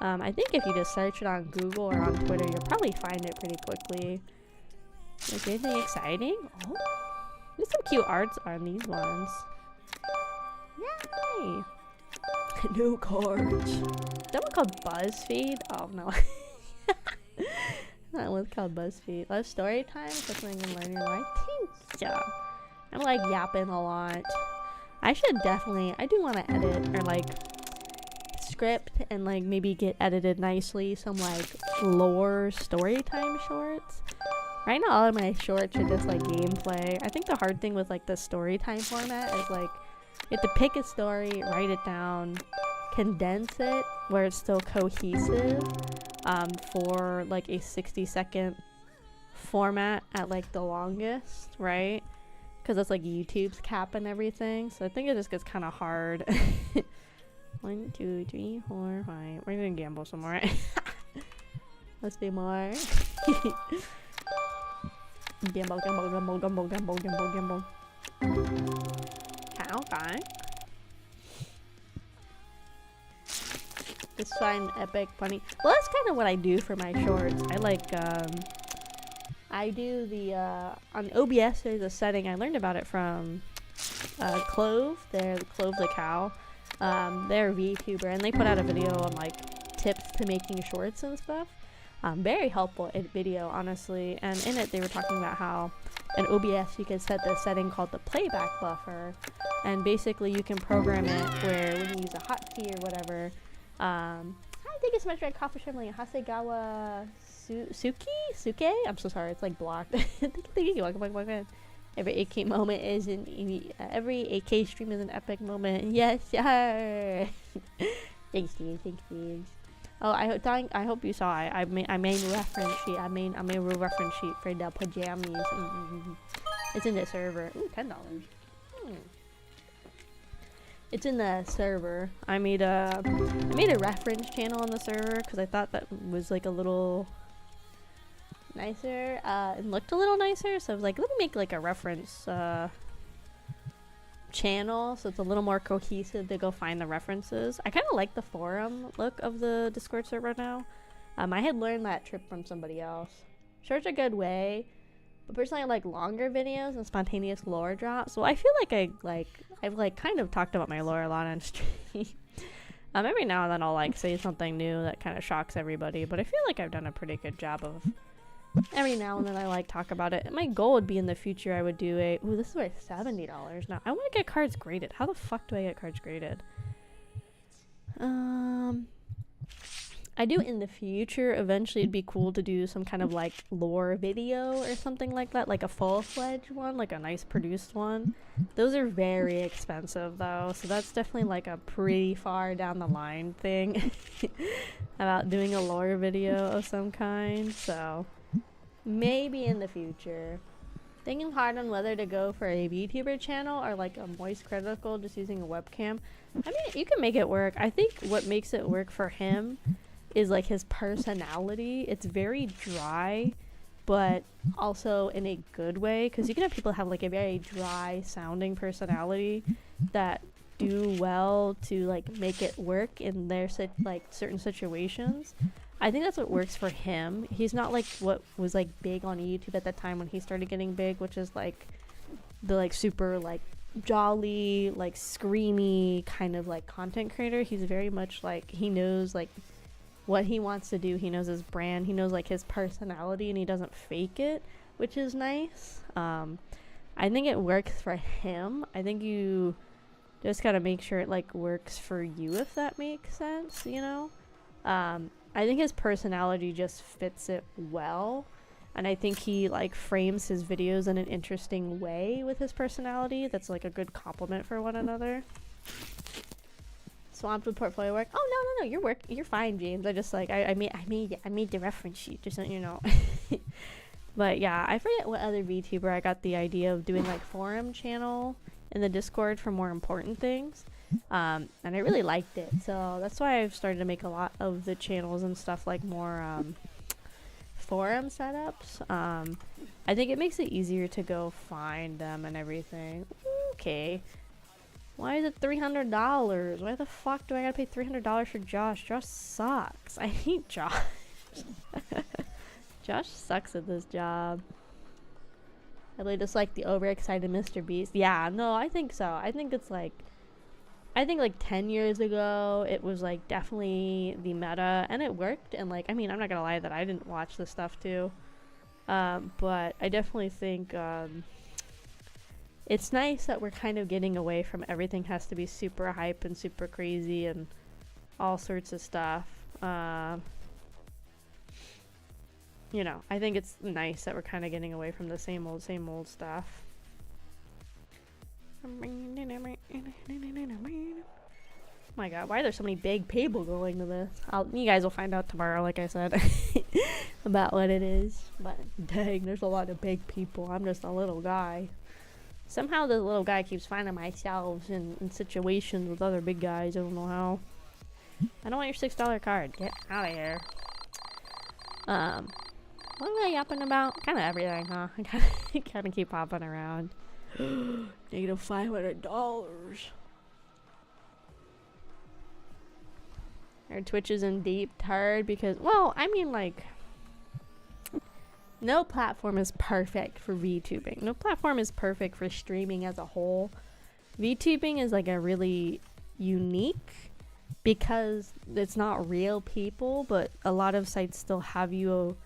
I think if you just search it on Google or on Twitter, you'll probably find it pretty quickly. Is anything exciting? Oh, there's some cute arts on these ones. Yay! New cards. Is that one called BuzzFeed? Oh no. That one's called BuzzFeed. Love story time? Something you can learn your life. Thank ya. I'm like yapping a lot. I do want to edit or like script and like maybe get edited nicely some like lore story time shorts. Right now all of my shorts are just like gameplay. I think the hard thing with like the story time format is like you have to pick a story, write it down, condense it where it's still cohesive for like a 60-second format at like the longest, right? Because that's like YouTube's cap and everything. So I think it just gets kind of hard. 1, 2, 3, 4, 5. We're gonna gamble some more. Let's do more. Gamble, gamble, gamble, gamble, gamble, gamble, gamble. Okay. Just find epic funny. Well, that's kind of what I do for my shorts. I like I do the on OBS there's a setting I learned about it from Clove. They're Clove the cow. They're a VTuber and they put out a video on like tips to making shorts and stuff. Very helpful video, honestly. And in it they were talking about how in OBS you can set this setting called the playback buffer, and basically you can program it where when you use a hotkey or whatever. Thank you so much for Kraufish family. Hasegawa Suke? I'm so sorry, it's like blocked. Thank you. Welcome. Every AK moment is every AK stream is an epic moment. Yes, sir. Thanks, Steve. Oh, I hope you saw. I made a reference sheet. I made a reference sheet for the pajamas. It's in the server. Ooh, $10. It's in the server. I made a reference channel on the server because I thought that was like a little nicer and looked a little nicer. So I was like, let me make like a reference channel so it's a little more cohesive to go find the references. I kind of like the forum look of the Discord server now. I had learned that trick from somebody else. Short's a good way, but personally I like longer videos and spontaneous lore drops. So I feel like I've kind of talked about my lore a lot on stream. Every now and then I'll like say something new that kind of shocks everybody, but I feel like I've done a pretty good job of Every now and then I like talk about it. My goal would be in the future I would do a, ooh, this is worth $70 now. I want to get cards graded. How the fuck do I get cards graded? I do in the future. Eventually it'd be cool to do some kind of like lore video or something like that, like a full-fledged one, like a nice produced one. Those are very expensive though, so that's definitely like a pretty far down the line thing about doing a lore video of some kind. So maybe in the future. Thinking hard on whether to go for a VTuber channel or like a moist critical just using a webcam. I mean, you can make it work. I think what makes it work for him is like his personality. It's very dry, but also in a good way, because you can have people have like a very dry sounding personality that do well to like make it work in their like certain situations. I think that's what works for him. He's not like what was like big on YouTube at the time when he started getting big, which is like the like super like jolly, like screamy kind of like content creator. He's very much like, he knows like what he wants to do. He knows his brand. He knows like his personality, and he doesn't fake it, which is nice. I think it works for him. I think you just gotta make sure it like works for you, if that makes sense, you know? I think his personality just fits it well, and I think he like frames his videos in an interesting way with his personality that's like a good compliment for one another. Swamped with portfolio work. Oh no, you're fine, James. I just like I made the reference sheet, just so you know. But yeah, I forget what other VTuber I got the idea of doing like forum channel in the Discord for more important things. And I really liked it, so that's why I've started to make a lot of the channels and stuff like more forum setups. I think it makes it easier to go find them and everything. Okay, why is it $300? Why the fuck do I gotta pay $300 for Josh? Josh sucks. I hate Josh. Josh sucks at this job. I really just like the overexcited Mr. Beast. Yeah, no, I think so. I think it's like, I think like 10 years ago, it was like definitely the meta, and it worked. And like, I mean, I'm not gonna lie that I didn't watch this stuff too. But I definitely think it's nice that we're kind of getting away from everything has to be super hype and super crazy and all sorts of stuff. You know, I think it's nice that we're kind of getting away from the same old stuff. Oh my god, why are there so many big people going to this? You guys will find out tomorrow, like I said, about what it is. But dang, there's a lot of big people. I'm just a little guy. Somehow the little guy keeps finding myself in situations with other big guys. I don't know how. I don't want your $6 card. Get out of here. What am I yapping about? Kind of everything, huh? I kind of keep hopping around. Negative $500. Our Twitch is in deep hard because, well, I mean, like, no platform is perfect for VTubing. No platform is perfect for streaming as a whole. VTubing is like a really unique because it's not real people, but a lot of sites still have you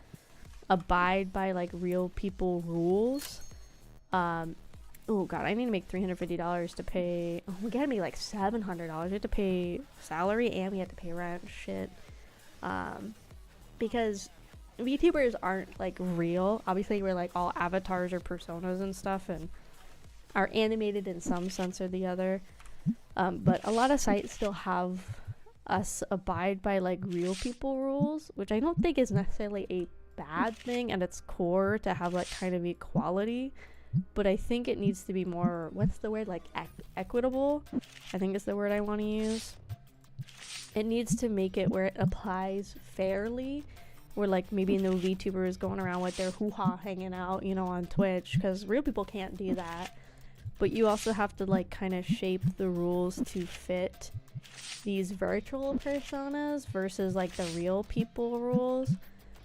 abide by like real people rules. Oh god, I need to make $350 to pay. Oh, we gotta make like $700. We have to pay salary and we have to pay rent. Shit. Because VTubers aren't like real. Obviously, we're like all avatars or personas and stuff, and are animated in some sense or the other. But a lot of sites still have us abide by like real people rules, which I don't think is necessarily a bad thing at its core to have like kind of equality. But I think it needs to be more, what's the word, like equitable, I think is the word I want to use. It needs to make it where it applies fairly, where like maybe no VTubers going around with their hoo-ha hanging out, you know, on Twitch, because real people can't do that. But you also have to like kind of shape the rules to fit these virtual personas versus like the real people rules.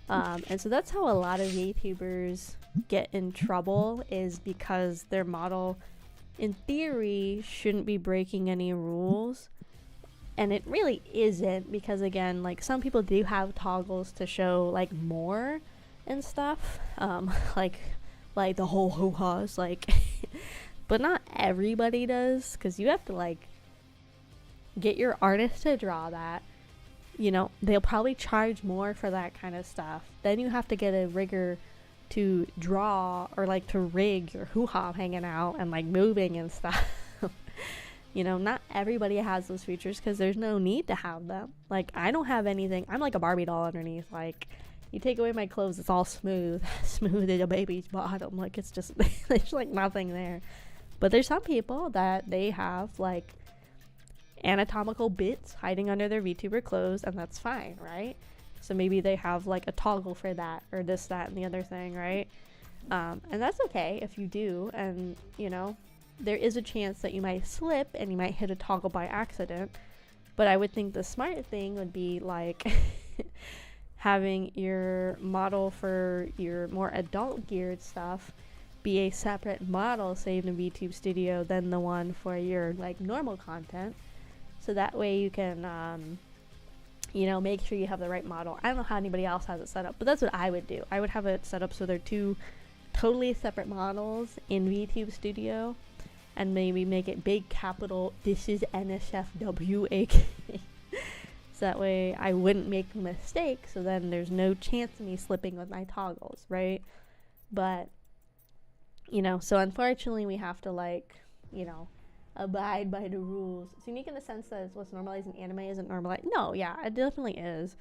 And so that's how a lot of VTubers get in trouble, is because their model in theory shouldn't be breaking any rules, and it really isn't, because again, like some people do have toggles to show like more, and stuff, like the whole hoo-ha's, like, but not everybody does, because you have to, like, get your artist to draw that. You know, they'll probably charge more for that kind of stuff. Then you have to get a rigger to draw, or like to rig your hoo-ha hanging out and like moving and stuff. You know, not everybody has those features because there's no need to have them. Like, I don't have anything. I'm like a Barbie doll underneath. Like, you take away my clothes, it's all smooth as a baby's bottom. Like, it's just, there's like nothing there. But there's some people that they have like anatomical bits hiding under their VTuber clothes, and that's fine, right? So maybe they have like a toggle for that, or this, that, and the other thing, right? And that's okay if you do. And, you know, there is a chance that you might slip and you might hit a toggle by accident. But I would think the smart thing would be like having your model for your more adult geared stuff be a separate model saved in VTube Studio than the one for your like normal content. So that way you can, you know, make sure you have the right model. I don't know how anybody else has it set up, but that's what I would do. I would have it set up so they're two totally separate models in VTube Studio, and maybe make it big capital, this is NSFW, aka. So that way I wouldn't make a mistake, so then there's no chance of me slipping with my toggles, right? But, you know, so unfortunately we have to, like, you know, abide by the rules. It's unique in the sense that what's normalized in anime isn't normalized. No, yeah, it definitely is.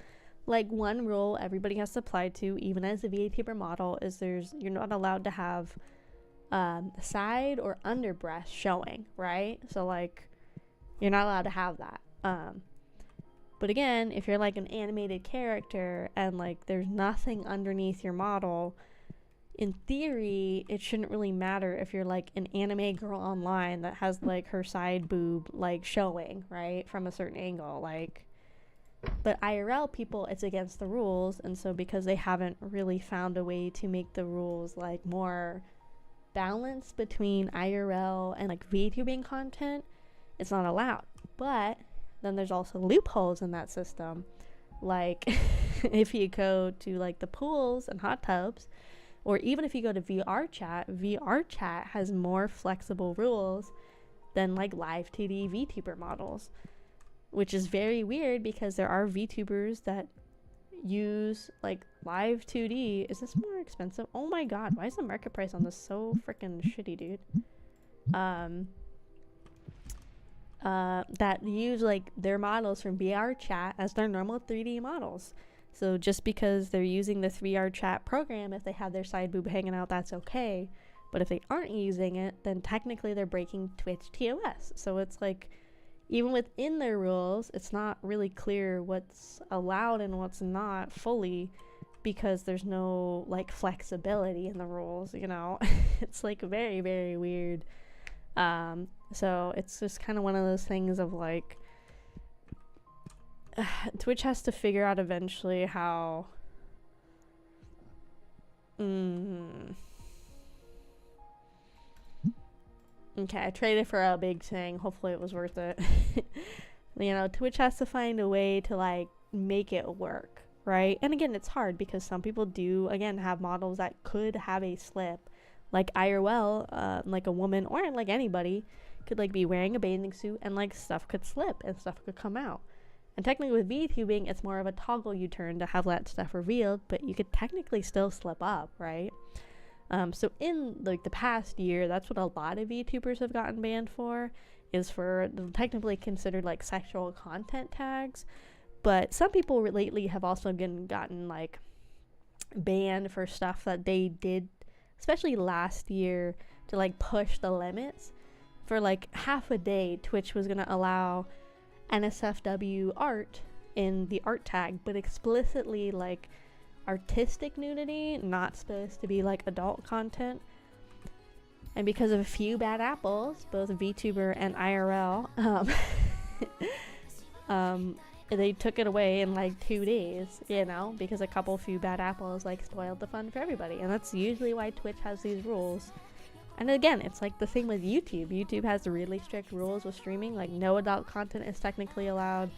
Like, one rule everybody has to apply to, even as a VTuber model, is you're not allowed to have side or under breast showing, right? So, like, you're not allowed to have that. But again, if you're like an animated character and like there's nothing underneath your model, in theory, it shouldn't really matter if you're like an anime girl online that has like her side boob like showing, right, from a certain angle, like. But IRL people, it's against the rules, and so because they haven't really found a way to make the rules like more balanced between IRL and like VTubing content, it's not allowed. But then there's also loopholes in that system, like if you go to like the pools and hot tubs, or even if you go to VR chat has more flexible rules than like live 2D VTuber models, which is very weird because there are VTubers that use like live 2D. Is this more expensive? Oh my god, why is the market price on this so freaking shitty, dude? That use like their models from VR chat as their normal 3D models. So just because they're using this VR chat program, if they have their side boob hanging out, that's okay. But if they aren't using it, then technically they're breaking Twitch TOS. So it's like, even within their rules, it's not really clear what's allowed and what's not fully, because there's no like flexibility in the rules, you know. It's like very, very weird. So it's just kind of one of those things of like, Twitch has to figure out eventually how okay, I traded for a big thing. Hopefully it was worth it. You know, Twitch has to find a way to like make it work, right? And again, it's hard because some people do, again, have models that could have a slip, like IRL, like a woman or like anybody could like be wearing a bathing suit and like stuff could slip and stuff could come out. And technically with VTubing, it's more of a toggle you turn to have that stuff revealed, but you could technically still slip up, right? So in like the past year, that's what a lot of VTubers have gotten banned for, is for technically considered like sexual content tags. But some people lately have also gotten like banned for stuff that they did, especially last year, to like push the limits. For like half a day, Twitch was gonna allow NSFW Art in the art tag, but explicitly like artistic nudity, not supposed to be like adult content. And because of a few bad apples, both VTuber and IRL, they took it away in like 2 days, you know, because a few bad apples like spoiled the fun for everybody. And that's usually why Twitch has these rules. And again, it's like the thing with YouTube. YouTube has really strict rules with streaming, like no adult content is technically allowed.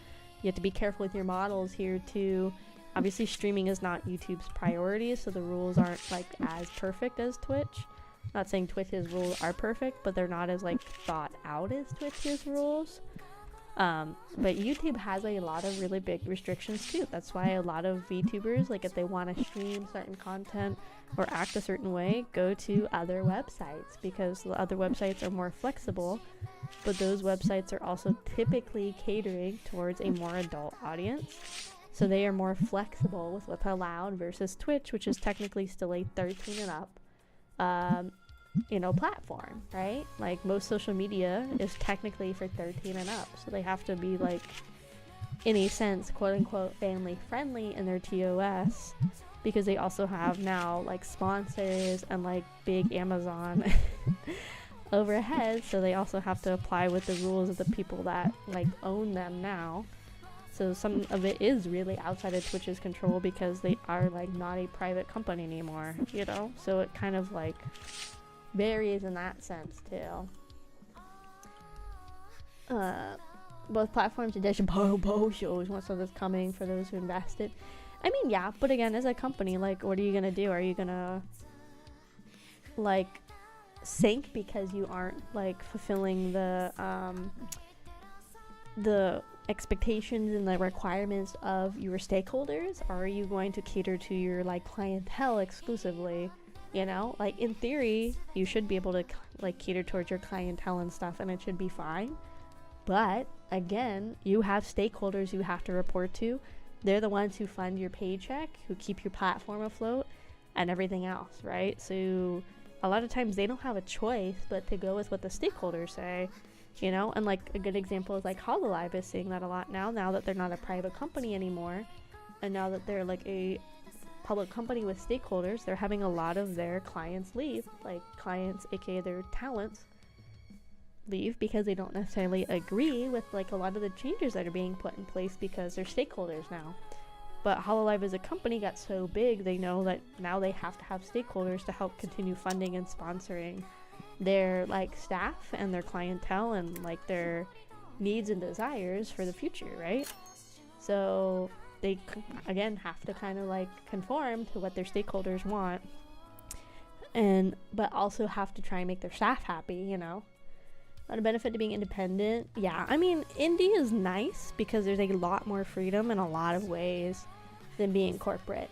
You have to be careful with your models here too. Obviously streaming is not YouTube's priority, so the rules aren't like as perfect as Twitch. Not saying Twitch's rules are perfect, but they're not as like thought out as Twitch's rules. But YouTube has a lot of really big restrictions too. That's why a lot of VTubers, like if they want to stream certain content or act a certain way, go to other websites, because the other websites are more flexible, but those websites are also typically catering towards a more adult audience. So they are more flexible with what's allowed versus Twitch, which is technically still a 13 and up, platform, right? Like most social media is technically for 13 and up. So they have to be like, in a sense, quote unquote, family friendly in their TOS, because they also have now like sponsors and like big Amazon overhead. So they also have to apply with the rules of the people that like own them now. So some of it is really outside of Twitch's control because they are like not a private company anymore, so it kind of like varies in that sense too. Both platforms edition shows once this coming for those who invested. I mean, yeah, but again, as a company, like, what are you gonna do? Are you gonna like sink because you aren't like fulfilling the expectations and the requirements of your stakeholders? Or are you going to cater to your like clientele exclusively? Like in theory you should be able to like cater towards your clientele and stuff, and it should be fine. But again, you have stakeholders you have to report to. They're the ones who fund your paycheck, who keep your platform afloat and everything else, right? So a lot of times they don't have a choice but to go with what the stakeholders say. And like a good example is like Hololive is seeing that a lot now that they're not a private company anymore, and now that they're like a public company with stakeholders, they're having a lot of their clients leave, like clients aka their talents leave, because they don't necessarily agree with like a lot of the changes that are being put in place because they're stakeholders now. But Hololive as a company got so big, they know that now they have to have stakeholders to help continue funding and sponsoring their like staff and their clientele and like their needs and desires for the future, right? So they again have to kind of like conform to what their stakeholders want, but also have to try and make their staff happy. Not a benefit to being independent. Yeah, I mean, indie is nice because there's a lot more freedom in a lot of ways than being corporate.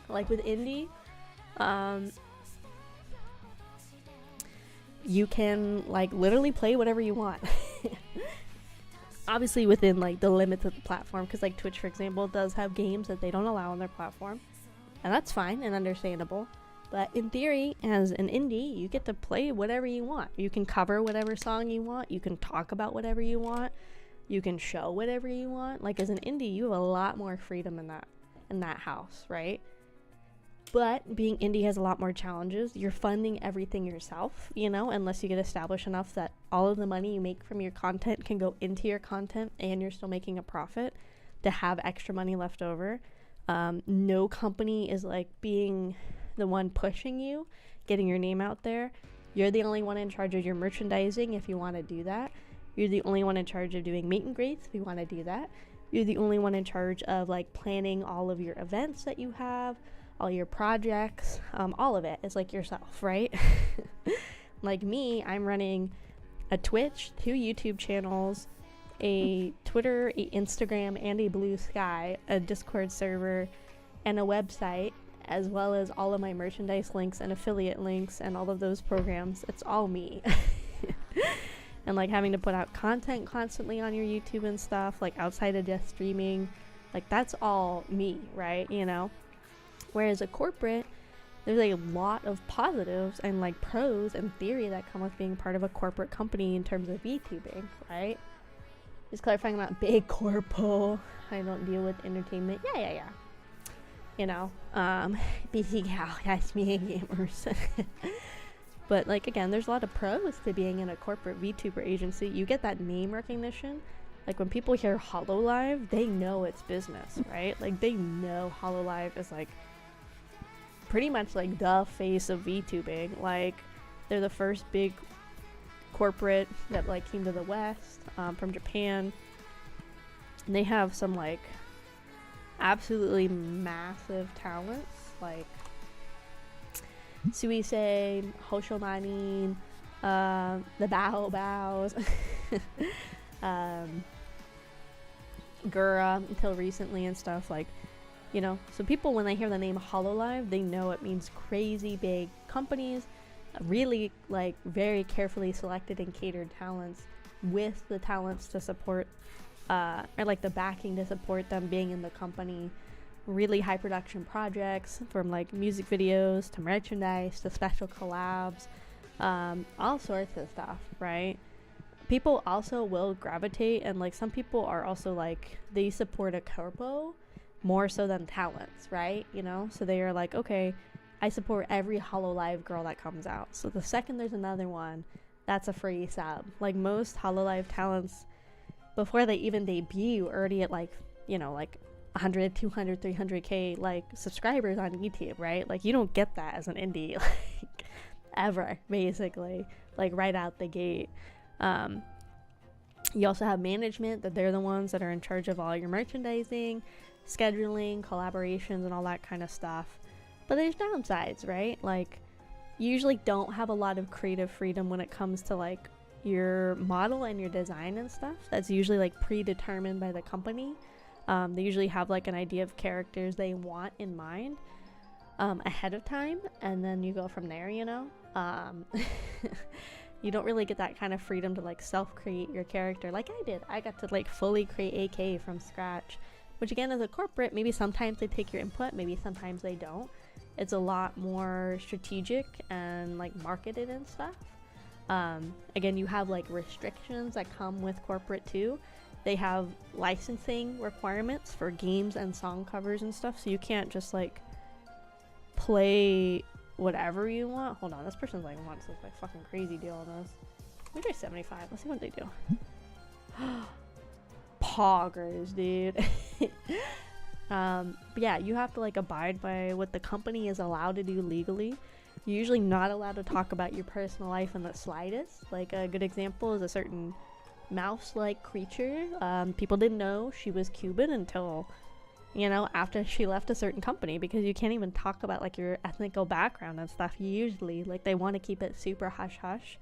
Like with indie, you can like literally play whatever you want. Obviously within like the limits of the platform, because like Twitch, for example, does have games that they don't allow on their platform, and that's fine and understandable. But in theory, as an indie, you get to play whatever you want. You can cover whatever song you want, you can talk about whatever you want, you can show whatever you want. Like as an indie, you have a lot more freedom in that house, right? But being indie has a lot more challenges. You're funding everything yourself, unless you get established enough that all of the money you make from your content can go into your content and you're still making a profit to have extra money left over. No company is like being the one pushing you, getting your name out there. You're the only one in charge of your merchandising if you want to do that. You're the only one in charge of doing meet and greets if you want to do that. You're the only one in charge of like planning all of your events that you have, all your projects, all of it is like yourself, right? Like me, I'm running a Twitch, 2 YouTube channels, a Twitter, a Instagram, and a Blue Sky, a Discord server, and a website, as well as all of my merchandise links and affiliate links and all of those programs. It's all me. And like having to put out content constantly on your YouTube and stuff, like outside of just streaming, like that's all me, right? Whereas a corporate, there's a lot of positives and like pros and theory that come with being part of a corporate company in terms of VTubing, right? Just clarifying, about big corpo. I don't deal with entertainment. Yeah. BC Cal, yes, me gamers. But like again, there's a lot of pros to being in a corporate VTuber agency. You get that name recognition. Like when people hear Hololive, they know it's business, right? Like they know Hololive is like pretty much like the face of VTubing. Like they're the first big corporate that like came to the West from Japan. And they have some like absolutely massive talents, like Suisei, Hoshomanin, the Bao Baos, Gura until recently and stuff, like, you know. So people, when they hear the name Hololive, they know it means crazy big companies, really like very carefully selected and catered talents with the talents to support or like the backing to support them being in the company. Really high production projects, from like music videos to merchandise to special collabs, all sorts of stuff, right? People also will gravitate, and like some people are also like, they support a corpo more so than talents, right? You know, so they are like, okay, I support every Hololive girl that comes out, so the second there's another one, that's a free sub. Like most Hololive talents, before they even debut, already at like, you know, like 100, 200, 300k like subscribers on YouTube, right? Like you don't get that as an indie like ever, basically, like right out the gate. You also have management, that they're the ones that are in charge of all your merchandising, scheduling, collaborations, and all that kind of stuff. But there's downsides, right? Like you usually don't have a lot of creative freedom when it comes to like your model and your design and stuff. That's usually like predetermined by the company. They usually have like an idea of characters they want in mind ahead of time, and then you go from there, you know. You don't really get that kind of freedom to like self-create your character like I did. I got to like fully create AK from scratch, which again, as a corporate, maybe sometimes they take your input, maybe sometimes they don't. It's a lot more strategic and like marketed and stuff. Again, you have like restrictions that come with corporate too. They have licensing requirements for games and song covers and stuff, so you can't just like play whatever you want. Hold on, this person's like wants this like fucking crazy deal on this. Let me try 75. Let's see what they do. Poggers, dude. But yeah, you have to like abide by what the company is allowed to do legally. You're usually not allowed to talk about your personal life in the slightest. Like a good example is a certain mouse-like creature. People didn't know she was Cuban until, you know, after she left a certain company, because you can't even talk about like your ethnical background and stuff. Usually, like they want to keep it super hush-hush.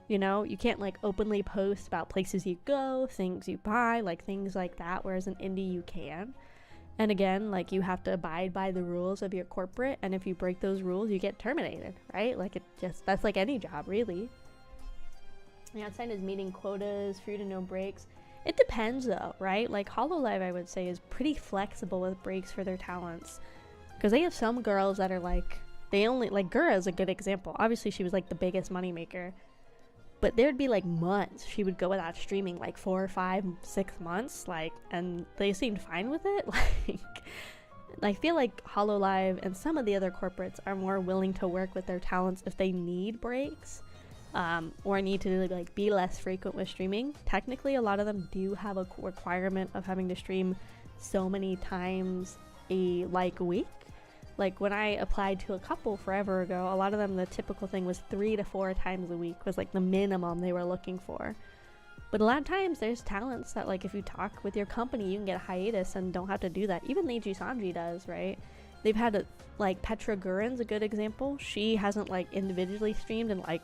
You know, you can't like openly post about places you go, things you buy, like things like that, whereas in indie you can. And again, like you have to abide by the rules of your corporate, and if you break those rules, you get terminated, right? Like it just, that's like any job, really. The outside is meeting quotas, free to no breaks. It depends though, right? Like Hololive, I would say, is pretty flexible with breaks for their talents, because they have some girls that are like, they only, like Gura is a good example. Obviously she was like the biggest moneymaker, but there'd be like months she would go without streaming, like 4, 5, 6 months, like, and they seemed fine with it. Like I feel like Hololive and some of the other corporates are more willing to work with their talents if they need breaks, or need to like be less frequent with streaming. Technically, a lot of them do have a requirement of having to stream so many times a week. Like when I applied to a couple forever ago, a lot of them, the typical thing was 3 to 4 times a week was like the minimum they were looking for. But a lot of times there's talents that like if you talk with your company, you can get a hiatus and don't have to do that. Even Neji Sanji does, right? They've had like Petra Gurin's a good example. She hasn't like individually streamed in like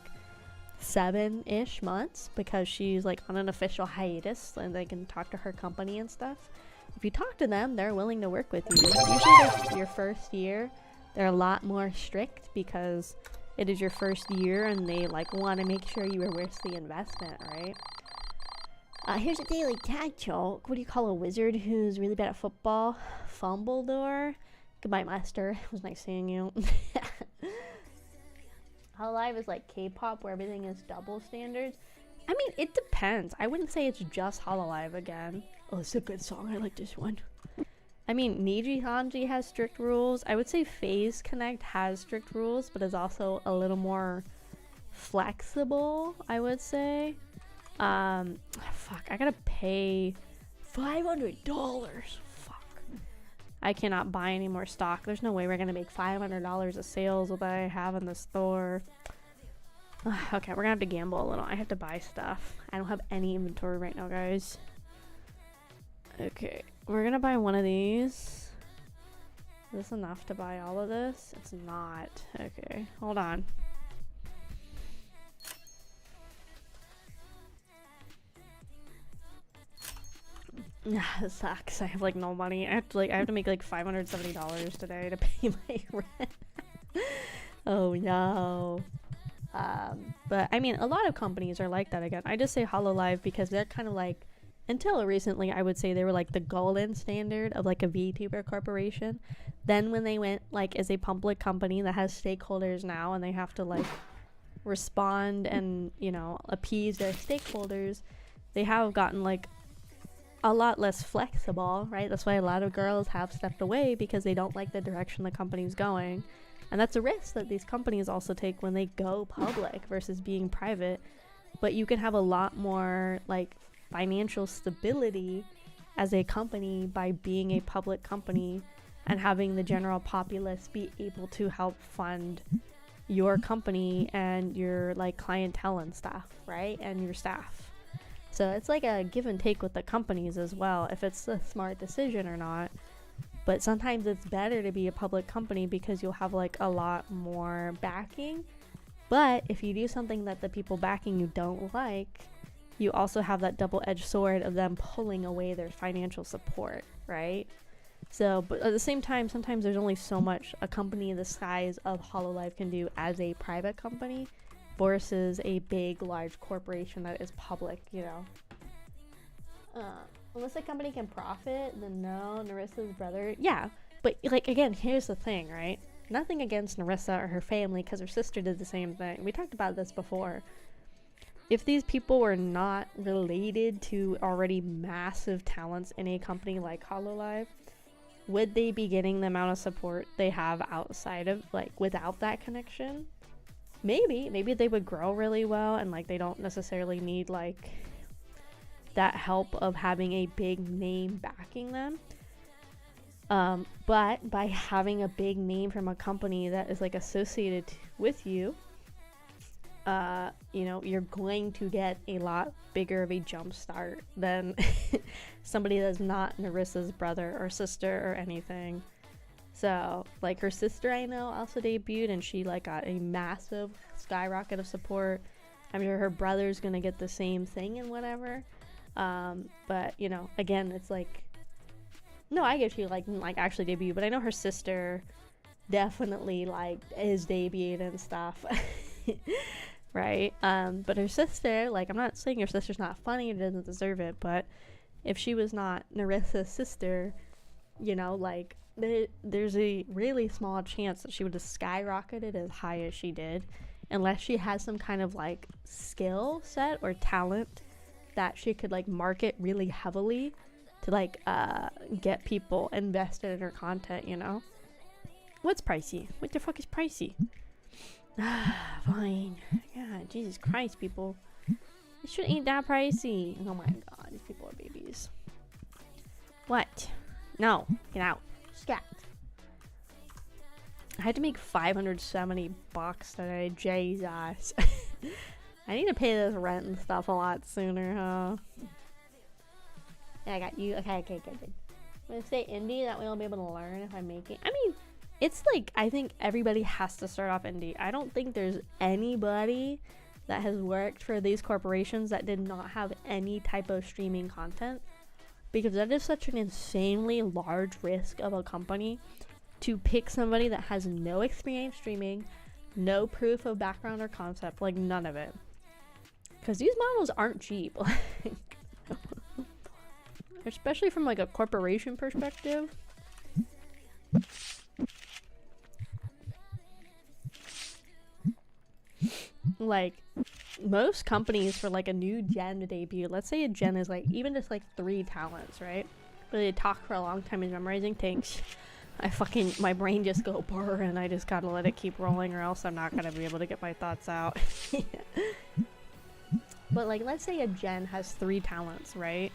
7-ish months because she's like on an official hiatus, and they can talk to her company and stuff. If you talk to them, they're willing to work with you. Usually your first year, they're a lot more strict because it is your first year and they like want to make sure you are worth the investment, right? Here's a daily tag joke. What do you call a wizard who's really bad at football? Fumbledore? Goodbye, master. It was nice seeing you. Hololive is like K-pop where everything is double standards. I mean, it depends. I wouldn't say it's just Hololive again. Oh, it's a good song. I like this one. I mean, Neji Hanji has strict rules. I would say Phase Connect has strict rules, but is also a little more flexible, I would say. Fuck, I gotta pay $500. Fuck. I cannot buy any more stock. There's no way we're gonna make $500 of sales with what I have in the store. Okay, we're gonna have to gamble a little. I have to buy stuff. I don't have any inventory right now, guys. Okay, we're gonna buy one of these. Is this enough to buy all of this? It's not. Okay, hold on. It sucks. I have like no money. I have to make like $570 today to pay my rent. Oh no. But I mean, a lot of companies are like that. Again, I just say Hololive because they're kind of like, until recently, I would say they were like the golden standard of like a VTuber corporation. Then when they went like as a public company that has stakeholders now, and they have to like respond and, you know, appease their stakeholders, they have gotten like a lot less flexible, right? That's why a lot of girls have stepped away, because they don't like the direction the company's going. And that's a risk that these companies also take when they go public versus being private. But you can have a lot more like financial stability as a company by being a public company and having the general populace be able to help fund your company and your like clientele and stuff, right? And your staff. So it's like a give and take with the companies as well, if it's a smart decision or not. But sometimes it's better to be a public company because you'll have like a lot more backing. But if you do something that the people backing you don't like, you also have that double-edged sword of them pulling away their financial support, right? So, but at the same time, sometimes there's only so much a company the size of Hololive can do as a private company versus a big, large corporation that is public, you know. Unless a company can profit, then no. Narissa's brother, yeah. But like, again, here's the thing, right? Nothing against Narissa or her family, because her sister did the same thing. We talked about this before. If these people were not related to already massive talents in a company like Hololive, would they be getting the amount of support they have outside of, like, without that connection? Maybe they would grow really well, and like they don't necessarily need like that help of having a big name backing them. But by having a big name from a company that is like associated with you, you know, you're going to get a lot bigger of a jump start than somebody that's not Narissa's brother or sister or anything. So, like, her sister I know also debuted, and she like got a massive skyrocket of support. I'm sure her brother's gonna get the same thing and whatever. But you know, again, it's like, no, I guess she like actually debuted, but I know her sister definitely like is debuted and stuff. Right? But her sister, like, I'm not saying her sister's not funny or doesn't deserve it, but if she was not Narissa's sister, you know, like, there's a really small chance that she would have skyrocketed as high as she did, unless she has some kind of like skill set or talent that she could like market really heavily to like get people invested in her content, you know. What's pricey? What the fuck is pricey? Fine. God, Jesus Christ, people. It shouldn't ain't that pricey. Oh my god, these people are babies. What? No, get out. Scat. I had to make $570 today. Jesus. I need to pay this rent and stuff a lot sooner, huh? Yeah, I got you. Okay, good. I'm gonna stay indie, that way I'll be able to learn if I'm making. I mean, it's like, I think everybody has to start off indie. I don't think there's anybody that has worked for these corporations that did not have any type of streaming content, because that is such an insanely large risk of a company to pick somebody that has no experience streaming, no proof of background or concept, like none of it, because these models aren't cheap. Especially from like a corporation perspective. Like, most companies for like a new gen to debut, let's say a gen is like even just like 3 talents, right? But they talk for a long time and memorizing takes. My brain just go brr, and I just gotta let it keep rolling, or else I'm not gonna be able to get my thoughts out. But like, let's say a gen has 3 talents, right?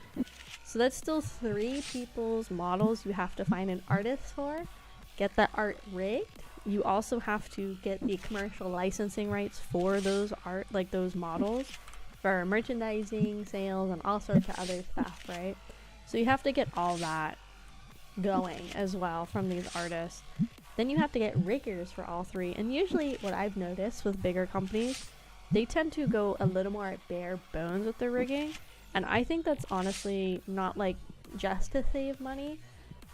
So that's still 3 people's models you have to find an artist for, get that art rigged, You also have to get the commercial licensing rights for those art, like those models, for merchandising, sales, and all sorts of other stuff, right? So you have to get all that going as well from these artists. Then you have to get riggers for all three. And usually what I've noticed with bigger companies, they tend to go a little more bare bones with their rigging. And I think that's honestly not like just to save money.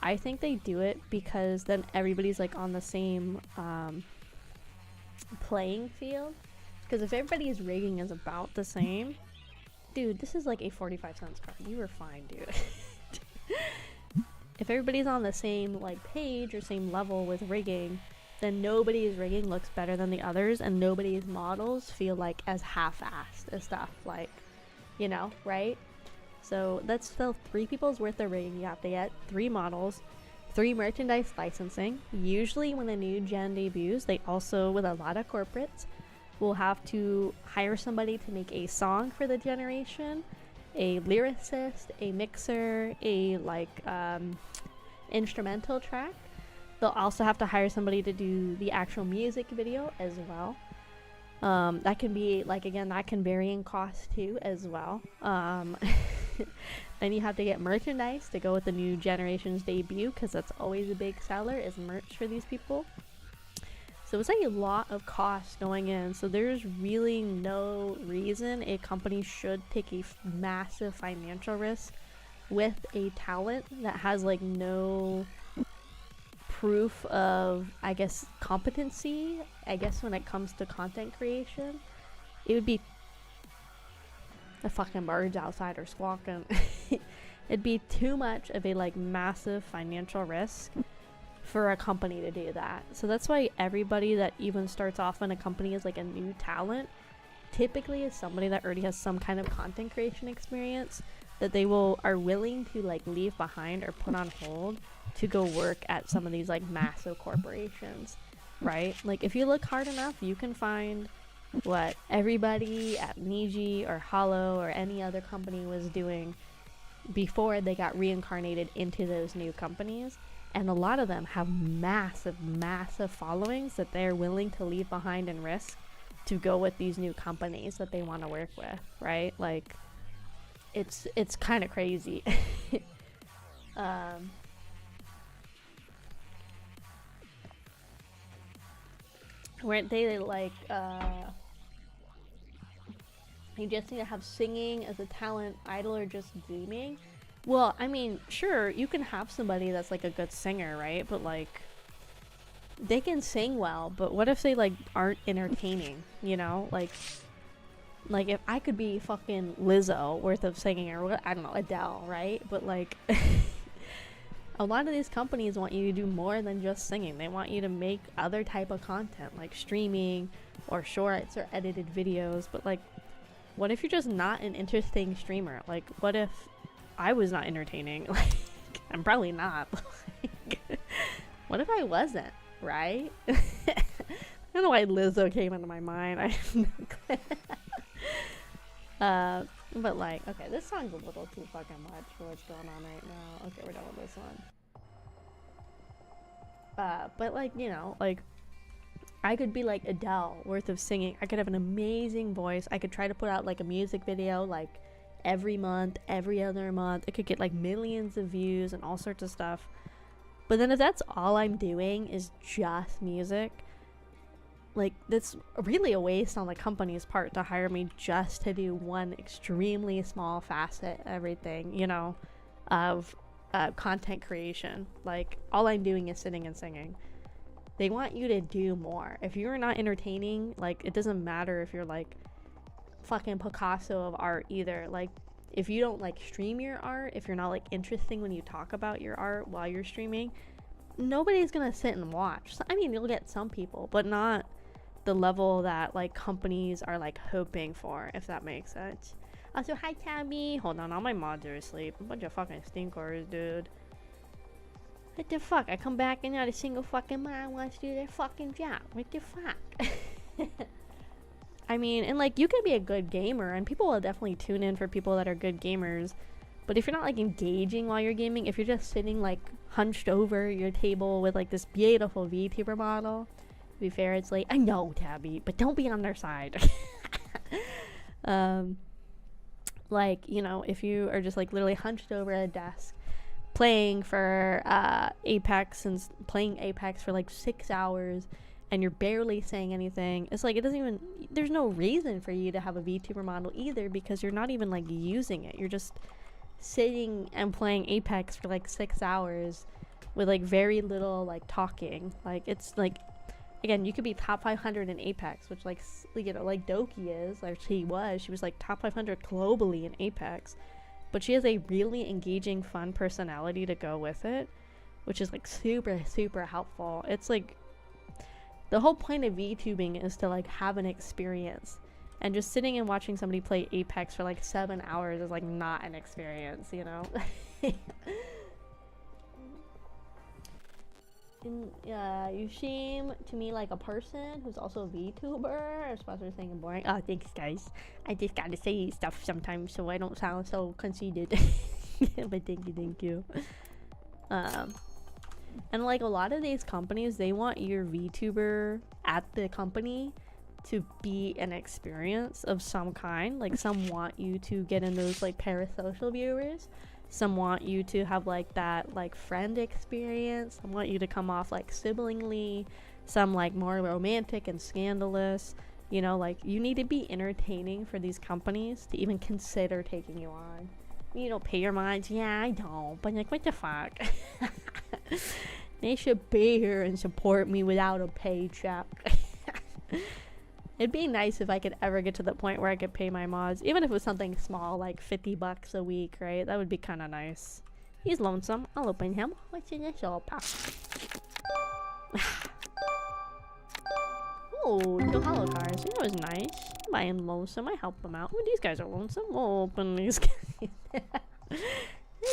I think they do it because then everybody's like on the same playing field. Because if everybody's rigging is about the same, dude, this is like a 45 cents card. You were fine, dude. If everybody's on the same like page or same level with rigging, then nobody's rigging looks better than the others, and nobody's models feel like as half-assed as stuff, like, you know, right? So that's still 3 people's worth of rigging. You have to get 3 models, 3 merchandise licensing. Usually when a new gen debuts, they also, with a lot of corporates, will have to hire somebody to make a song for the generation, a lyricist, a mixer, a like instrumental track. They'll also have to hire somebody to do the actual music video as well. That can be like, again, that can vary in cost too as well. Then you have to get merchandise to go with the new generation's debut, because that's always a big seller, is merch for these people. So it's like a lot of costs going in. So there's really no reason a company should take a massive financial risk with a talent that has like no proof of, I guess, competency. I guess when it comes to content creation, it would be the fucking birds outside are squawking. It'd be too much of a like massive financial risk for a company to do that. So that's why everybody that even starts off in a company as like a new talent typically is somebody that already has some kind of content creation experience that they are willing to like leave behind or put on hold to go work at some of these like massive corporations, right? Like if you look hard enough, you can find what everybody at Niji or Hollow or any other company was doing before they got reincarnated into those new companies. And a lot of them have massive followings that they're willing to leave behind and risk to go with these new companies that they want to work with, right? Like it's kind of crazy. Weren't they like you just need to have singing as a talent, idol, or just gaming? Well, I mean, sure, you can have somebody that's like a good singer, right? But like they can sing well, but what if they like aren't entertaining, you know? Like if I could be fucking Lizzo worth of singing, or I don't know, Adele, right? But like a lot of these companies want you to do more than just singing. They want you to make other type of content, like streaming or shorts or edited videos. But like, what if you're just not an interesting streamer? Like, what if I was not entertaining? Like, I'm probably not. Like, what if I wasn't, right? I don't know why Lizzo came into my mind. I have no clue. But like, okay, this song's a little too fucking much for what's going on right now. Okay, we're done with this one. But like, you know, like I could be like Adele worth of singing. I could have an amazing voice. I could try to put out like a music video like every month, every other month. It could get like millions of views and all sorts of stuff. But then if that's all I'm doing is just music, like that's really a waste on the company's part to hire me just to do one extremely small facet, everything, you know, of content creation. Like all I'm doing is sitting and singing. They want you to do more. If you're not entertaining, like it doesn't matter if you're like fucking Picasso of art either. Like if you don't like stream your art, if you're not like interesting when you talk about your art while you're streaming, nobody's gonna sit and watch. So, I mean, you'll get some people, but not the level that like companies are like hoping for, if that makes sense. Also, hi Tabby. Hold on, all my mods are asleep. A bunch of fucking stinkers, dude. What the fuck? I come back and not a single fucking mod wants to do their fucking job. What the fuck? I mean, and like you can be a good gamer, and people will definitely tune in for people that are good gamers. But if you're not like engaging while you're gaming, if you're just sitting like hunched over your table with like this beautiful VTuber model, To be fair, it's like, I know, Tabby, but don't be on their side. Like, you know, if you are just like literally hunched over a desk playing for Apex and playing Apex for like 6 hours and you're barely saying anything, it's like, it doesn't even, there's no reason for you to have a VTuber model either, because you're not even like using it. You're just sitting and playing Apex for like 6 hours with like very little like talking. Like, it's like, again, you could be top 500 in Apex, which, like, you know, like Doki is, or she was like top 500 globally in Apex, but she has a really engaging, fun personality to go with it, which is like super, super helpful. It's like, the whole point of VTubing is to like have an experience, and just sitting and watching somebody play Apex for like 7 hours is like not an experience, you know? You seem to me like a person who's also a VTuber. I was supposed to saying boring. Oh, thanks, guys. I just gotta say stuff sometimes so I don't sound so conceited. But thank you. And like a lot of these companies, they want your VTuber at the company to be an experience of some kind. Like, some want you to get in those like parasocial viewers. Some want you to have like that like friend experience. Some want you to come off like siblingly. Some like more romantic and scandalous. You know, like, you need to be entertaining for these companies to even consider taking you on. You don't pay your mods. Yeah, I don't. But like, what the fuck? They should be here and support me without a paycheck. It'd be nice if I could ever get to the point where I could pay my mods, even if it was something small, like $50 a week, right? That would be kind of nice. He's lonesome. I'll open him. What's in this little pack? Oh, 2 hollow cards. That was nice. I am lonesome. I help them out. Oh, these guys are lonesome. We'll open these guys.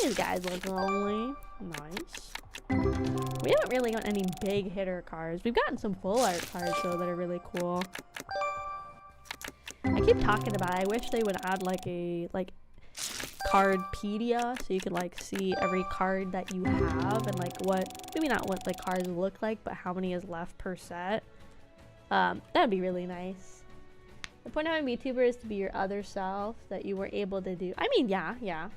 These guys look lonely. Nice. We haven't really got any big hitter cards. We've gotten some full art cards though that are really cool. I keep talking about it. I wish they would add like a cardpedia, so you could like see every card that you have and like what, maybe not what the cards look like, but how many is left per set. That'd be really nice. The point of a VTuber is to be your other self that you were able to do. I mean, yeah.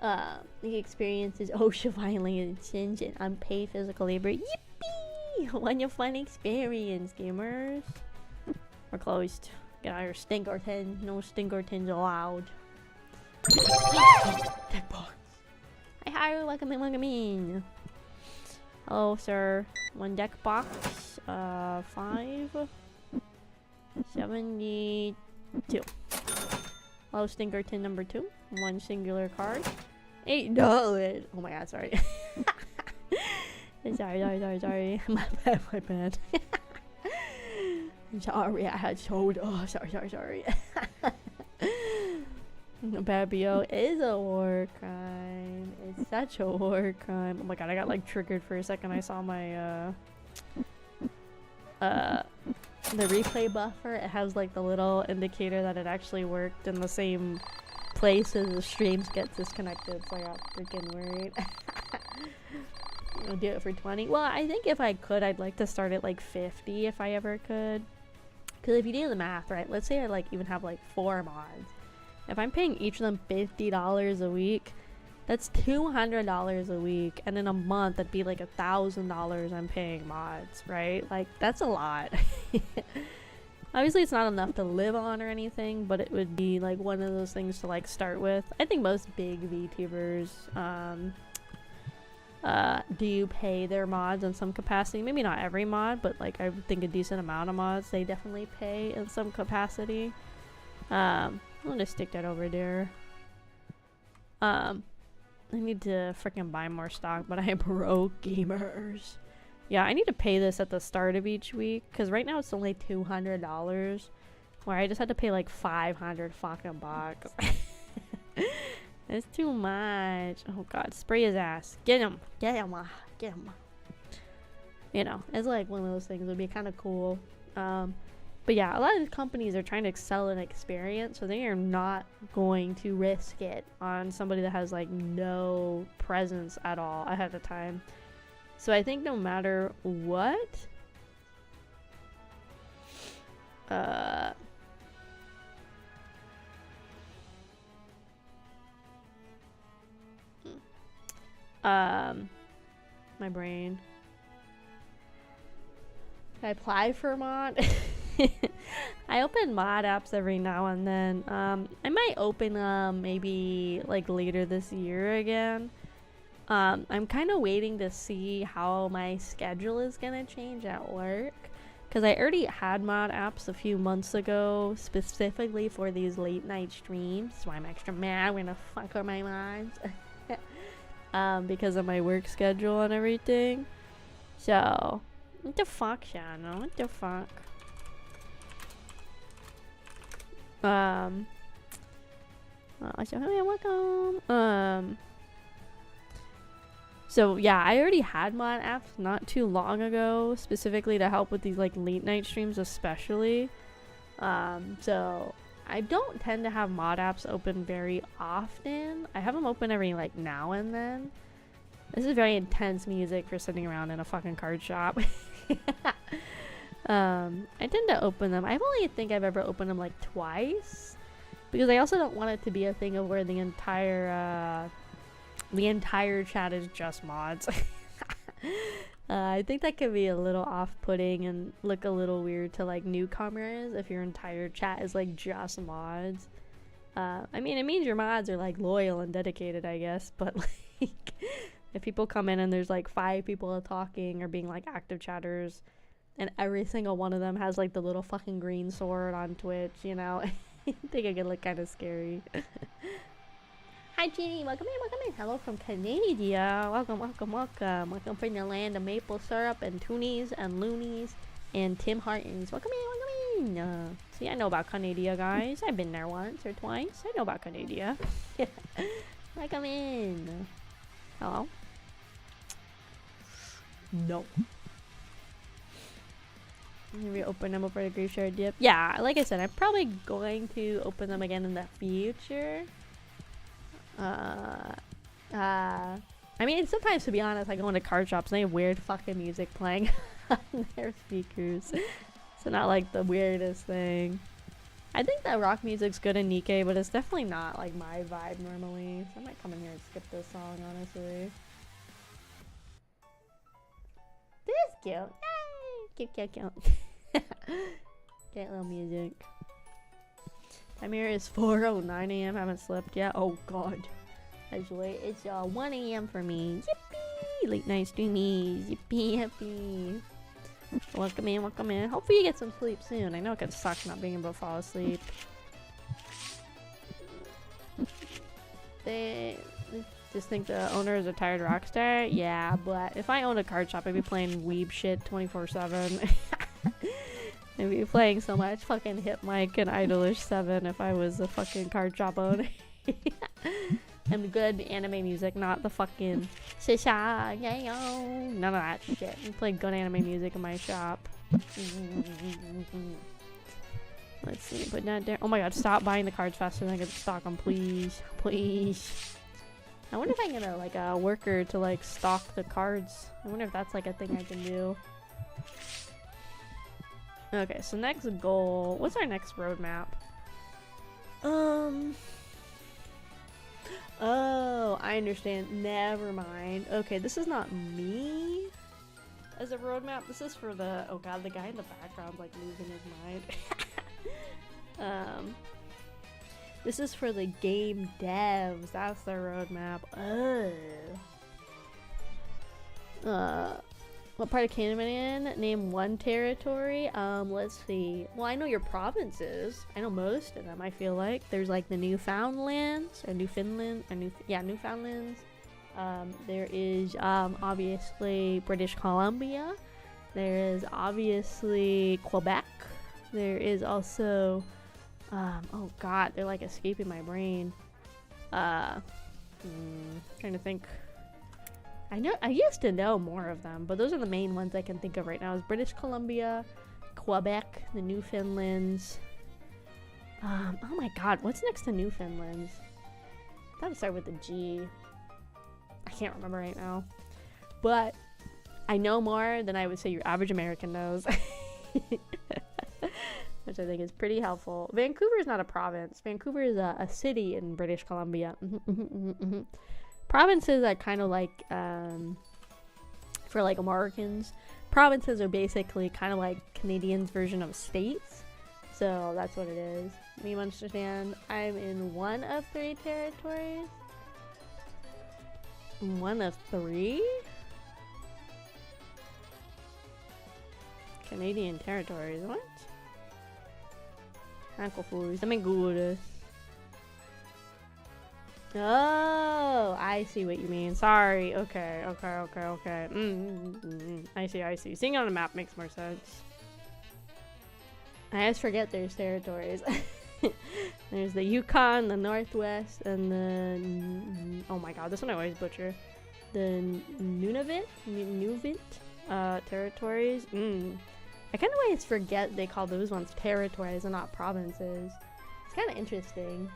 The experience is OSHA violations and unpaid physical labor. Yippee! What a fun experience, gamers. We're closed. Get out of your stinker tin. No stinker tins allowed. Deck box. Hi, welcome in. Hello, sir. 1 deck box. 572. Hello, stinker tin number 2. 1 singular card. $8. Oh my god, sorry. sorry. My bad. Sorry, I had soda. Oh, sorry. Babio is a war crime. It's such a war crime. Oh my god, I got like triggered for a second. I saw my the replay buffer. It has like the little indicator that it actually worked in the same place as the streams get disconnected, so I got freaking worried. I'll do it for 20. Well, I think if I could, I'd like to start at like 50 if I ever could. Because if you do the math, right, let's say I like even have like 4 mods. If I'm paying each of them $50 a week, that's $200 a week, and in a month that'd be like $1,000 I'm paying mods, right? Like, that's a lot. Obviously it's not enough to live on or anything, but it would be like one of those things to like start with. I think most big VTubers do pay their mods in some capacity. Maybe not every mod, but like I think a decent amount of mods they definitely pay in some capacity. I'm gonna stick that over there. I need to freaking buy more stock, but I am broke, gamers. Yeah, I need to pay this at the start of each week, because right now it's only $200, where I just had to pay like 500 fucking bucks. It's too much. Oh god, spray his ass. Get him. You know, it's like one of those things that would be kind of cool. But yeah, a lot of these companies are trying to excel in experience, so they are not going to risk it on somebody that has like no presence at all ahead of time. So I think no matter what, Uh, my brain. Did I apply for mod? I open mod apps every now and then. I might open them maybe like later this year again. I'm kind of waiting to see how my schedule is gonna change at work, because I already had mod apps a few months ago specifically for these late night streams. That's why I'm extra mad. We're gonna fuck with my mods. Because of my work schedule and everything. So, what the fuck, Shannon? What the fuck? So hey, welcome. So yeah, I already had mod apps not too long ago, specifically to help with these like late night streams, especially. So I don't tend to have mod apps open very often. I have them open every like now and then. This is very intense music for sitting around in a fucking card shop. I tend to open them. I only think I've ever opened them like twice, because I also don't want it to be a thing of where the entire chat is just mods. I think that could be a little off-putting and look a little weird to like newcomers if your entire chat is like just mods. I mean, it means your mods are like loyal and dedicated, I guess, but like if people come in and there's like 5 people talking or being like active chatters, and every single one of them has like the little fucking green sword on Twitch, you know, I think it could look kind of scary. Hi Jeannie, welcome in. Hello from Canada. Welcome. Welcome from the land of maple syrup and toonies and loonies and Tim Hortons. Welcome in. See, I know about Canada, guys. I've been there once or twice. I know about Canada. Welcome in. Hello. No. Maybe open them up for the Kraufish Art dip. Yeah, like I said, I'm probably going to open them again in the future. I mean, sometimes, to be honest, I go into card shops and they have weird fucking music playing on their speakers. So not like the weirdest thing. I think that rock music's good in Nikkei, but it's definitely not like my vibe normally. So I might come in here and skip this song, honestly. This is cute. Yay! Cute. Get little music. Time here is 4:09 a.m. Haven't slept yet. Oh god. Actually, it's 1 a.m. for me. Yippee! Late night streamies. Yippee happy. Welcome in. Hopefully you get some sleep soon. I know it can suck not being able to fall asleep. They just think the owner is a tired rock star? Yeah, but if I owned a card shop, I'd be playing weeb shit 24/7. I'd be playing so much fucking Hit Mike and Idolish 7 if I was a fucking card shop owner. And good anime music, not the fucking shisha, none of that shit. We play good anime music in my shop. Let's see, put that there. Oh my god, stop buying the cards faster than I can stock them, please. Please. I wonder if I can get like a worker to like stock the cards. I wonder if that's like a thing I can do. Okay, so next goal. What's our next roadmap? Oh, I understand. Never mind. Okay, this is not me as a roadmap. This is for the, oh god, the guy in the background's like losing his mind. This is for the game devs. That's the roadmap. What part of Canada in? Name one territory. Let's see. Well, I know your provinces. I know most of them, I feel like. There's like the Newfoundlands, or Newfoundland, or Newfoundlands. There is, obviously British Columbia. There is obviously Quebec. There is also, oh god, they're like escaping my brain. Trying to think. I used to know more of them, but those are the main ones I can think of right now. Is British Columbia, Quebec, the Newfoundlands. Oh my god, what's next to Newfoundlands? That would start with a G. I can't remember right now. But I know more than I would say your average American knows. which I think is pretty helpful. Vancouver is not a province. Vancouver is a city in British Columbia. Provinces are kind of like, for like Americans, provinces are basically kind of like Canadians' version of states. So that's what it is. You understand? I'm in 1 of 3 territories. 1 of 3? Canadian territories, what? Uncle Fools, let me Google this. Oh, I see what you mean. Sorry. Okay. I see. Seeing it on a map makes more sense. I always forget there's territories. There's the Yukon, the Northwest, and the... Oh my god, this one I always butcher. The Nunavut territories. I kind of always forget they call those ones territories and not provinces. It's kind of interesting.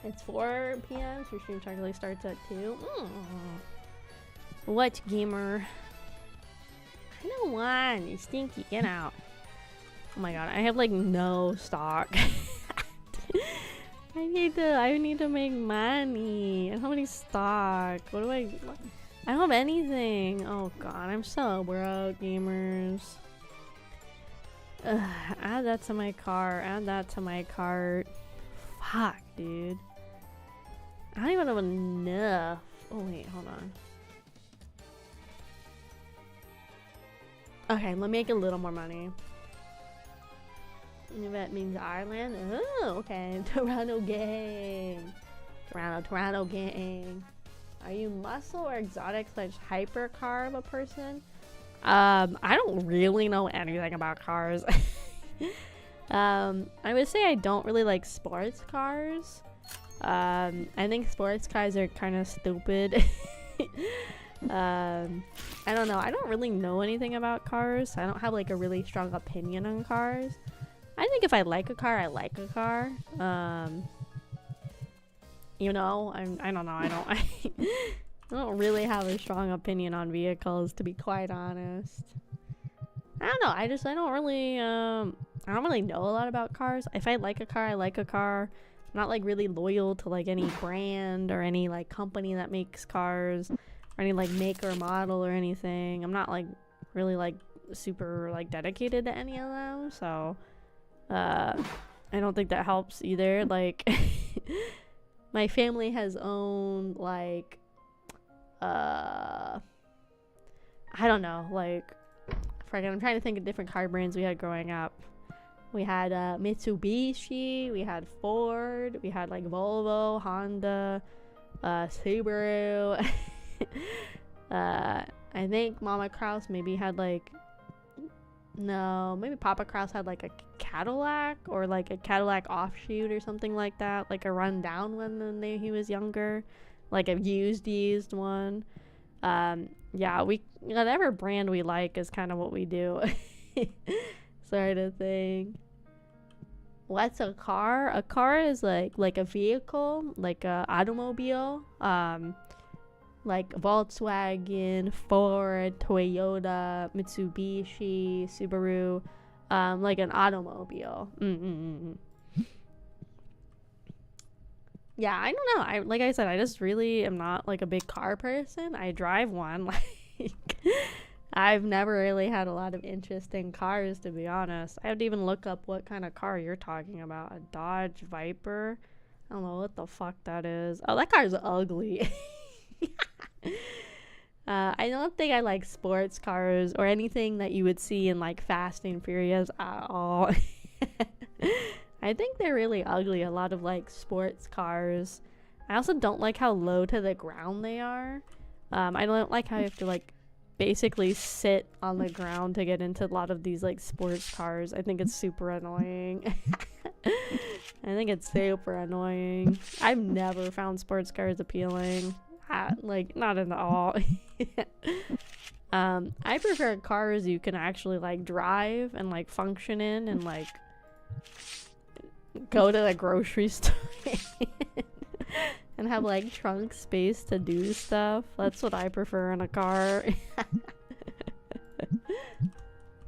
It's 4 p.m. so your stream technically starts at 2. What, gamer? I know one. You stinky. Get out. Oh my god, I have like no stock. I need to make money. I don't have any stock. What do I don't have anything. Oh god, I'm so broke, gamers. Add that to my car. Add that to my cart. Fuck, dude. I don't even have enough. Oh wait, hold on. Okay, let me make a little more money. That means Ireland. Oh, okay. Toronto gang. Toronto gang. Are you muscle or exotic / hypercar of a person? I don't really know anything about cars. I would say I don't really like sports cars. I think sports cars are kind of stupid. I don't know. I don't really know anything about cars. I don't have like a really strong opinion on cars. I think if I like a car, I like a car. You know, I don't know. I don't really have a strong opinion on vehicles, to be quite honest. I don't know. I don't really know a lot about cars. If I like a car, I like a car. I'm not like really loyal to like any brand or any like company that makes cars or any like make or model or anything. I'm not like really like super like dedicated to any of them, so I don't think that helps either. Like my family has owned like I don't know, like I'm trying to think of different car brands we had growing up. We had Mitsubishi, we had Ford, we had like Volvo, Honda, Subaru. I think Mama Kraus maybe had like, no, maybe Papa Kraus had like a Cadillac or like a Cadillac offshoot or something like that, like a rundown one when he was younger, like a used one. Yeah, whatever brand we like is kind of what we do. Sort of thing. What's a car? A car is like a vehicle, like a automobile. Like Volkswagen, Ford, Toyota, Mitsubishi, Subaru, like an automobile. Yeah, I don't know. Like I said, I just really am not like a big car person. I drive one. Like I've never really had a lot of interest in cars, to be honest. I have to even look up what kind of car you're talking about. A Dodge Viper? I don't know what the fuck that is. Oh, that car's ugly. I don't think I like sports cars or anything that you would see in like Fast and Furious at all. I think they're really ugly, a lot of like sports cars. I also don't like how low to the ground they are. I don't like how you have to like basically sit on the ground to get into a lot of these like sports cars. I think it's super annoying. I think it's super annoying. I've never found sports cars appealing. Like not at all. I prefer cars you can actually like drive and like function in and like go to the grocery store and have like trunk space to do stuff. That's what I prefer in a car.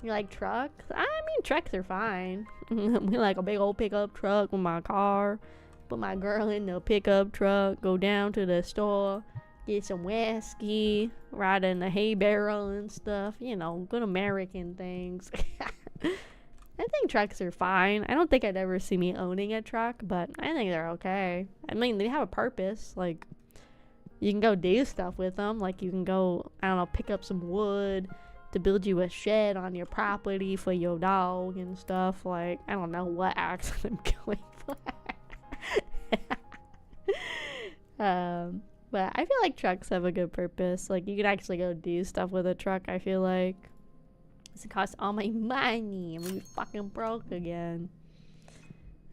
You like trucks? I mean, trucks are fine. We like a big old pickup truck with my car. Put my girl in the pickup truck. Go down to the store. Get some whiskey. Ride in the hay barrel and stuff. You know, good American things. I think trucks are fine. I don't think I'd ever see me owning a truck, but I think they're okay. I mean, they have a purpose. Like, you can go do stuff with them. Like, you can go, I don't know, pick up some wood to build you a shed on your property for your dog and stuff. Like, I don't know what accent I'm going for. But I feel like trucks have a good purpose. Like, you could actually go do stuff with a truck, I feel like. It costs all my money. I'm gonna be fucking broke again.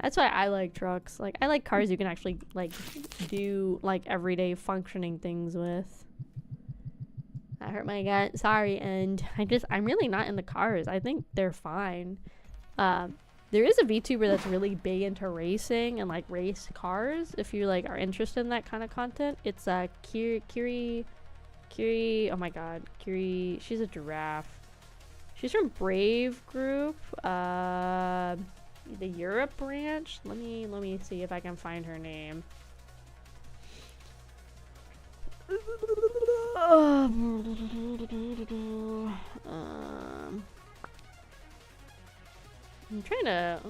That's why I like trucks. Like, I like cars you can actually, like, do, like, everyday functioning things with. I hurt my gut. Sorry. And I'm really not into cars. I think they're fine. There is a VTuber that's really big into racing and, like, race cars. If you, like, are interested in that kind of content. It's, Kiri. Oh my god. Kiri. She's a giraffe. She's from Brave Group. The Europe branch. Let me see if I can find her name. I'm trying to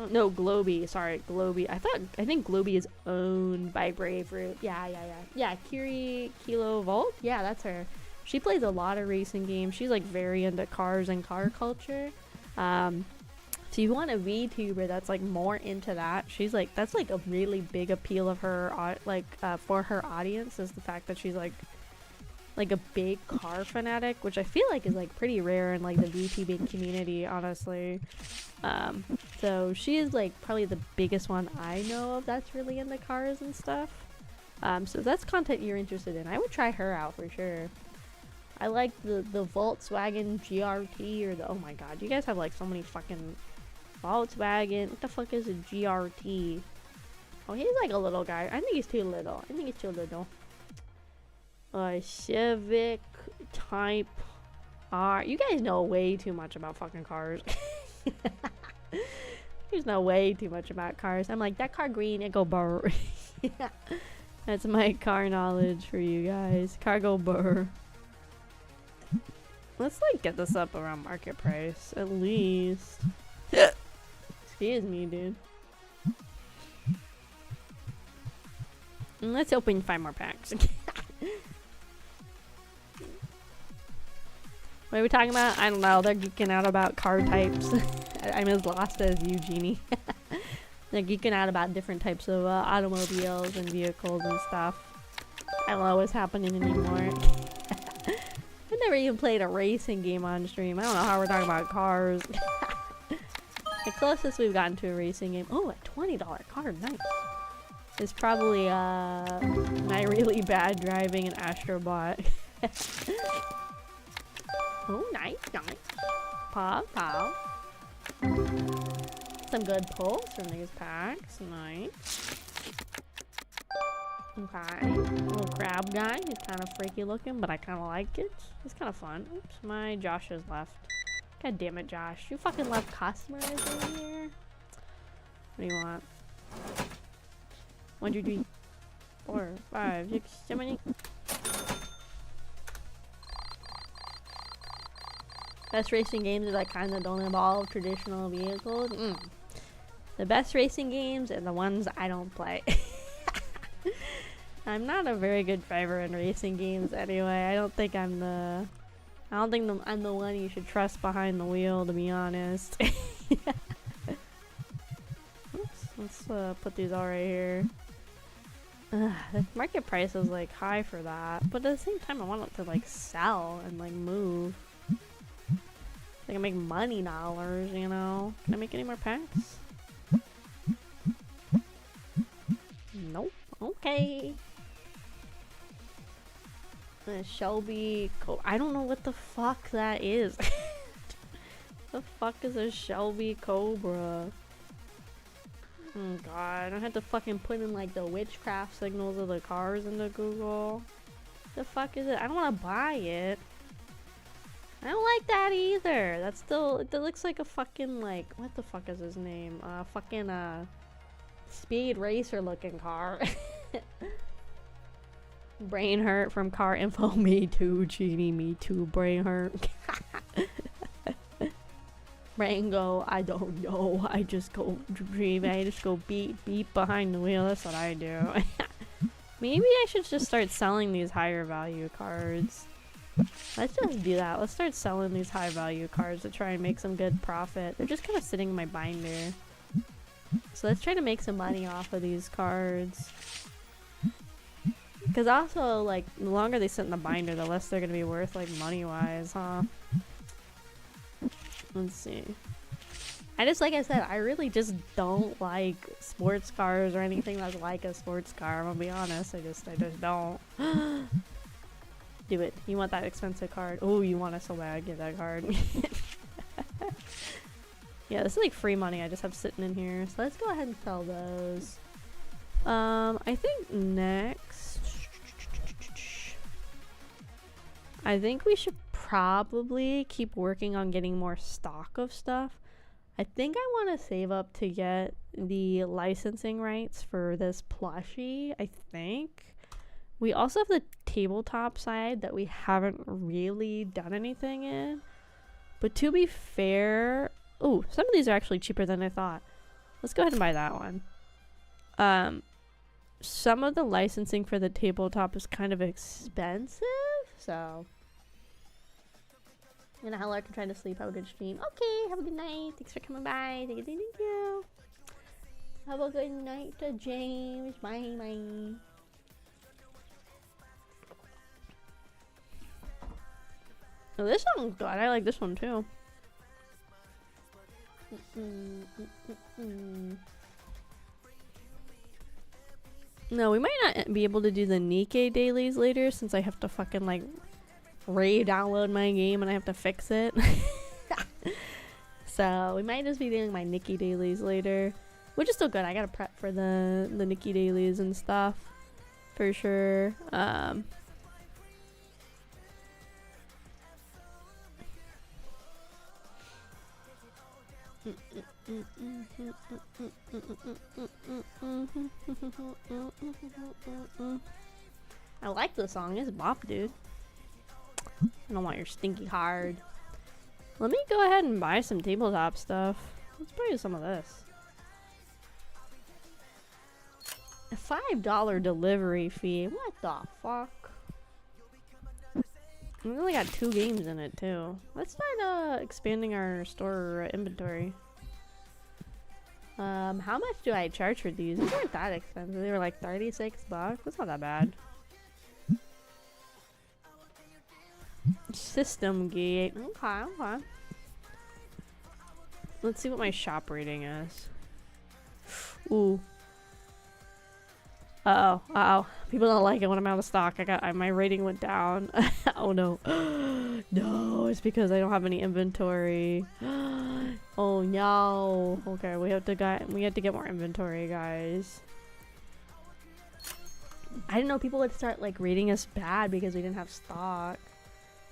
no, Globy. Sorry, Globy. I think Globy is owned by Brave Group. Yeah, Kiri Kilovolt. Yeah, that's her. She plays a lot of racing games. She's, like, very into cars and car culture. So you want a VTuber that's, like, more into that. She's, like, that's, like, a really big appeal of her, for her audience, is the fact that she's, like a big car fanatic, which I feel like is, like, pretty rare in, like, the VTubing community, honestly. So she is, like, probably the biggest one I know of that's really into cars and stuff. So if that's content you're interested in, I would try her out for sure. I like the Volkswagen GRT or the, oh my god, you guys have, like, so many fucking Volkswagen. What the fuck is a GRT? Oh, he's, like, a little guy. I think he's too little. Civic Type R. You guys know way too much about fucking cars. You know way too much about cars. I'm like, that car green, it go burr. Yeah. That's my car knowledge for you guys. Car go burr. Let's, like, get this up around market price, at least. Excuse me, dude. And let's open 5 more packs. What are we talking about? I don't know. They're geeking out about car types. I'm as lost as you, Genie. They're geeking out about different types of automobiles and vehicles and stuff. I don't know what's happening anymore. I never even played a racing game on stream. I don't know how we're talking about cars. The closest we've gotten to a racing game. Oh, a $20 car. Nice. It's probably my really bad driving an Astrobot. Oh, nice. Pow. Some good pulls from these packs. Nice. Okay. Little crab guy. He's kind of freaky looking, but I kind of like it. It's kind of fun. Oops, my Josh has left. God damn it, Josh. You fucking left customers in here? What do you want? 1, 2, 3, 4, 5, 6, 7, 8. Best racing games are that kind that don't involve traditional vehicles. The best racing games are the ones I don't play. I'm not a very good driver in racing games anyway. I don't think I'm the one you should trust behind the wheel, to be honest. Oops, let's put these all right here. The market price is, like, high for that, but at the same time I want it to, like, sell and, like, move. I can make money dollars, you know. Can I make any more packs? Nope. Okay. Shelby I don't know what the fuck that is. The fuck is a Shelby Cobra? Oh god, I don't have to fucking put in, like, the witchcraft signals of the cars into Google. The fuck is it? I don't want to buy it. I don't like that either. That's still, it looks like a fucking, like, what the fuck is his name? Fucking, speed racer looking car. Brain hurt from car info. Me too, Genie. Me too, brain hurt. Brain go, I don't know. I just go dream. I just go beat behind the wheel. That's what I do. Maybe I should just start selling these higher value cards. Let's just do that. Let's start selling these high value cards to try and make some good profit. They're just kind of sitting in my binder. So let's try to make some money off of these cards. Because also, like, the longer they sit in the binder, the less they're going to be worth, like, money-wise, huh? Let's see. I just, like I said, I really just don't like sports cars or anything that's like a sports car. I'm gonna be honest. I just don't. Do it. You want that expensive card? Oh, you want it so bad. Get that card. Yeah, this is like free money I just have sitting in here. So let's go ahead and sell those. I think next, I think we should probably keep working on getting more stock of stuff. I think I want to save up to get the licensing rights for this plushie, I think. We also have the tabletop side that we haven't really done anything in. But to be fair, oh, some of these are actually cheaper than I thought. Let's go ahead and buy that one. Some of the licensing for the tabletop is kind of expensive, so... And hello, I'm trying to sleep. Have a good stream. Okay, have a good night. Thanks for coming by. Thank you. Have a good night to James. Bye. Oh, this one's good. I like this one too. No, we might not be able to do the Nikkei dailies later since I have to fucking like re-download my game and I have to fix it. So we might just be doing my Nikkei dailies later, which is still good. I gotta prep for the Nikkei dailies and stuff for sure. I like the song. It's bop, dude. I don't want your stinky card. Let me go ahead and buy some tabletop stuff. Let's buy some of this. A $5 delivery fee. What the fuck? We only got 2 games in it too. Let's start expanding our store inventory. How much do I charge for these? These aren't that expensive. They were like $36. That's not that bad. System gate. Okay. Let's see what my shop rating is. Ooh. Uh-oh. People don't like it when I'm out of stock. My rating went down. Oh no. No, it's because I don't have any inventory. Oh no. Okay, we have to get more inventory, guys. I didn't know people would start like rating us bad because we didn't have stock.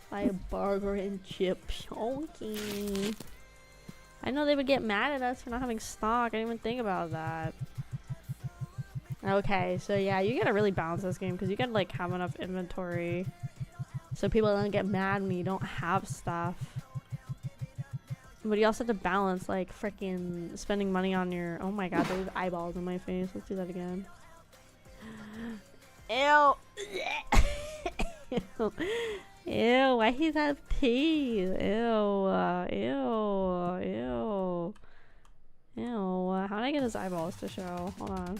Buy a burger and chips. Okay. I know they would get mad at us for not having stock. I didn't even think about that. Okay, so yeah, you gotta really balance this game because you gotta like have enough inventory so people don't get mad when you don't have stuff. But you also have to balance like freaking spending money on your... Oh my god, there's eyeballs in my face. Let's do that again. Ew. Ew, why he have teeth? Ew. How did I get his eyeballs to show? Hold on.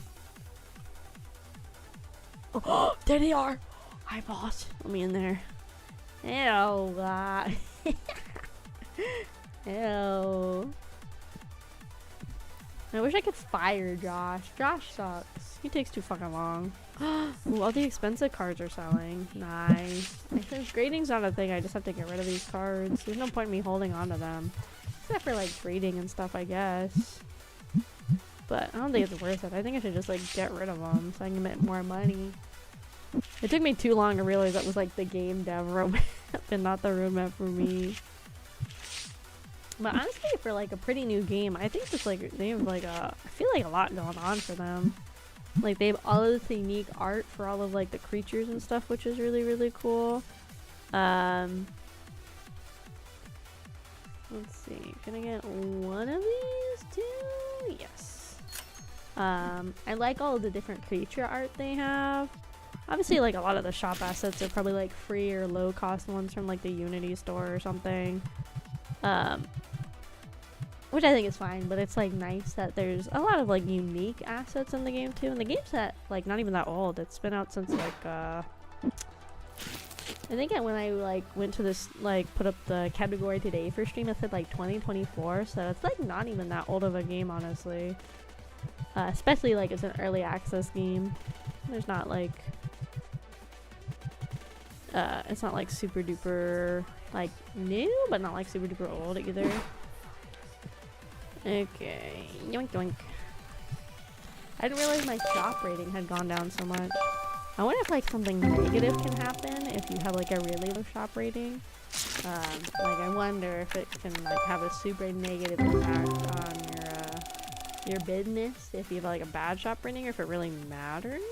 Oh, there they are! Eyeballs. Let me in there. Ew. Ew. I wish I could fire Josh. Josh sucks. He takes too fucking long. Ooh, all the expensive cards are selling. Nice. Since grading's not a thing, I just have to get rid of these cards. There's no point in me holding on to them. Except for like grading and stuff, I guess. But I don't think it's worth it. I think I should just like get rid of them so I can get more money. It took me too long to realize that was like the game dev but not the roadmap for me. But honestly, for like a pretty new game, I think it's like they have like I feel like a lot going on for them. Like they have all of this unique art for all of like the creatures and stuff, which is really, really cool. Let's see, can I get one of these too? Yes. I like all of the different creature art they have. Obviously, like a lot of the shop assets are probably like free or low cost ones from like the Unity store or something. Which I think is fine, but it's like nice that there's a lot of like unique assets in the game too. And the game's that like not even that old. It's been out since like I think when I like went to this like put up the category today for stream, it said like 2024, so it's like not even that old of a game, honestly. Especially like it's an early access game. There's not like it's not like super duper like new, but not like super duper old either. Okay, yoink yoink. I didn't realize my shop rating had gone down so much. I wonder if like something negative can happen if you have like a really low shop rating. Like I wonder if it can like have a super negative impact on your business if you have like a bad shop rating, or if it really matters.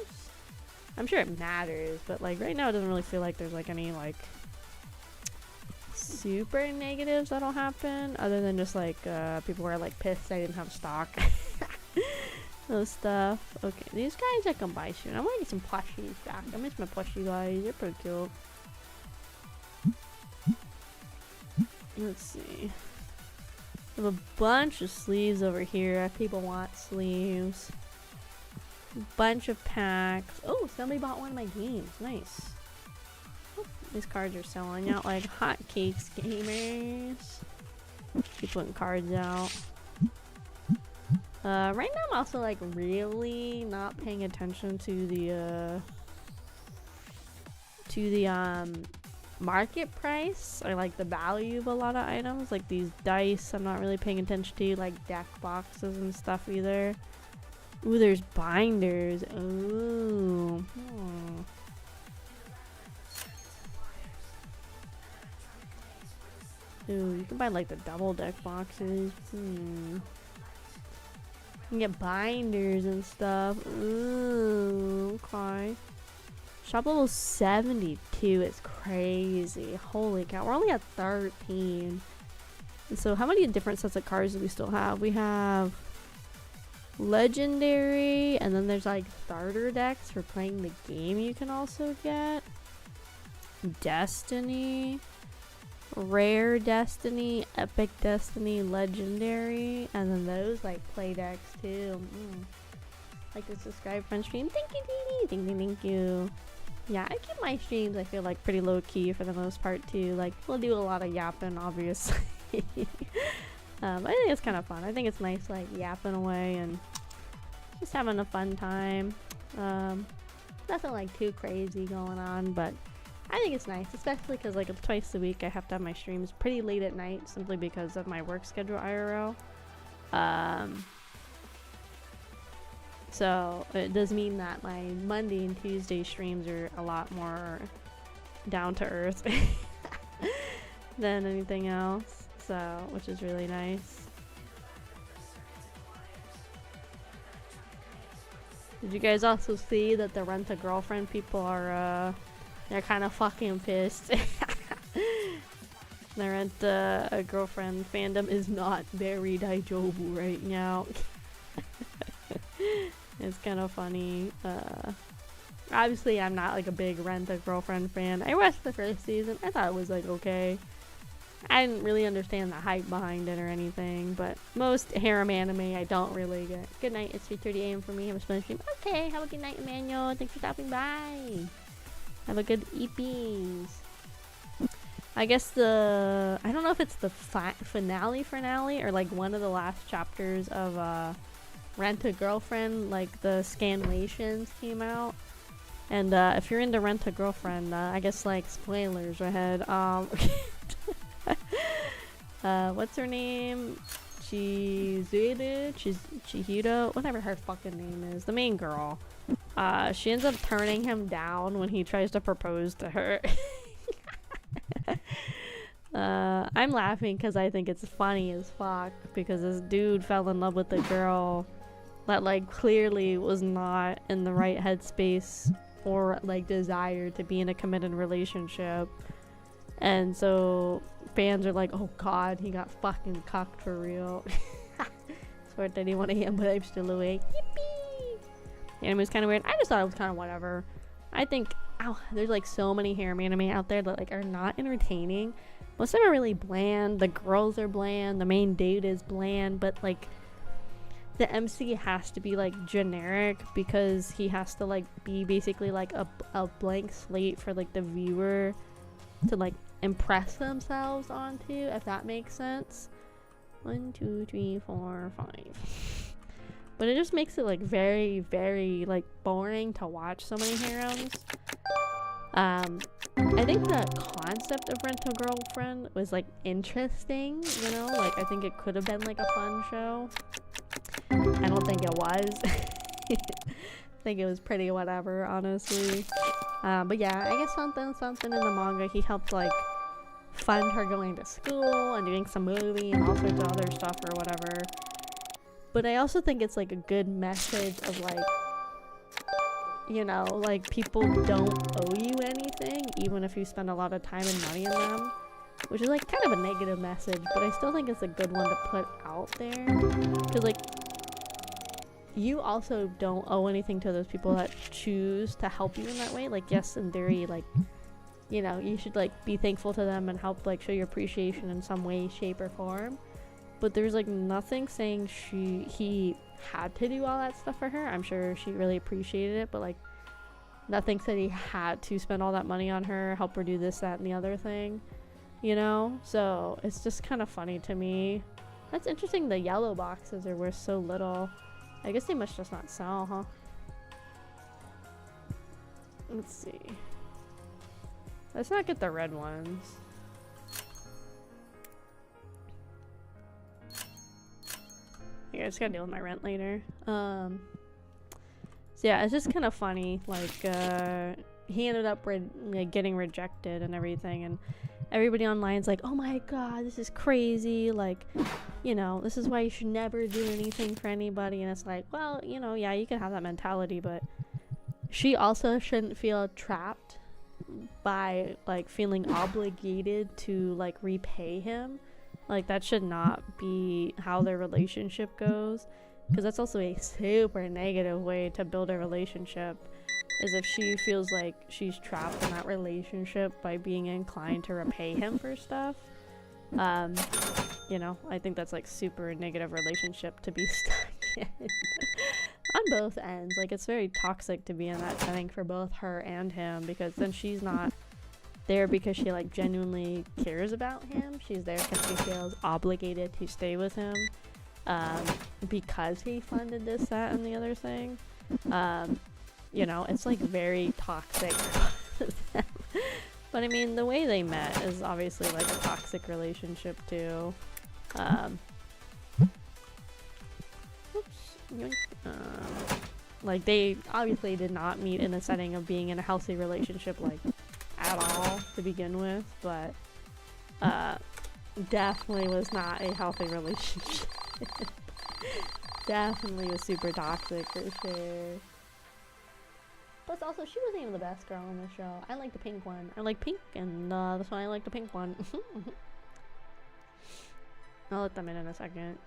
I'm sure it matters, but like right now it doesn't really feel like there's like any like super negatives that'll happen, other than just like people were like pissed I didn't have stock. Those stuff. Okay, these guys I can buy soon. I want to get some plushies back. I miss my plushie guys. They're pretty cute. Let's see. I have a bunch of sleeves over here if people want sleeves. A bunch of packs. Oh, somebody bought one of my games. Nice. These cards are selling out like hotcakes, gamers. Keep putting cards out. Right now I'm also like really not paying attention to the market price or like the value of a lot of items. Like these dice I'm not really paying attention to, like deck boxes and stuff either. Ooh, there's binders. Ooh. Hmm. Ooh, you can buy like the double deck boxes. You can get binders and stuff. Ooh, okay. Shop level 72 is crazy. Holy cow, we're only at 13. And so how many different sets of cards do we still have? We have legendary, and then there's like starter decks for playing the game you can also get. Destiny. Rare Destiny, Epic Destiny, Legendary, and then those like play decks too. Like to subscribe friend stream. Thank you, Dee Dee. Thank you. Yeah, I keep my streams I feel like pretty low key for the most part too. Like we'll do a lot of yapping, obviously. I think it's kind of fun. I think it's nice like yapping away and just having a fun time. Nothing like too crazy going on, but I think it's nice, especially because like twice a week I have to have my streams pretty late at night simply because of my work schedule IRL. So it does mean that my Monday and Tuesday streams are a lot more down to earth than anything else, so which is really nice. Did you guys also see that the Rent-A-Girlfriend people are they're kind of fucking pissed? The Rent-A-Girlfriend fandom is not very daijobu right now. It's kind of funny. Obviously I'm not like a big Rent-A-Girlfriend fan. I watched the first season. I thought it was like okay. I didn't really understand the hype behind it or anything, but most harem anime I don't really get. Good night, it's 3:30 a.m. for me. I'm a stream. Okay, have a good night, Emmanuel. Thanks for stopping by. Have a good EPs. I guess I don't know if it's the finale or like one of the last chapters of Rent-A-Girlfriend, like the scanlations came out. And if you're into Rent-A-Girlfriend, I guess like spoilers ahead. What's her name? Chihiro, whatever her fucking name is, the main girl. She ends up turning him down when he tries to propose to her. I'm laughing because I think it's funny as fuck, because this dude fell in love with a girl that like clearly was not in the right headspace or like desire to be in a committed relationship, and so fans are like, oh god, he got fucking cucked for real. Swear to anyone again, but I'm still awake. Yippee! The anime was kind of weird. I just thought it was kind of whatever. I think, there's like so many harem anime out there that like are not entertaining. Most of them are really bland. The girls are bland. The main dude is bland, but like the MC has to be like generic because he has to like be basically like a blank slate for like the viewer to like impress themselves onto, if that makes sense. 1, 2, 3, 4, 5. But it just makes it like very, very like boring to watch so many harems. I think the concept of Rent-A-Girlfriend was like interesting, you know, like I think it could have been like a fun show. I don't think it was. I think it was pretty whatever, honestly. But yeah, I guess something in the manga, he helped like fund her going to school and doing some movie and all sorts of other stuff or whatever. But I also think it's like a good message of like, you know, like people don't owe you anything even if you spend a lot of time and money in them, which is like kind of a negative message, but I still think it's a good one to put out there, because like you also don't owe anything to those people that choose to help you in that way. Like, yes, in theory, like, you know, you should like be thankful to them and help like show your appreciation in some way, shape, or form, but there's like nothing saying he had to do all that stuff for her. I'm sure she really appreciated it, but like nothing said he had to spend all that money on her, help her do this, that, and the other thing, you know? So it's just kind of funny to me. That's interesting, the yellow boxes are worth so little. I guess they must just not sell, huh? Let's see. Let's not get the red ones. I just gotta deal with my rent later. So yeah, it's just kind of funny. Like, he ended up like getting rejected and everything, and everybody online's like, oh my god, this is crazy, like, you know, this is why you should never do anything for anybody. And it's like, well, you know, yeah, you can have that mentality, but she also shouldn't feel trapped by like feeling obligated to like repay him. Like, that should not be how their relationship goes, because that's also a super negative way to build a relationship, is if she feels like she's trapped in that relationship by being inclined to repay him for stuff. You know, I think that's like super negative relationship to be stuck in. On both ends. Like, it's very toxic to be in that setting for both her and him, because then she's not there because she like genuinely cares about him. She's there because she feels obligated to stay with him, because he funded this, that, and the other thing. You know, it's like very toxic. But I mean, the way they met is obviously like a toxic relationship too. Like, they obviously did not meet in a setting of being in a healthy relationship, like, at all to begin with, but definitely was not a healthy relationship. Definitely was super toxic for sure. Plus, also, she wasn't even the best girl on the show. I like the pink one. I like pink, and that's why I like the pink one. I'll let them in a second.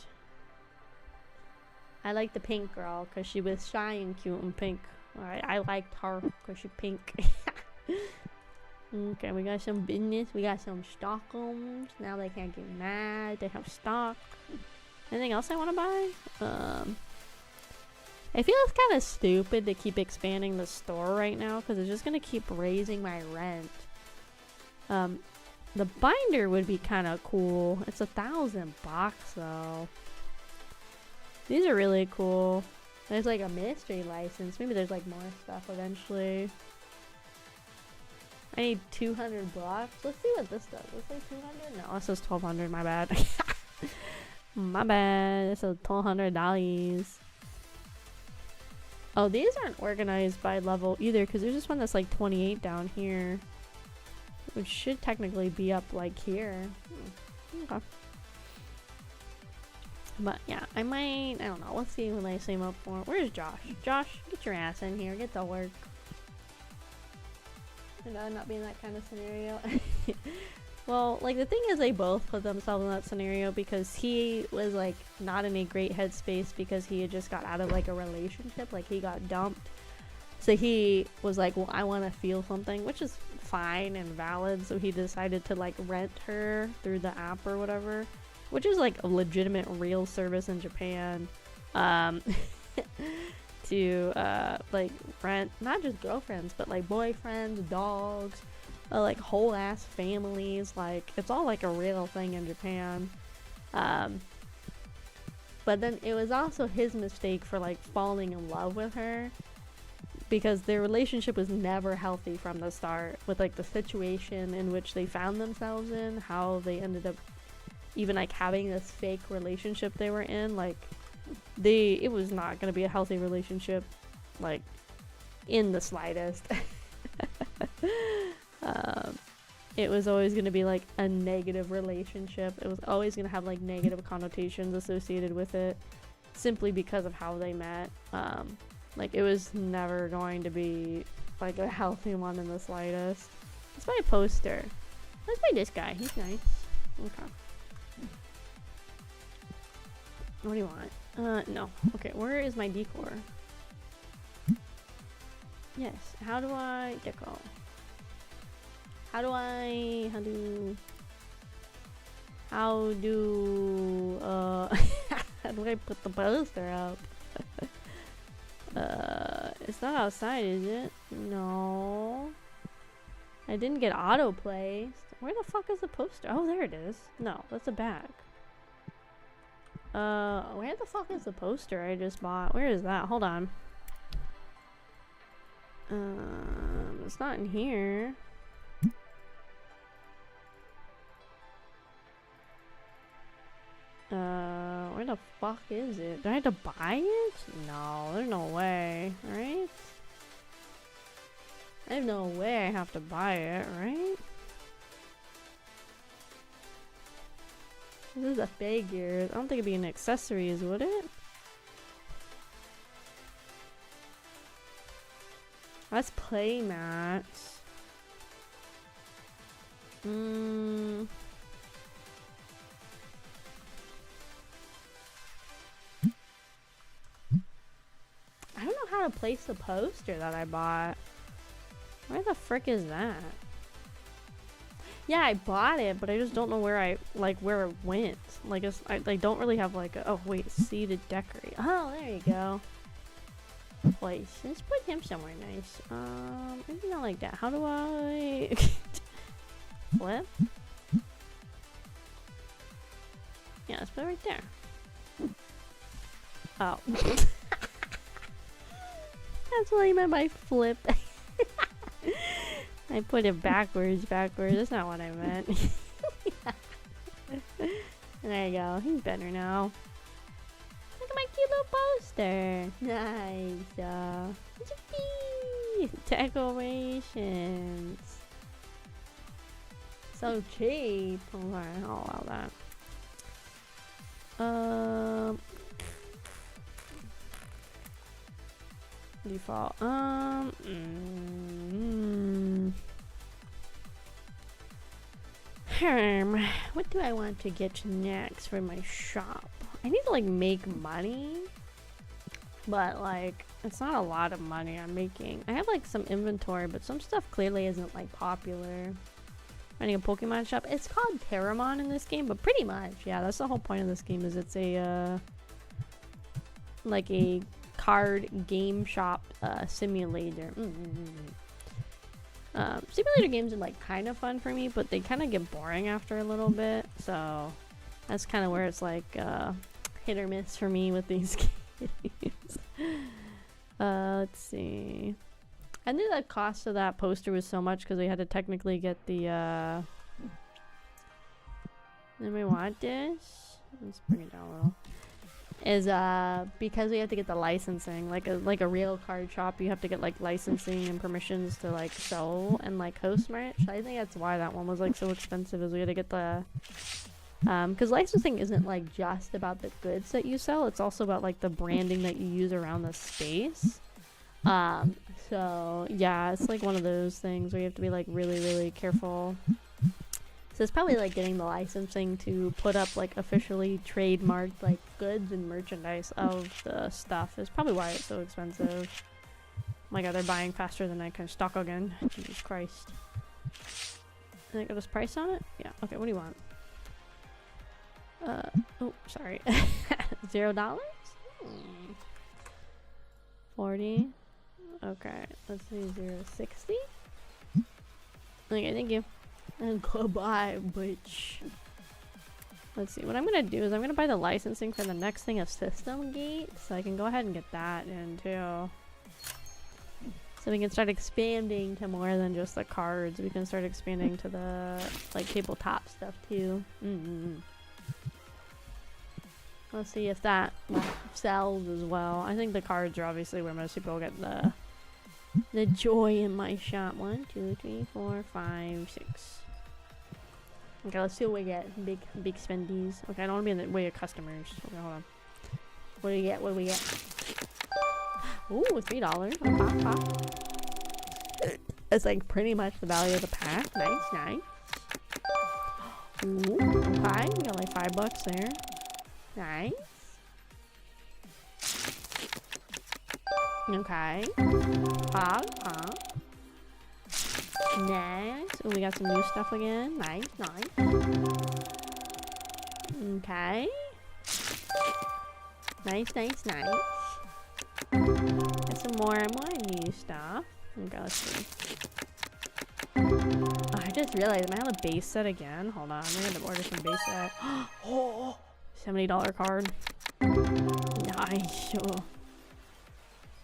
I like the pink girl because she was shy and cute and pink. I liked her because she's pink. Okay, we got some business. We got some Stockholms. Now they can't get mad. They have stock. Anything else I want to buy? I feel it's kind of stupid to keep expanding the store right now because it's just going to keep raising my rent. The binder would be kind of cool. It's $1,000 though. These are really cool. There's like a mystery license. Maybe there's like more stuff eventually. I need 200 blocks. Let's see what this does. Let's say 200? No, this says 1,200. My bad. My bad. This is $1,200. Oh, these aren't organized by level either, because there's this one that's like 28 down here. which should technically be up like here. Okay. But yeah, I don't know. Let's see when I see him up for. Where's Josh? Josh, get your ass in here. Get to work. And not being that kind of scenario. Well, like, the thing is, they both put themselves in that scenario because he was, like, not in a great headspace because he had just got out of, like, a relationship. Like, he got dumped. So he was like, well, I want to feel something, which is fine and valid. So he decided to, like, rent her through the app or whatever, which is, like, a legitimate real service in Japan. To, like, rent not just girlfriends, but, like, boyfriends, dogs, like whole ass families. Like, it's all like a real thing in Japan. But then it was also his mistake for like falling in love with her because their relationship was never healthy from the start, with like the situation in which they found themselves in, how they ended up even like having this fake relationship they were in. Like, it was not going to be a healthy relationship, like, in the slightest. It was always going to be like a negative relationship. It was always going to have like negative connotations associated with it simply because of how they met. Like, it was never going to be like a healthy one in the slightest. Let's buy a poster. Let's buy this guy. He's nice. Okay. What do you want? No. Okay, where is my decor? Yes. How do I deco? How do I put the poster up? It's not outside, is it? No. I didn't get auto placed. Where the fuck is the poster? Oh, there it is. No, that's a bag. Where the fuck is the poster I just bought? Where is that? Hold on. It's not in here. Where the fuck is it? Do I have to buy it? No, there's no way, right? There's no way I have to buy it, right? This is a figure. I don't think it'd be an accessories, would it? That's play mats. I don't know how to place the poster that I bought. Where the frick is that? Yeah, I bought it, but I just don't know where where it went. Like, I don't really have like a, oh wait, see to decorate. Oh, there you go. Place. Let's put him somewhere nice. Maybe not like that. How do I flip? Yeah, let's put it right there. Oh. That's what I meant by flip. I put it backwards. That's not what I meant. There you go. He's better now. Look at my cute little poster. Nice. Decorations. So cheap. Okay, I'll allow that. Default. What do I want to get next for my shop? I need to like make money, but like it's not a lot of money I'm making. I have like some inventory, but some stuff clearly isn't like popular. Running a Pokemon shop. It's called Terramon in this game, but pretty much, yeah, that's the whole point of this game. Is it's a like a card game shop simulator. Simulator games are like kind of fun for me, but they kind of get boring after a little bit, so that's kind of where it's like hit or miss for me with these games. Let's see. I knew the cost of that poster was so much because we had to technically get the then we want this. Let's bring it down a little. is because we have to get the licensing, like a real card shop, you have to get like licensing and permissions to like sell and like host merch. I think that's why that one was like so expensive, is we had to get the because licensing isn't like just about the goods that you sell, it's also about like the branding that you use around the space. So yeah, it's like one of those things where you have to be like really careful. So it's probably like getting the licensing to put up like officially trademarked like goods and merchandise of the stuff is probably why it's so expensive. Oh my god, they're buying faster than I can stock again. Jesus Christ. Can I get this price on it? Yeah, okay, what do you want? Oh, sorry. $0? 40. Okay, let's see, 0.60. Okay, thank you. And goodbye, bitch. Let's see, what I'm gonna do is I'm gonna buy the licensing for the next thing of System Gate, so I can go ahead and get that in too. So we can start expanding to more than just the cards. We can start expanding to the like tabletop stuff too. Let's see if that sells as well. I think the cards are obviously where most people get the joy in my shop. 1, 2, 3, 4, 5, 6. Okay, let's see what we get. Big spendies. Okay, I don't want to be in the way of customers. Okay, hold on. What do we get? What do we get? Ooh, $3. It's like pretty much the value of the pack. Nice. Ooh, okay. We got like $5 there. Nice. Okay. Nice. Oh, we got some new stuff again. Nice. Okay. Nice. Got some more new stuff. Okay, let's see. Oh, I just realized I have a base set again. Hold on, I'm gonna order some base set. Oh, $70 card. Nice. Oh.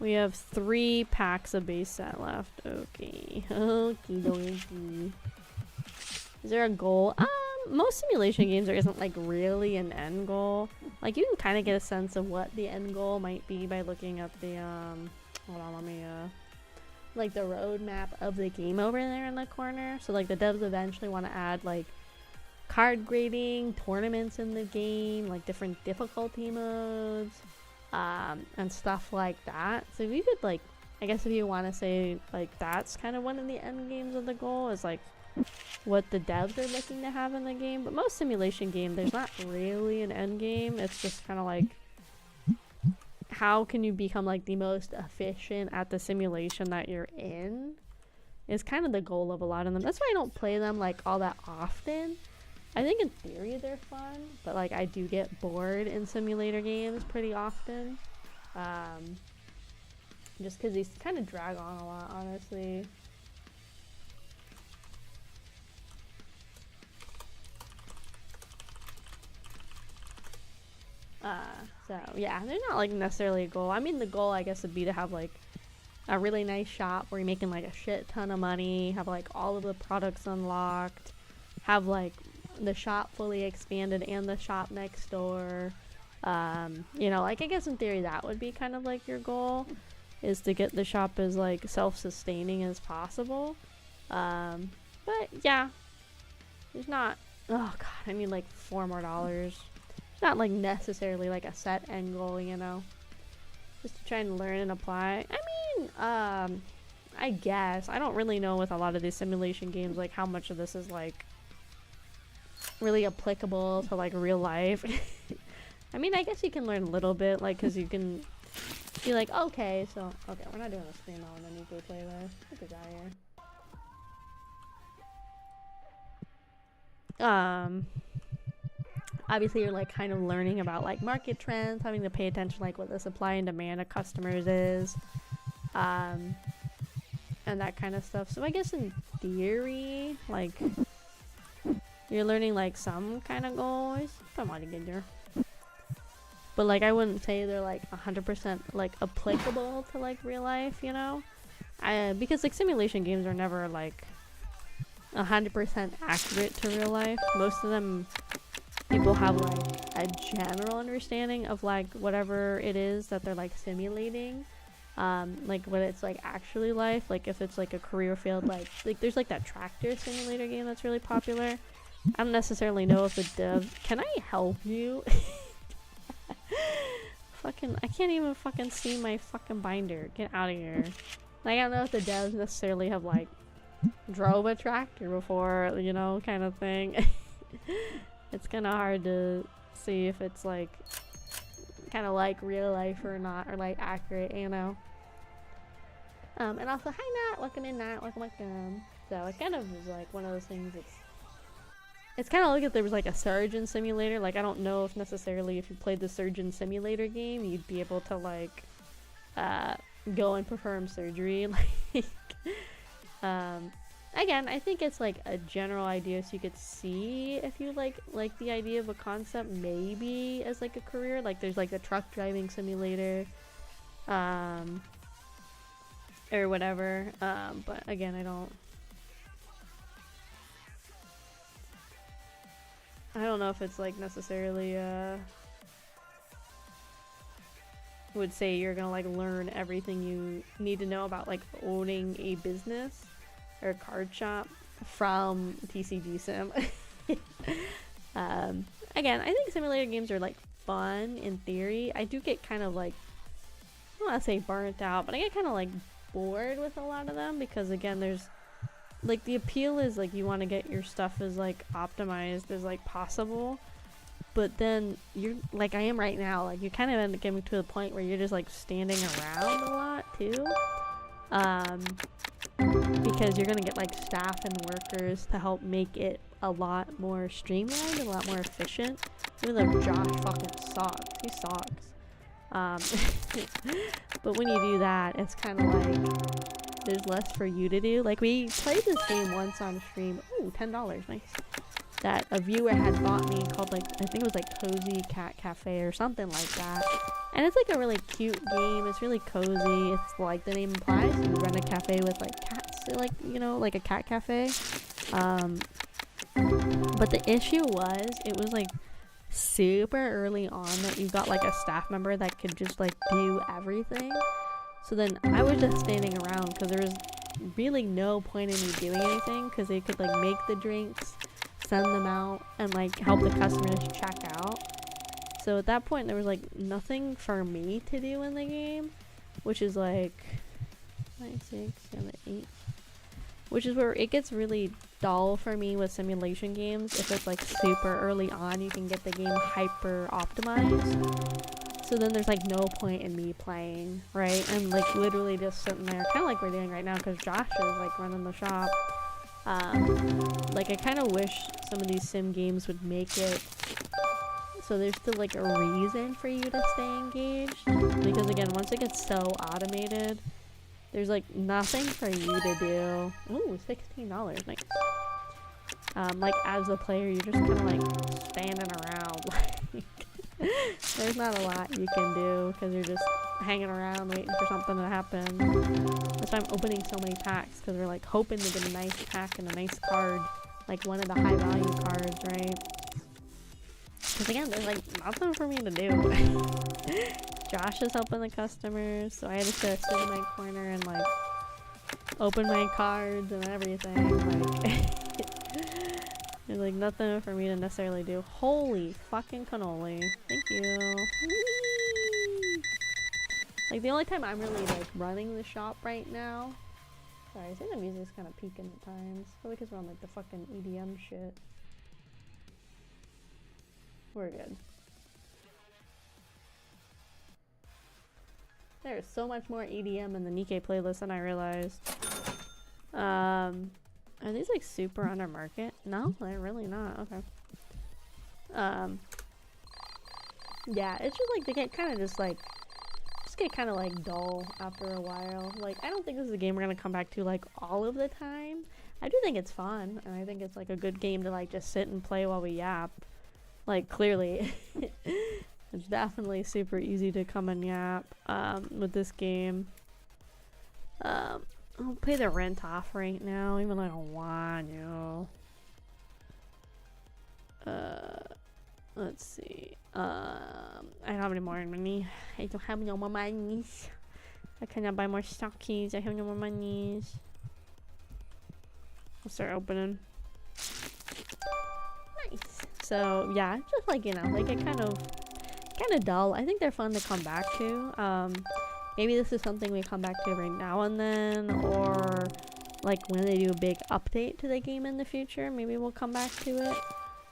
We have 3 packs of base set left. Okay. Okie dokie. Is there a goal? Most simulation games there isn't like really an end goal. Like you can kind of get a sense of what the end goal might be by looking at the hold on, let me like the roadmap of the game over there in the corner. So like the devs eventually want to add like card grading, tournaments in the game, like different difficulty modes, and stuff like that. So if you could like, I guess if you want to say like that's kind of one of the end games of the goal is like what the devs are looking to have in the game. But most simulation game, there's not really an end game. It's just kind of like how can you become like the most efficient at the simulation that you're in is kind of the goal of a lot of them. That's why I don't play them like all that often. I think in theory they're fun, but like I do get bored in simulator games pretty often. Just because these kind of drag on a lot, honestly. So yeah, they're not like necessarily a goal. I mean, the goal I guess would be to have like a really nice shop where you're making like a shit ton of money, have like all of the products unlocked, have like the shop fully expanded and the shop next door. You know, like I guess in theory that would be kind of like your goal, is to get the shop as like self-sustaining as possible. But yeah, there's not, oh god, I need like $4 more. It's not like necessarily like a set end goal, you know, just to try and learn and apply. I mean, I guess I don't really know with a lot of these simulation games like how much of this is like really applicable to like real life. I mean, I guess you can learn a little bit, like, because you can be like, okay, so okay, we're not doing a stream on the new playlist. Get this out of here. Obviously you're like kind of learning about like market trends, having to pay attention like what the supply and demand of customers is, and that kind of stuff. So I guess in theory, like you're learning like some kind of goals. I'm on together. But like I wouldn't say they're like 100% like applicable to like real life, you know? Because like simulation games are never like 100% accurate to real life. Most of them, people have like a general understanding of like whatever it is that they're like simulating. Like what it's like actually life, like if it's like a career field, like there's like that tractor simulator game that's really popular. I don't necessarily know if the dev, can I help you? Fucking, I can't even fucking see my fucking binder. Get out of here. Like, I don't know if the devs necessarily have like drove a tractor before, you know, kind of thing. It's kind of hard to see if it's like kind of like real life or not, or like accurate, you know. And also, hi Nat, welcome in Nat, welcome. So it kind of is like one of those things. It's kind of like if there was like a surgeon simulator. Like, I don't know if necessarily if you played the surgeon simulator game, you'd be able to like go and perform surgery. Like, again, I think it's like a general idea, so you could see if you like the idea of a concept maybe as like a career. Like, there's like the truck driving simulator, or whatever. But again, I don't know if it's like necessarily would say you're gonna like learn everything you need to know about like owning a business or a card shop from TCG Sim. Again, I think simulator games are like fun in theory. I do get kind of like, I don't want to say burnt out, but I get kind of like bored with a lot of them, because again, there's like the appeal is like you want to get your stuff as like optimized as like possible, but then you're like, I am right now, like you kind of end up getting to the point where you're just like standing around a lot too, because you're gonna get like staff and workers to help make it a lot more streamlined and a lot more efficient. Even though Josh fucking sucks, he sucks. But when you do that, it's kind of like there's less for you to do. Like, we played this game once on stream. Ooh, $10, nice. That a viewer had bought me, called like, I think it was like Cozy Cat Cafe or something like that. And it's like a really cute game. It's really cozy. It's like the name implies, you run a cafe with like cats, like, you know, like a cat cafe. But the issue was, it was like super early on that you got like a staff member that could just like do everything. So then I was just standing around because there was really no point in me doing anything, because they could like make the drinks, send them out, and like help the customers check out. So at that point there was like nothing for me to do in the game, which is like 9, 6, 7, 8, which is where it gets really dull for me with simulation games. If it's like super early on, you can get the game hyper optimized. So then there's like no point in me playing, right? And like literally just sitting there, kind of like we're doing right now, because Josh is like running the shop. Like, I kind of wish some of these sim games would make it so there's still like a reason for you to stay engaged. Because again, once it gets so automated, there's like nothing for you to do. Ooh, $16, nice. Like, as a player, you're just kind of like standing around. Like, there's not a lot you can do, because you're just hanging around waiting for something to happen. That's why I'm opening so many packs, because we're like hoping to get a nice pack and a nice card, like one of the high value cards, right? Because again, there's like nothing for me to do. Josh is helping the customers, so I just sit in my corner and like open my cards and everything. Like, there's like nothing for me to necessarily do. Holy fucking cannoli. Thank you. Like, the only time I'm really like running the shop right now. Sorry, I think the music's kind of peaking at times. Probably because we're on like the fucking EDM shit. We're good. There's so much more EDM in the Nikkei playlist than I realized. Are these like super under market? No, they're really not. Okay. Yeah, it's just like they get kind of just get kind of like dull after a while. Like, I don't think this is a game we're gonna come back to like all of the time. I do think it's fun, and I think it's like a good game to like just sit and play while we yap. Like, clearly, it's definitely super easy to come and yap with this game. I'll pay the rent off right now, even though I don't want to. Let's see. I don't have any more money. I don't have no more money. I cannot buy more stockies. I have no more money. I'll start opening. Nice. So yeah, just like, you know, like it kind of dull. I think they're fun to come back to. Maybe this is something we come back to every now and then, or like when they do a big update to the game in the future, maybe we'll come back to it.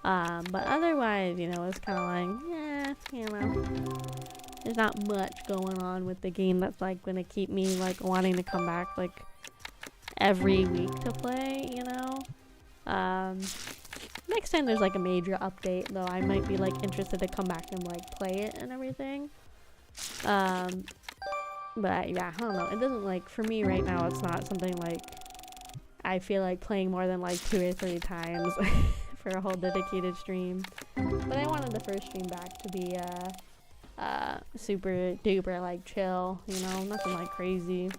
But otherwise, you know, it's kind of like, yeah, you know, there's not much going on with the game that's like gonna keep me like wanting to come back like every week to play, you know. Next time there's like a major update though, I might be like interested to come back and like play it and everything. But yeah, I don't know, it doesn't, like, for me right now, it's not something like I feel like playing more than like 2 or 3 times for a whole dedicated stream. But I wanted the first stream back to be super duper like chill, you know, nothing like crazy,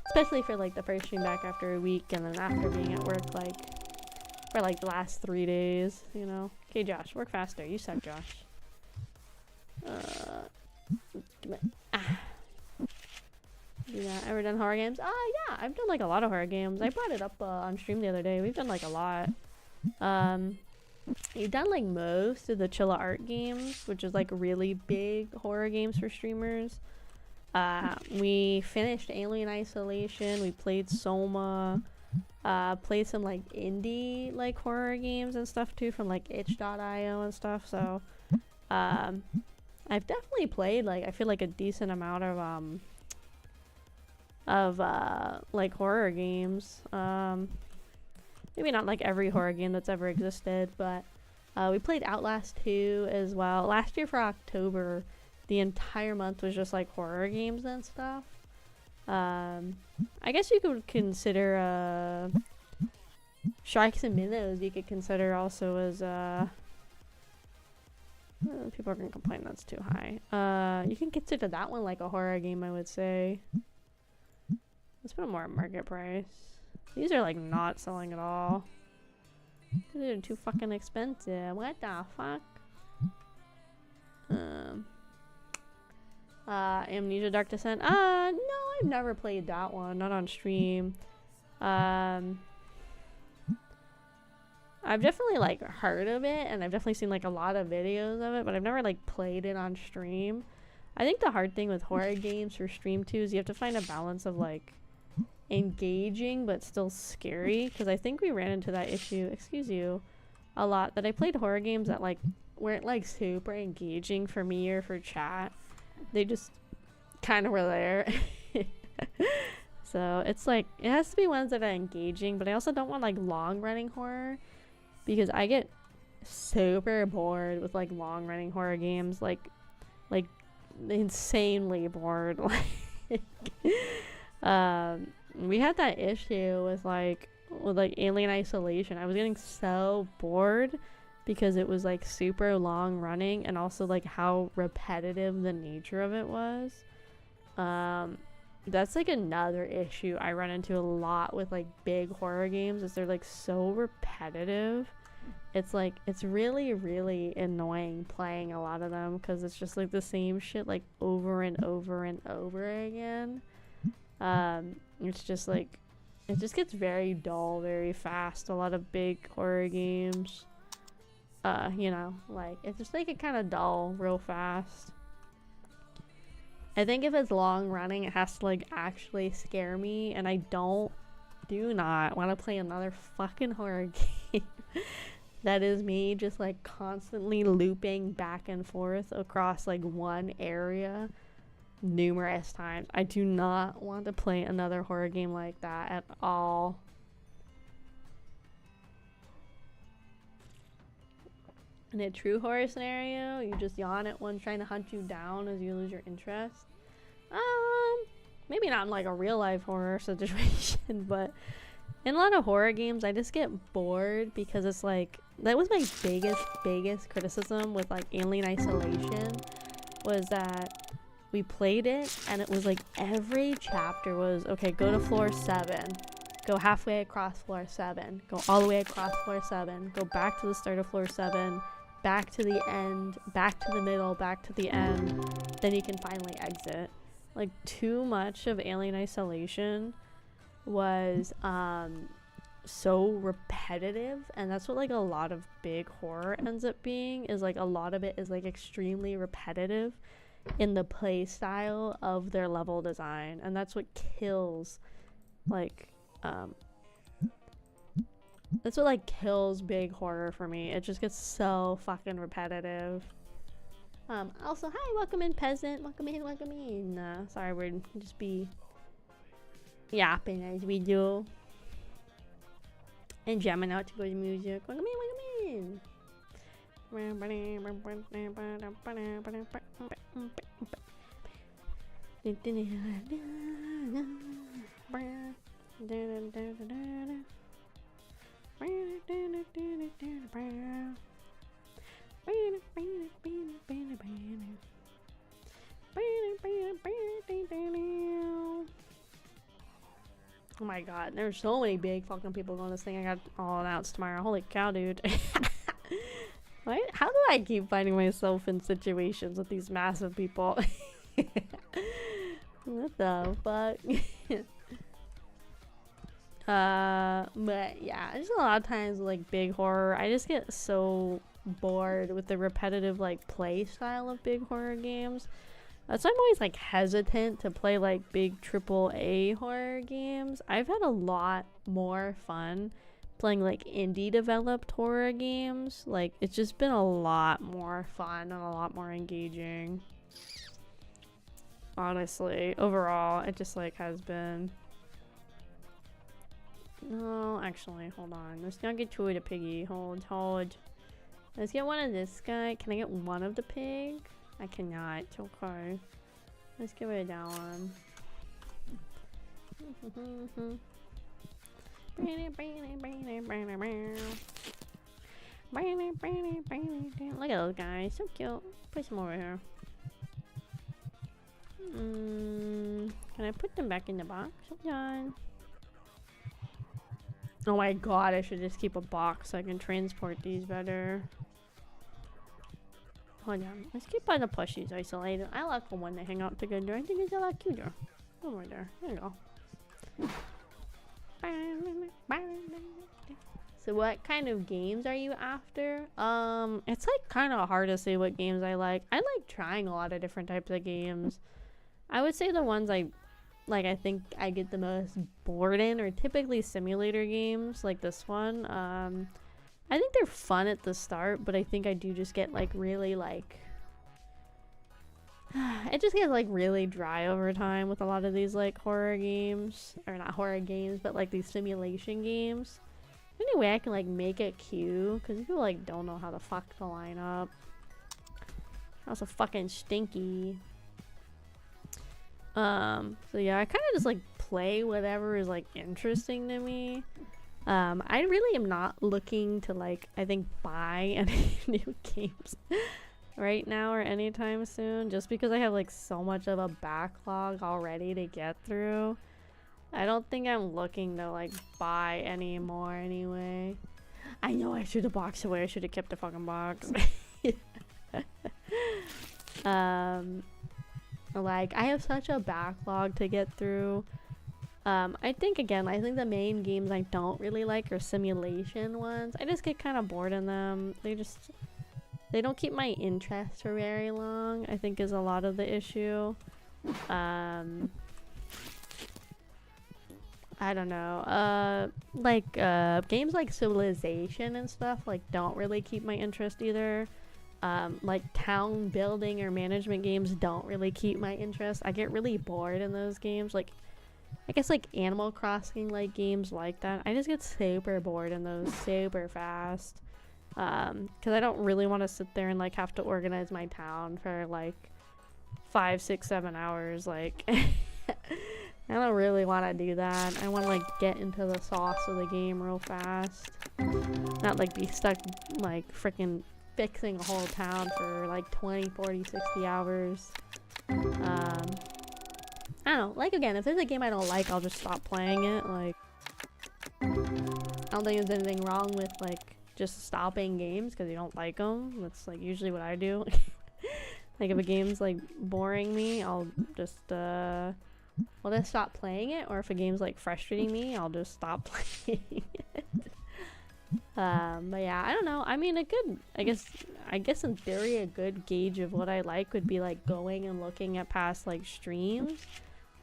especially for like the first stream back after a week, and then after being at work like for like the last 3 days, you know. Okay, Josh, work faster. You suck, Josh. Yeah, ever done horror games? Yeah, I've done like a lot of horror games. I brought it up on stream the other day. We've done like a lot. We've done like most of the Chilla Art games, which is like really big horror games for streamers. We finished Alien Isolation. We played Soma. Played some like indie like horror games and stuff too from like itch.io and stuff. So I've definitely played like, I feel like a decent amount of like horror games. Maybe not like every horror game that's ever existed, but we played Outlast 2 as well. Last year for October, the entire month was just like horror games and stuff. I guess you could consider Sharks and Minnows, you could consider also as people are gonna complain that's too high. You can consider that one like a horror game, I would say. Let's put more at market price. These are like not selling at all. These are too fucking expensive. What the fuck? Amnesia Dark Descent. No, I've never played that one. Not on stream. I've definitely like heard of it, and I've definitely seen like a lot of videos of it, but I've never like played it on stream. I think the hard thing with horror games for stream too is you have to find a balance of like engaging but still scary, because I think we ran into that issue, excuse you, a lot, that I played horror games that like weren't like super engaging for me or for chat. They just kind of were there. So it's like, it has to be ones that are engaging, but I also don't want like long running horror, because I get super bored with like long running horror games, like insanely bored. We had that issue with like Alien Isolation. I was getting so bored because it was like super long running, and also like how repetitive the nature of it was. That's like another issue I run into a lot with like big horror games, is they're like so repetitive. It's like, it's really, really annoying playing a lot of them, because it's just like the same shit like over and over and over again. It's just like, it just gets very dull very fast. A lot of big horror games, you know, like it's just like it kind of dull real fast. I think if it's long running, it has to like actually scare me, and I do not want to play another fucking horror game that is me just like constantly looping back and forth across like one area numerous times. I do not want to play another horror game like that at all. In a true horror scenario, you just yawn at one trying to hunt you down as you lose your interest. Maybe not in like a real life horror situation, but in a lot of horror games I just get bored, because it's like, that was my biggest criticism with like Alien Isolation, was that we played it and it was like every chapter was, okay, go to floor 7, go halfway across floor 7, go all the way across floor 7, go back to the start of floor 7, back to the end, back to the middle, back to the end, then you can finally exit. Like, too much of Alien Isolation was so repetitive, and that's what like a lot of big horror ends up being, is like a lot of it is like extremely repetitive in the play style of their level design, and that's what kills like that's what like kills big horror for me. It just gets so fucking repetitive. Also, hi, welcome in, peasant. Welcome in, welcome in. Sorry, we're just be yapping as we do. And jamming out to good music. Welcome in, welcome in. Oh my god, there's so many big fucking people on this thing. I got all announced tomorrow. Holy cow, dude. How do I keep finding myself in situations with these massive people? What the fuck? But yeah, just a lot of times with, like, big horror, I just get so bored with the repetitive like play style of big horror games. That's why I'm always like hesitant to play like big AAA horror games. I've had a lot more fun playing like indie developed horror games. Like, it's just been a lot more fun and a lot more engaging. Honestly, overall, it just like has been. No, actually, hold on. Let's not get two of the piggy. Hold. Let's get one of this guy. Can I get one of the pig? I cannot. Okay. Let's get rid of that one. Look at those guys. So cute. Put some over here. Can I put them back in the box? Hold on. Oh my god, I should just keep a box so I can transport these better. Hold on. Let's keep all the plushies isolated. I like the one that hang out together. I think it's a lot cuter. Over there. There you go. So what kind of games are you after? It's like kind of hard to say what games I like. I like trying a lot of different types of games. I would say the ones I think I get the most bored in are typically simulator games like this one. I think they're fun at the start, but I think I do just get like really like it just gets like really dry over time with a lot of these like horror games, or not horror games, but like these simulation games. Anyway, I can like make it queue, because people like don't know how the fuck to line up. That's a fucking stinky. So yeah, I kind of just like play whatever is like interesting to me. I really am not looking to like, I think, buy any new games right now or anytime soon, just because I have like so much of a backlog already to get through. I don't think I'm looking to like buy any more anyway. I know I should have boxed away. I should have kept the fucking box. Like, I have such a backlog to get through. I think the main games I don't really like are simulation ones. I just get kind of bored in them. They don't keep my interest for very long, I think, is a lot of the issue. I don't know. Games like Civilization and stuff, like, don't really keep my interest either. Like town building or management games don't really keep my interest. I get really bored in those games. Like, I guess like Animal Crossing like games like that, I just get super bored in those super fast. Because I don't really want to sit there and like have to organize my town for like 5, 6, 7 hours. Like, I don't really want to do that. I want to like get into the sauce of the game real fast, not like be stuck like freaking fixing a whole town for like 20, 40, 60 hours. I don't know, like, again, if there's a game I don't like, I'll just stop playing it. Like, I don't think there's anything wrong with like just stopping games because you don't like them. That's like usually what I do. Like if a game's like boring me, I'll just stop playing it, or if a game's like frustrating me, I'll just stop playing it. But yeah, I don't know. I mean, I guess in theory, a good gauge of what I like would be like going and looking at past like streams.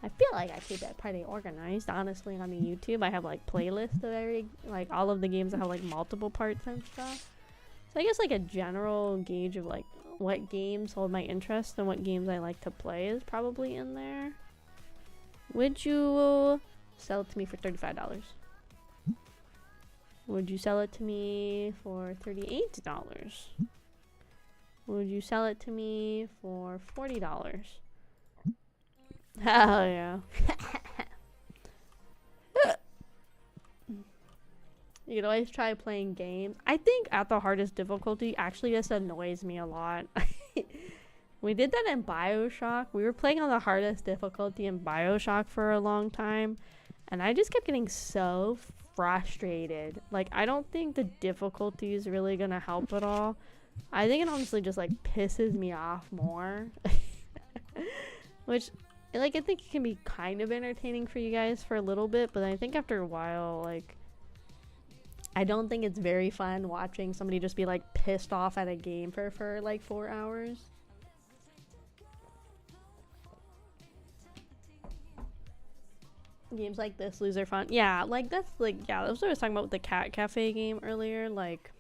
I feel like I keep it pretty organized, honestly, on the YouTube. I have like playlists of like all of the games that have like multiple parts and stuff. So I guess like a general gauge of like what games hold my interest and what games I like to play is probably in there. Would you sell it to me for $35? Would you sell it to me for $38? Would you sell it to me for $40? Hell yeah. You can always try playing games. I think at the hardest difficulty, actually this annoys me a lot. We did that in BioShock. We were playing on the hardest difficulty in BioShock for a long time, and I just kept getting so frustrated. Like, I don't think the difficulty is really gonna help at all. I think it honestly just like pisses me off more. Which, like, I think it can be kind of entertaining for you guys for a little bit, but I think after a while, like, I don't think it's very fun watching somebody just be like pissed off at a game for like 4 hours. Games like this lose their fun. Yeah, like that's like, yeah, that's what I was talking about with the cat cafe game earlier. Like,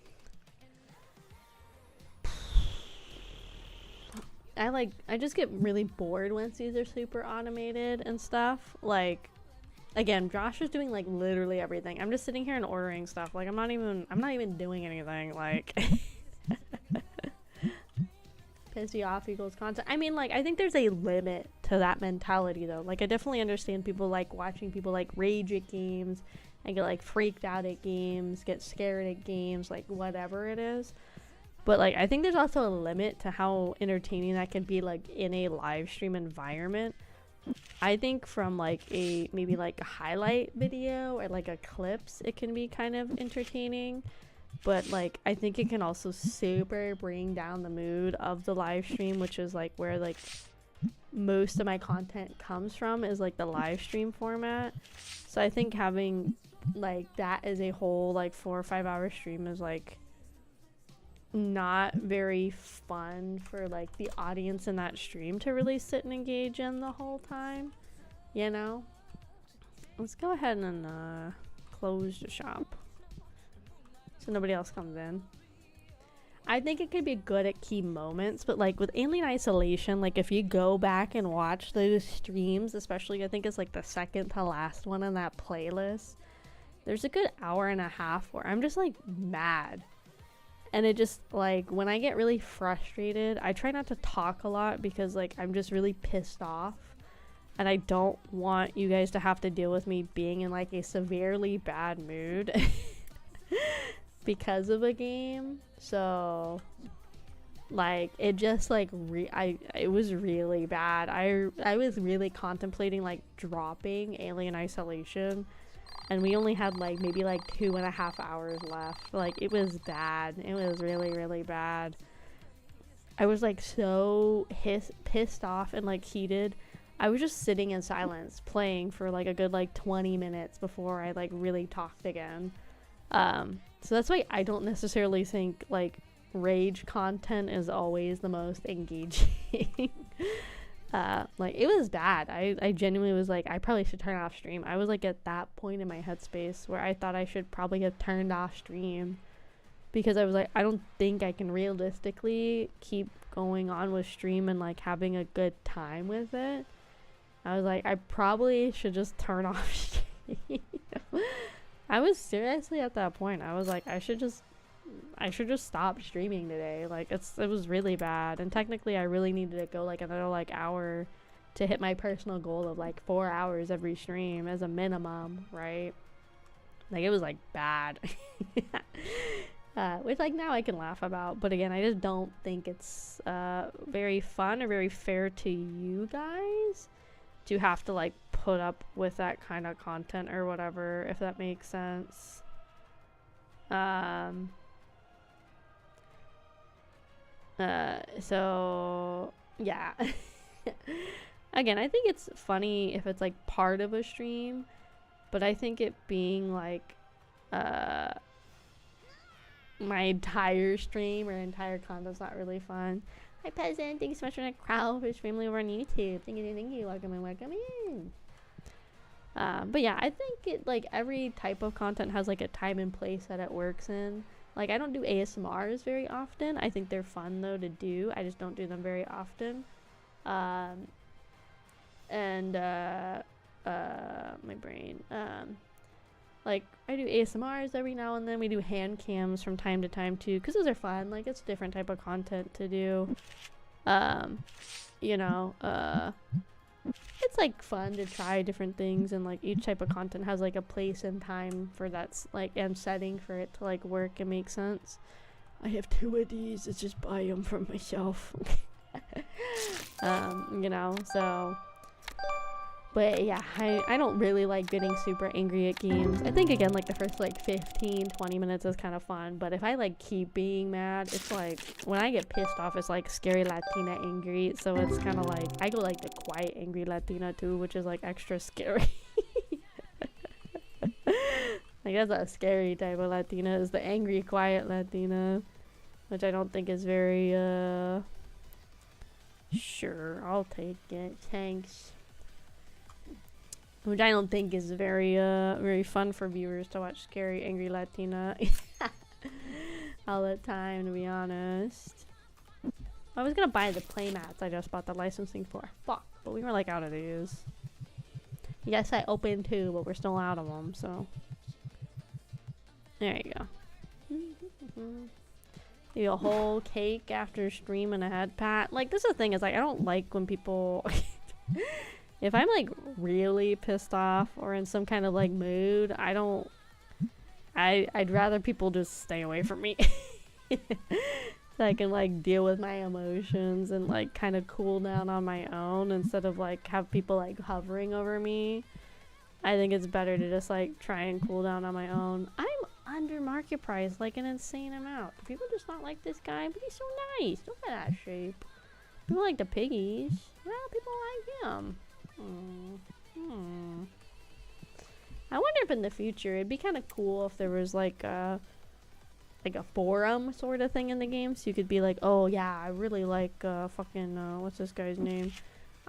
I just get really bored once these are super automated and stuff. Like, again, Josh is doing like literally everything. I'm just sitting here and ordering stuff. Like, I'm not even doing anything. Like, piss you off equals content. I mean, like, I think there's a limit to that mentality though. Like, I definitely understand people like watching people like rage at games and get like freaked out at games, get scared at games, like whatever it is. But like, I think there's also a limit to how entertaining that can be, like in a live stream environment. I think from like a maybe like a highlight video or like a clips, it can be kind of entertaining. But like, I think it can also super bring down the mood of the live stream, which is like where like most of my content comes from, is like the live stream format. So I think having like that as a whole like 4 or 5 hour stream is like not very fun for like the audience in that stream to really sit and engage in the whole time, you know. Let's go ahead and close the shop so nobody else comes in. I think it could be good at key moments, but like with Alien Isolation, like if you go back and watch those streams, especially I think it's like the second to last one in that playlist, there's a good hour and a half where I'm just like mad. And it just, like, when I get really frustrated, I try not to talk a lot because, like, I'm just really pissed off. And I don't want you guys to have to deal with me being in, like, a severely bad mood because of a game. So, like, it just, like, it was really bad. I was really contemplating, like, dropping Alien Isolation. And we only had like maybe like 2.5 hours left. Like, it was bad. It was really, really bad. I was like so pissed off and like heated. I was just sitting in silence playing for like a good like 20 minutes before I like really talked again. So that's why I don't necessarily think like rage content is always the most engaging. Like, it was bad. I genuinely was like, I probably should turn off stream. I was like at that point in my headspace where I thought I should probably have turned off stream, because I was like, I don't think I can realistically keep going on with stream and like having a good time with it. I was like, I probably should just turn off stream. I was seriously at that point. I was like, I should just stop streaming today. Like, it was really bad, and technically I really needed to go like another like hour to hit my personal goal of like 4 hours every stream as a minimum, right? Like, it was like bad. Which like now I can laugh about, but again, I just don't think it's very fun or very fair to you guys to have to like put up with that kind of content or whatever, if that makes sense. So yeah. Again, I think it's funny if it's like part of a stream, but I think it being like my entire stream or entire content's not really fun. Hi peasant, thank you so much for that Kraufish family over on YouTube. Thank you, welcome in. But yeah, I think it like every type of content has like a time and place that it works in. Like I don't do ASMRs very often. I think they're fun though to do. I just don't do them very often. My brain. Like I do ASMRs every now and then. We do hand cams from time to time too, because those are fun. Like it's a different type of content to do. You know, it's like fun to try different things, and like each type of content has like a place and time for that's like and setting for it to like work and make sense. I have 2 of these. Let's just buy them for myself. You know, so. But yeah, I don't really like getting super angry at games. I think again like the first like 15-20 minutes is kind of fun, but if I like keep being mad, it's like when I get pissed off it's like scary Latina angry, so it's kind of like I go like the quiet angry Latina too, which is like extra scary. Like that's a scary type of Latina, is the angry quiet Latina, which I don't think is very sure, I'll take it, thanks. Which I don't think is very very fun for viewers to watch scary angry Latina all the time, to be honest. I was gonna buy the playmats I just bought the licensing for. Fuck, but we were like out of these. Yes, I opened 2, but we're still out of them, so there you go. Maybe a whole cake after streaming a head pat. Like this is the thing, is like I don't like when people if I'm like really pissed off or in some kind of like mood, I'd rather people just stay away from me. So I can like deal with my emotions and like kind of cool down on my own instead of like have people like hovering over me. I think it's better to just like try and cool down on my own. I'm under market price like an insane amount. People just not like this guy, but he's so nice. Look at that shape. People like the piggies. Yeah, people like him. I wonder if in the future it'd be kind of cool if there was like a forum sort of thing in the game, so you could be like, oh yeah, I really like fucking what's this guy's name?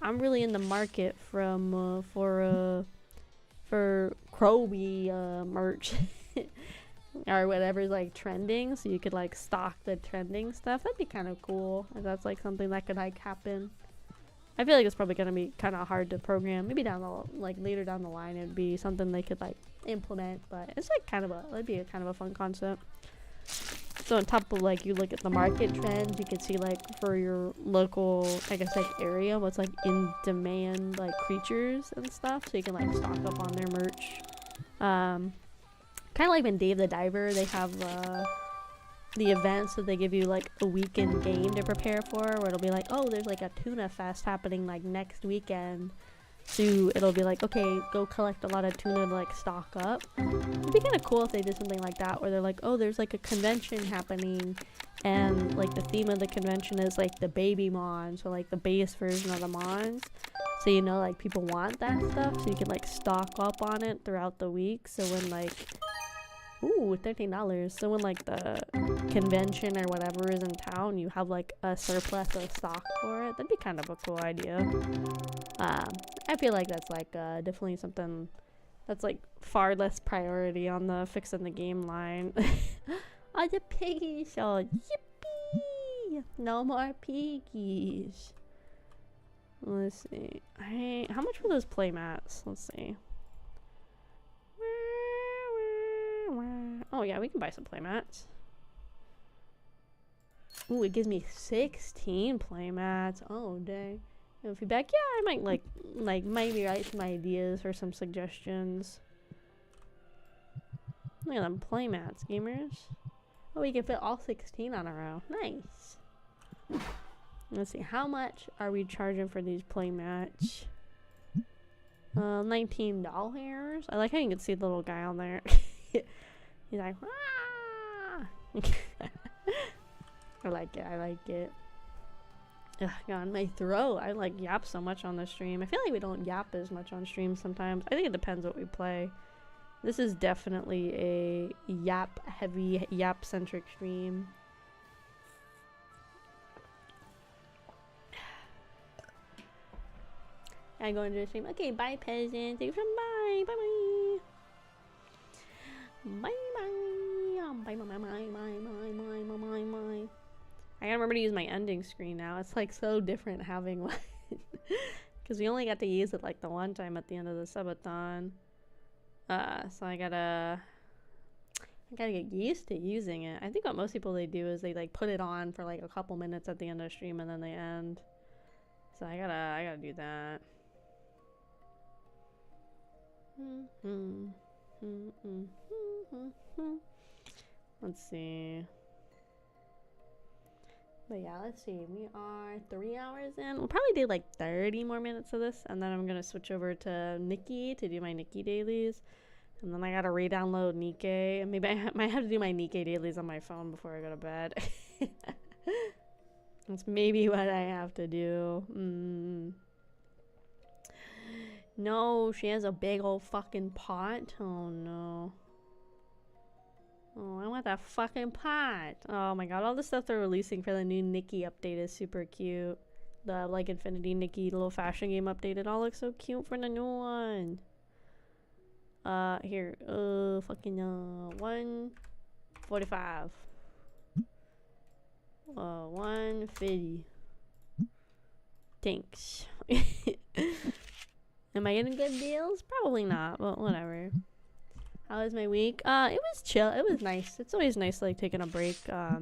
I'm really in the market from for Krobi merch or whatever's like trending, so you could like stock the trending stuff. That'd be kind of cool if that's like something that could like happen. I feel like it's probably gonna be kind of hard to program. Maybe later down the line, it'd be something they could like implement. But it's like it'd be a kind of a fun concept. So on top of like you look at the market trends, you can see like for your local, I guess like area, what's like in demand like creatures and stuff. So you can like stock up on their merch. Kind of like in Dave the Diver, they have the events that they give you like a weekend game to prepare for, where it'll be like, oh, there's like a tuna fest happening like next weekend, so it'll be like, okay, go collect a lot of tuna to like stock up. It'd be kind of cool if they did something like that, where they're like, oh, there's like a convention happening and like the theme of the convention is like the baby mon, so like the base version of the mons, so you know like people want that stuff, so you can like stock up on it throughout the week, so when like ooh, $13. So when like the convention or whatever is in town, you have like a surplus of stock for it. That'd be kind of a cool idea. I feel like that's like definitely something that's like far less priority on the fixing the game line. Oh, the piggies! Oh, yippee! No more piggies. Let's see. How much were those playmats? Let's see. Oh yeah, we can buy some playmats. Ooh, it gives me 16 playmats. Oh dang. No feedback. Yeah, I might like maybe write some ideas or some suggestions. Look at them playmats, gamers. Oh, we can fit all 16 on a row. Nice. Let's see, how much are we charging for these playmats? $19. I like how you can see the little guy on there. He's like, ah! I like it. I like it. Ugh, God, my throat. I like yap so much on the stream. I feel like we don't yap as much on stream sometimes. I think it depends what we play. This is definitely a yap-heavy, yap-centric stream. I go into the stream. Okay, bye, peasant. Thank you for bye. Bye-bye. Bye-bye. Bye-bye. I gotta remember to use my ending screen now. It's like so different having one. Because we only got to use it like the one time at the end of the subathon. So I gotta get used to using it. I think what most people they do is they like put it on for like a couple minutes at the end of the stream and then they end. So I gotta do that. Let's see. But yeah, let's see. We are 3 hours in. We'll probably do like 30 more minutes of this, and then I'm gonna switch over to Nikki to do my Nikki dailies. And then I gotta re-download Nikkei. And maybe I might have to do my Nikkei dailies on my phone before I go to bed. That's maybe what I have to do. No, she has a big old fucking pot. Oh no. Oh, I want that fucking pot. Oh my god, all the stuff they're releasing for the new Nikki update is super cute. The like Infinity Nikki little fashion game update, it all looks so cute for the new one. Here, fucking 145. 150. Thanks. Am I getting good deals? Probably not, but whatever. How was my week? It was chill. It was nice. It's always nice like taking a break. I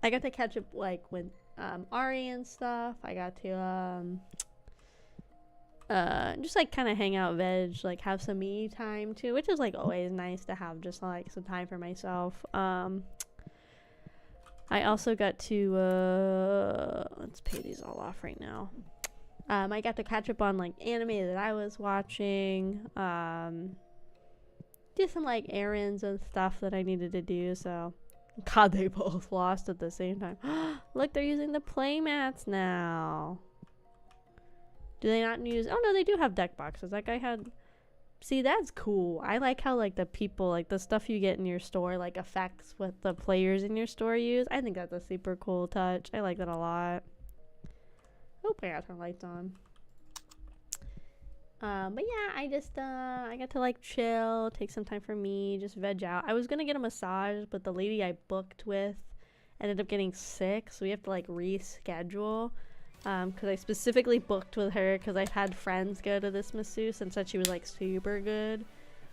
got to catch up like with Ari and stuff. I got to just like kind of hang out, like have some me time too, which is like always nice to have just like some time for myself. I also got to let's pay these all off right now. I got to catch up on like anime that I was watching. Do some like errands and stuff that I needed to do. So, God, they both lost at the same time. Look, they're using the playmats now. Do they not use? Oh no, they do have deck boxes. That guy had. See, that's cool. I like how like the people, like the stuff you get in your store, like affects what the players in your store use. I think that's a super cool touch. I like that a lot. Oh, I got her lights on. But yeah, I just I got to like chill, take some time for me, just veg out. I was gonna get a massage, but the lady I booked with ended up getting sick, so we have to like reschedule. Because I specifically booked with her because I've had friends go to this masseuse and said she was like super good.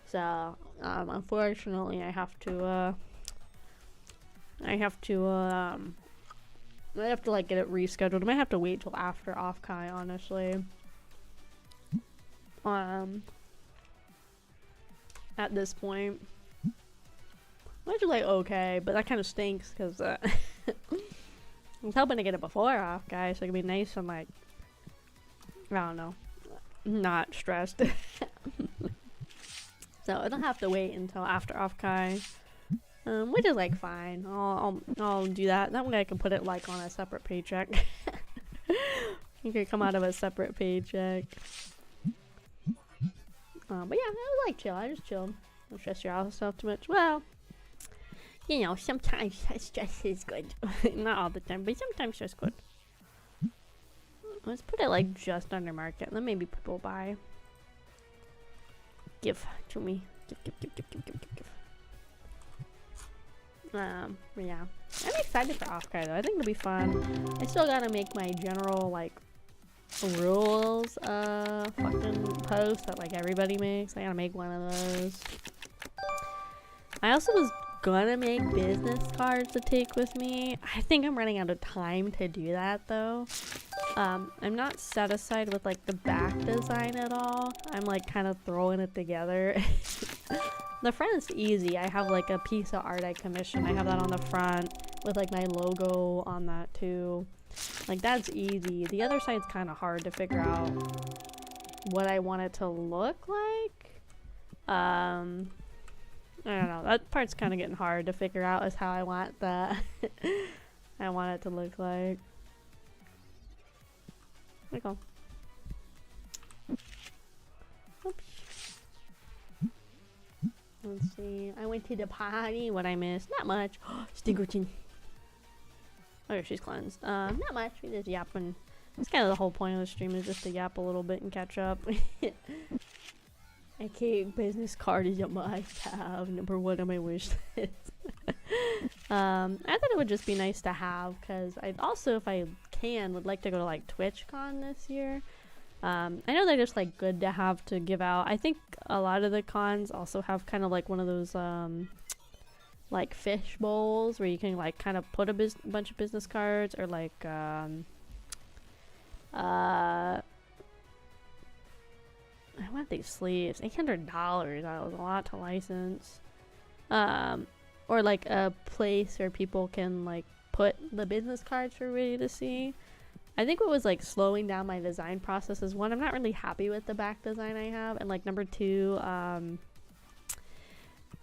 So unfortunately, I have to like get it rescheduled. I might have to wait till after off-kai, honestly. At this point, which is like okay, but that kind of stinks because I was hoping to get it before off-kai, so it could be nice and like I don't know, not stressed. So I don't have to wait until after off-kai, which is like fine. I'll do that. That way I can put it like on a separate paycheck. You can come out of a separate paycheck. But yeah, I was like chill. I just chilled. Don't stress yourself too much. Well, you know, sometimes stress is good. Not all the time, but sometimes stress good. Let's put it like just under market. Then maybe people buy. Give to me. Give. But yeah, I'm excited for off-kai though. I think it'll be fun. I still gotta make my general like rules fucking post that like everybody makes. I gotta make one of those. I also was gonna make business cards to take with me. I think I'm running out of time to do that though. I'm not satisfied with like the back design at all. I'm like kind of throwing it together. The front is easy. I have like a piece of art I commissioned. I have that on the front with like my logo on that too. Like that's easy. The other side's kind of hard to figure out what I want it to look like. I don't know. That part's kind of getting hard to figure out is how I want the I want it to look like. There we go. Oops. Let's see. I went to the party. What I missed? Not much. Stinkerton. Oh, yeah, she's cleansed. Not much. We just yapping. That's kind of the whole point of the stream, is just to yap a little bit and catch up. Okay, business card is a must-have. Number 1 on my wish list. I thought it would just be nice to have, because I'd also, if I can, would like to go to like TwitchCon this year. I know they're just like good to have to give out. I think a lot of the cons also have kind of like one of those like fish bowls where you can like kind of put a bunch of business cards, or like I want these sleeves. $800. That was a lot to license. Or like a place where people can like put the business cards for everybody to see. I think what was like slowing down my design process is, one, I'm not really happy with the back design I have, and like number 2, I'm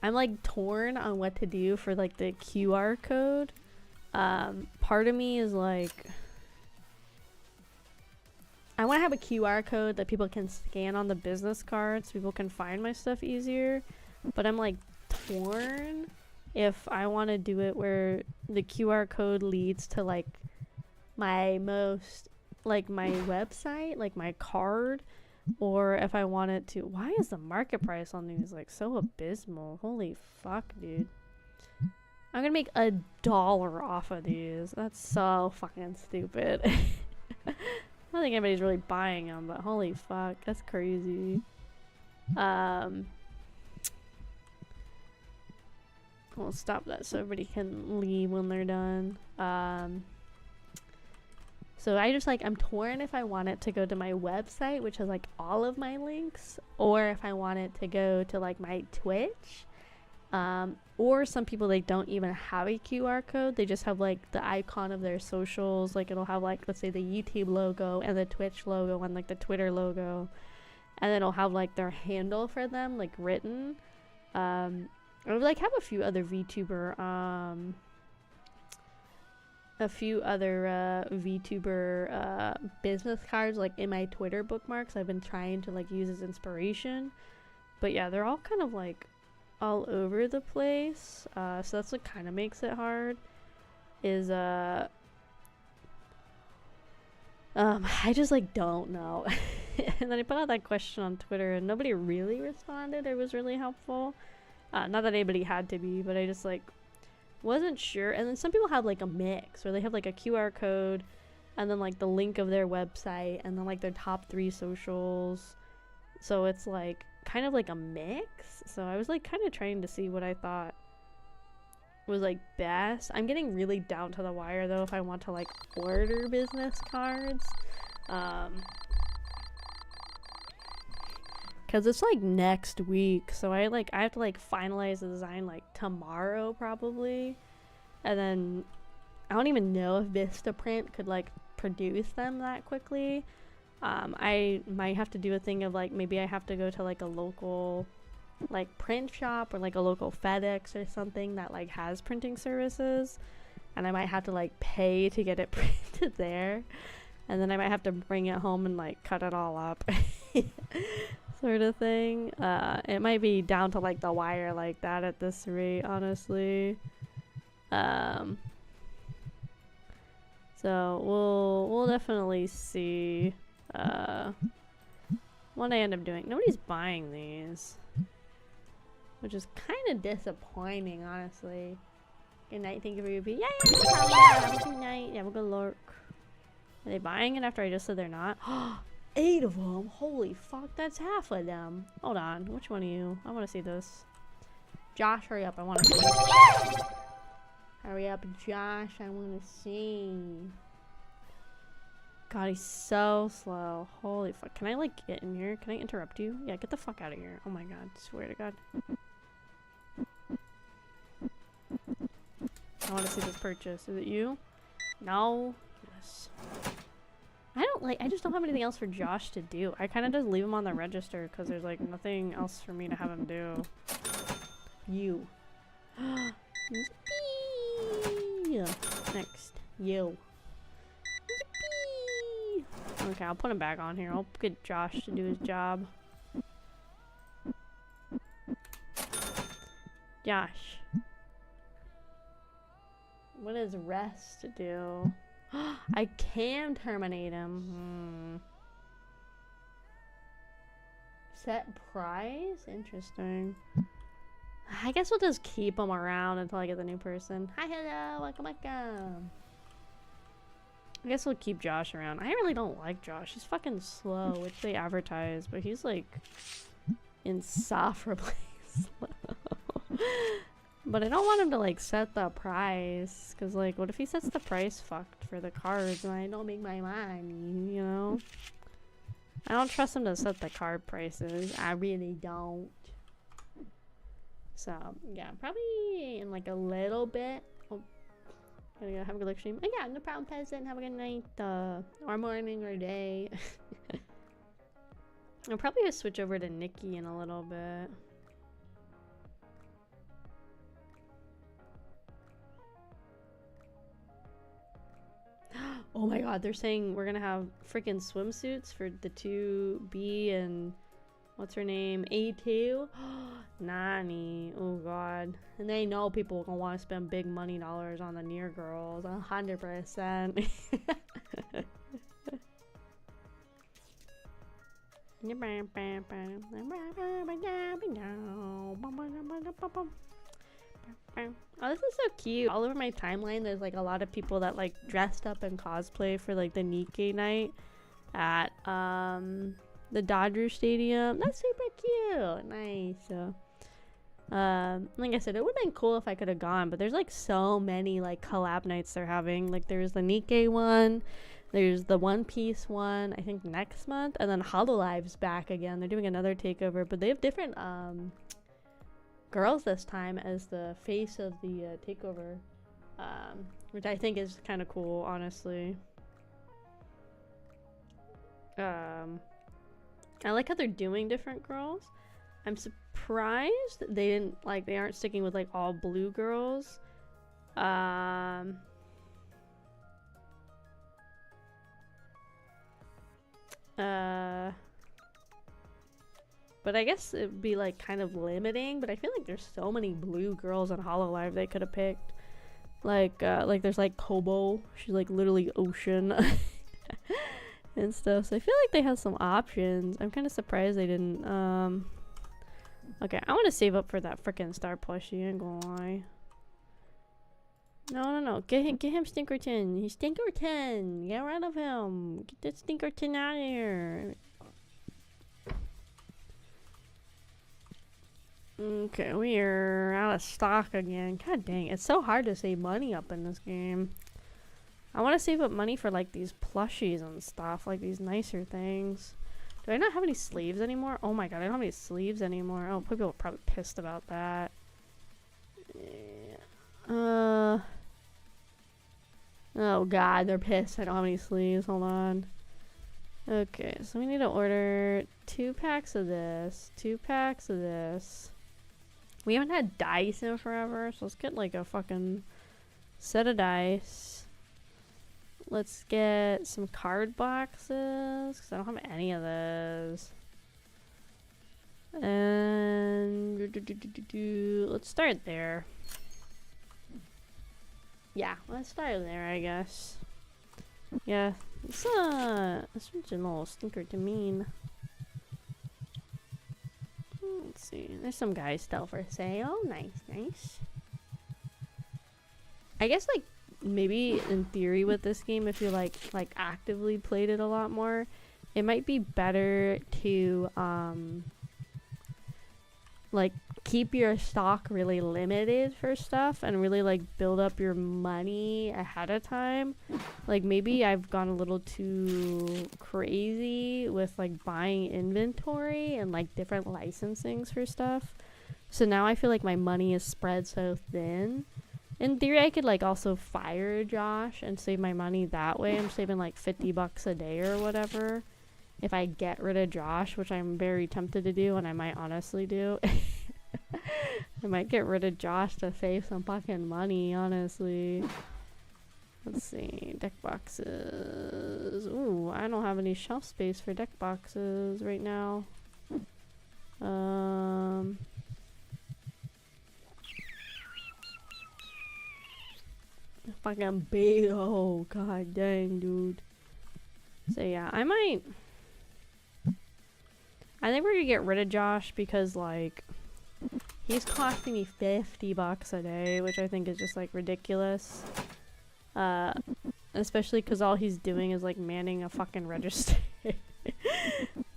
like torn on what to do for like the QR code. Part of me is like, I want to have a QR code that people can scan on the business cards so people can find my stuff easier, but I'm like torn if I want to do it where the QR code leads to like my most, like my website, like my card, or if I want it to. Why is the market price on these like so abysmal? Holy fuck, dude. I'm gonna make $1 off of these. That's so fucking stupid. I don't think anybody's really buying them, but holy fuck, that's crazy. We'll stop that so everybody can leave when they're done. So I just like, I'm torn if I want it to go to my website, which has like all of my links, or if I want it to go to like my Twitch. Or some people, they don't even have a QR code. They just have like the icon of their socials. Like it'll have like, let's say the YouTube logo and the Twitch logo and like the Twitter logo. And then it'll have like their handle for them, like written. I would like have a few other VTuber, business cards like in my Twitter bookmarks. I've been trying to like use as inspiration, but yeah, they're all kind of like all over the place. So that's what kind of makes it hard. Is I just like don't know. And then I put out that question on Twitter and nobody really responded. It was really helpful. Not that anybody had to be, but I just like wasn't sure. And then some people have like a mix where they have like a QR code and then like the link of their website and then like their top 3 socials. So it's like kind of like a mix. So I was like kind of trying to see what I thought was like best. I'm getting really down to the wire though if I want to like order business cards. Cause it's like next week, so I have to like finalize the design like tomorrow probably, and then I don't even know if Vistaprint could like produce them that quickly. I might have to do a thing of like maybe I have to go to like a local like print shop or like a local FedEx or something that like has printing services, and I might have to like pay to get it printed there, and then I might have to bring it home and like cut it all up. Sort of thing. It might be down to like the wire like that at this rate, honestly. So we'll definitely see what I end up doing. Nobody's buying these, which is kind of disappointing, honestly. Good night, thank you for your beat. Yeah, have a good night. Have a good lurk. Are they buying it after I just said they're not? 8 of them. Holy fuck, that's half of them. Hold on, which one are you? I want to see this. Josh, hurry up. I want to see. Hurry up, Josh. I want to see. God, he's so slow. Holy fuck. Can I like get in here? Can I interrupt you? Yeah, get the fuck out of here. Oh my god. Swear to God. I want to see this purchase. Is it you? No. Yes. I just don't have anything else for Josh to do. I kind of just leave him on the register because there's like nothing else for me to have him do. You. Next. You. Yippee! Okay, I'll put him back on here. I'll get Josh to do his job. Josh. What does rest do? I can terminate him. Set price? Interesting. I guess we'll just keep him around until I get the new person. Hi, hello, welcome, welcome. I guess we'll keep Josh around. I really don't like Josh. He's fucking slow, which they advertise, but he's like insufferably slow. But I don't want him to like set the price, because like what if he sets the price fucked for the cards and I don't make my money, you know? I don't trust him to set the card prices. I really don't. So yeah, probably in like a little bit. Oh, gotta go have a good look stream. Oh yeah, no problem, peasant. Have a good night, or morning, or day. I'll probably just switch over to Nikki in a little bit. Oh my god, they're saying we're gonna have freaking swimsuits for the 2B and what's her name? A2? Nani. Oh god. And they know people are gonna want to spend big money dollars on the near girls. 100%. Oh, this is so cute. All over my timeline there's like a lot of people that like dressed up in cosplay for like the Nikkei night at the Dodger Stadium. That's super cute. Nice. So like I said, it would have been cool if I could have gone, but there's like so many like collab nights they're having. Like there's the Nikkei one, there's the One Piece one, I think next month, and then Hololive's back again. They're doing another takeover, but they have different girls this time as the face of the takeover, which I think is kind of cool, honestly. I like how they're doing different girls. I'm surprised they aren't sticking with like all blue girls. But I guess it'd be like kind of limiting, but I feel like there's so many blue girls on Hololive they could have picked. Like there's like Kobo, she's like literally ocean and stuff. So I feel like they have some options. I'm kind of surprised they didn't. Okay, I want to save up for that freaking star plushie, I ain't gonna lie. No. Get him Stinkerton. He's Stinkerton. Get rid of him. Get that Stinkerton out of here. Okay, we are out of stock again. God dang, it's so hard to save money up in this game. I want to save up money for like these plushies and stuff, like these nicer things. Do I not have any sleeves anymore? Oh my god, I don't have any sleeves anymore. Oh, people are probably pissed about that. Yeah. Oh god, they're pissed. I don't have any sleeves. Hold on. Okay, so we need to order 2 packs of this, 2 packs of this. We haven't had dice in forever, so let's get like a fucking set of dice. Let's get some card boxes, because I don't have any of those. And let's start there. Yeah, let's start there, I guess. Yeah, this one's a little stinker to mean. Let's see. There's some guys still for sale. Nice. I guess like maybe in theory with this game, if you like actively played it a lot more, it might be better to like keep your stock really limited for stuff and really like build up your money ahead of time. Like maybe I've gone a little too crazy with like buying inventory and like different licensings for stuff. So now I feel like my money is spread so thin. In theory, I could like also fire Josh and save my money that way. I'm saving like $50 a day or whatever if I get rid of Josh, which I'm very tempted to do, and I might honestly do. I might get rid of Josh to save some fucking money, honestly. Let's see, deck boxes. Ooh, I don't have any shelf space for deck boxes right now. Fucking big. Oh, god dang, dude. So yeah, I think we're gonna get rid of Josh because, like, he's costing me $50 a day, which I think is just, like, ridiculous. Especially because all he's doing is, like, manning a fucking register.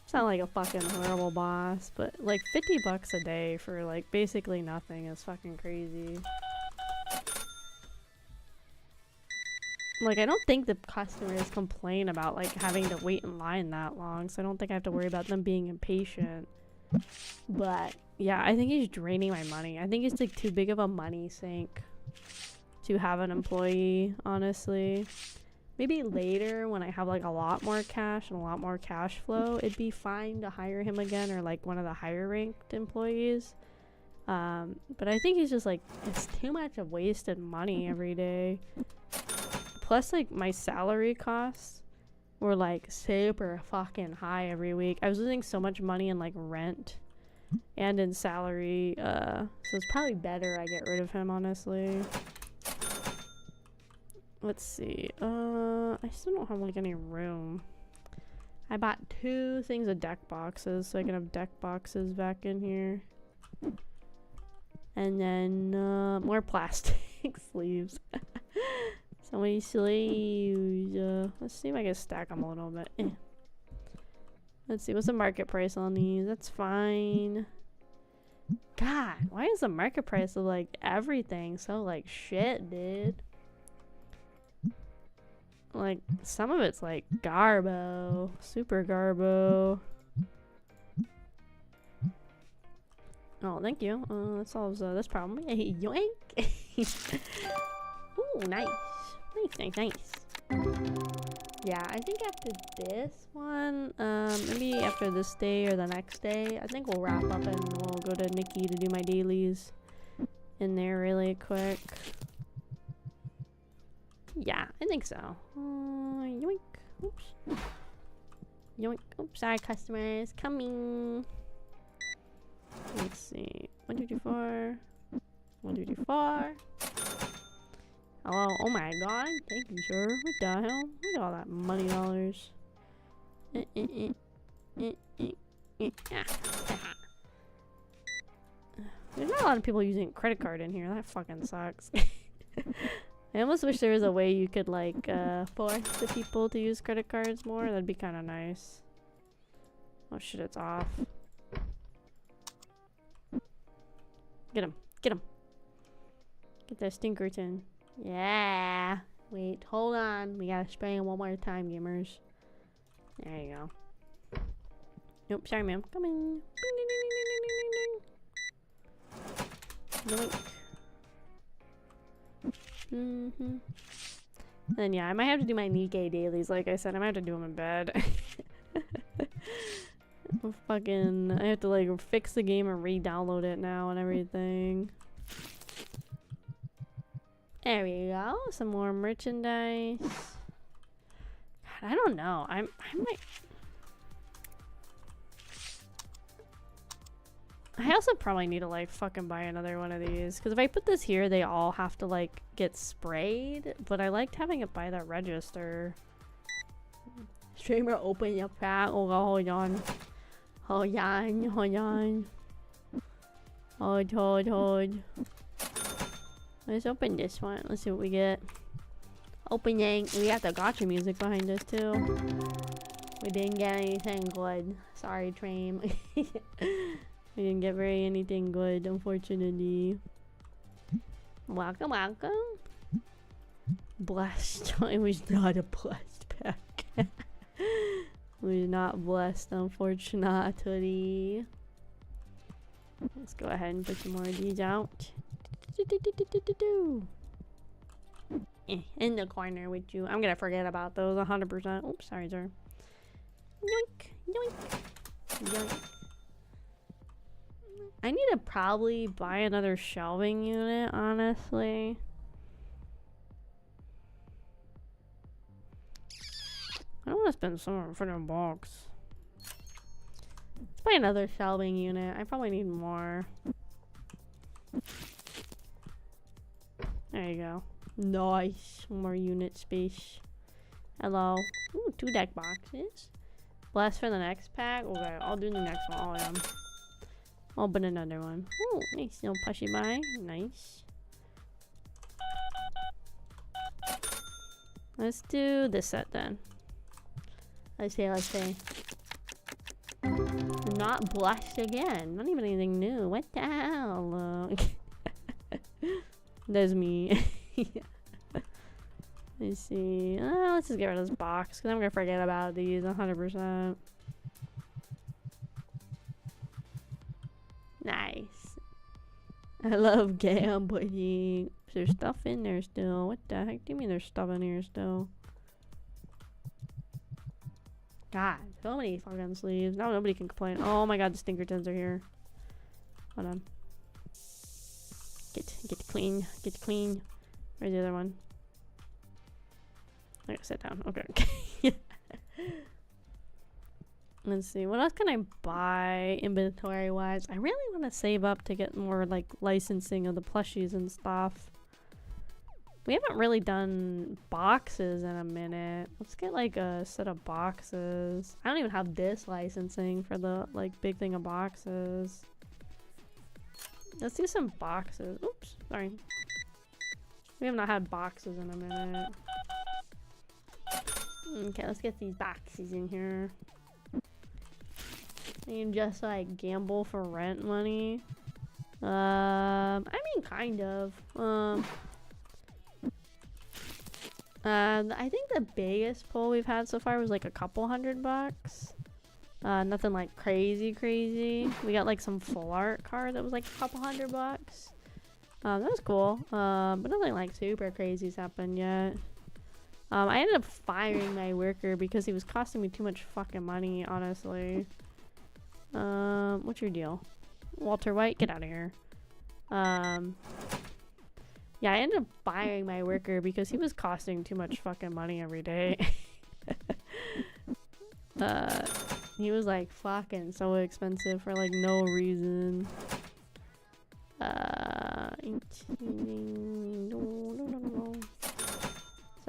Sound like a fucking horrible boss, but, like, $50 a day for, like, basically nothing is fucking crazy. Like, I don't think the customers complain about, like, having to wait in line that long, so I don't think I have to worry about them being impatient. But, yeah, I think he's draining my money. I think it's, like, too big of a money sink to have an employee, honestly. Maybe later, when I have, like, a lot more cash and a lot more cash flow, it'd be fine to hire him again, or, like, one of the higher-ranked employees. But I think he's just, like, it's too much of wasted money every day. Plus, like, my salary costs were, like, super fucking high every week. I was losing so much money in, like, rent and in salary. So it's probably better I get rid of him, honestly. Let's see. I still don't have, like, any room. I bought 2 things of deck boxes, so I can have deck boxes back in here. And then, more plastic sleeves. So many sleeves. Let's see if I can stack them a little bit. Let's see, what's the market price on these? That's fine. God, why is the market price of, like, everything so, like, shit, dude? Like, some of it's, like, garbo. Super garbo. Oh, thank you. That solves this problem. Yoink! Ooh, nice. Nice. Yeah, I think after this one, maybe after this day or the next day, I think we'll wrap up and we'll go to Nikki to do my dailies in there really quick. Yeah, I think so. Yoink. Oops. Yoink. Oops, sorry, customers. Coming. Let's see. 1, 2, 3, 4. 1, 2, 3, 4. Hello. Oh my god. Thank you, sir. What the hell? Look at all that money dollars. There's not a lot of people using credit card in here. That fucking sucks. I almost wish there was a way you could, like, force the people to use credit cards more. That'd be kind of nice. Oh shit, it's off. Get him. Get him. Get that stinkerton. Yeah. Wait, hold on. We gotta spray him one more time, gamers. There you go. Nope, sorry, ma'am. Coming. Yoink. And then, yeah, I might have to do my Nikkei dailies. Like I said, I might have to do them in bed. Fucking, I have to, like, fix the game and re-download it now and everything. There we go. Some more merchandise. God, I don't know. I might. I also probably need to, like, fucking buy another one of these. Because if I put this here, they all have to, like, get sprayed. But I liked having it by the register. Streamer, open your pack. Oh, hold on. Hold on. Hold. Let's open this one. Let's see what we get. Opening. We got the gotcha music behind us too. We didn't get anything good. Sorry, Train. We didn't get anything good, unfortunately. Welcome. Blessed. It was not a blessed pack. We're not blessed, unfortunately. Let's go ahead and put some more of these out. In the corner with you. I'm gonna forget about those 100%. Oops, sorry, sir. Yoink. I need to probably buy another shelving unit, honestly. want to spend some more for the box. Let's buy another shelving unit. I probably need more. There you go. Nice. More unit space. Hello. Ooh, 2 deck boxes. Bless for the next pack. Okay, I'll do the next one. Oh, yeah. Open another one. Ooh, nice. No pushy buy. Nice. Let's do this set then. Let's see. Not blessed again. Not even anything new. What the hell? That's me. Let's see. Let's just get rid of this box because I'm gonna forget about these 100%. Nice. I love gambling. There's stuff in there still. What the heck do you mean there's stuff in here still? God, so many fucking sleeves. Now nobody can complain. Oh my god, the Stinkertons are here. Hold on. Get clean. Get clean. Where's the other one? I gotta sit down. Okay. Let's see. What else can I buy inventory wise? I really want to save up to get more like licensing of the plushies and stuff. We haven't really done boxes in a minute. Let's get like a set of boxes. I don't even have this licensing for the like big thing of boxes. Let's do some boxes. Oops, sorry. We have not had boxes in a minute. Okay, let's get these boxes in here. You can just like gamble for rent money. I mean, kind of. I think the biggest pull we've had so far was like a couple $100. Nothing like crazy. We got like some full art card that was like a couple $100. That was cool. But nothing like super crazy's happened yet. I ended up firing my worker because he was costing me too much fucking money, honestly. What's your deal? Walter White, get out of here. Yeah, I ended up firing my worker because he was costing too much fucking money every day. He was like fucking so expensive for like no reason. So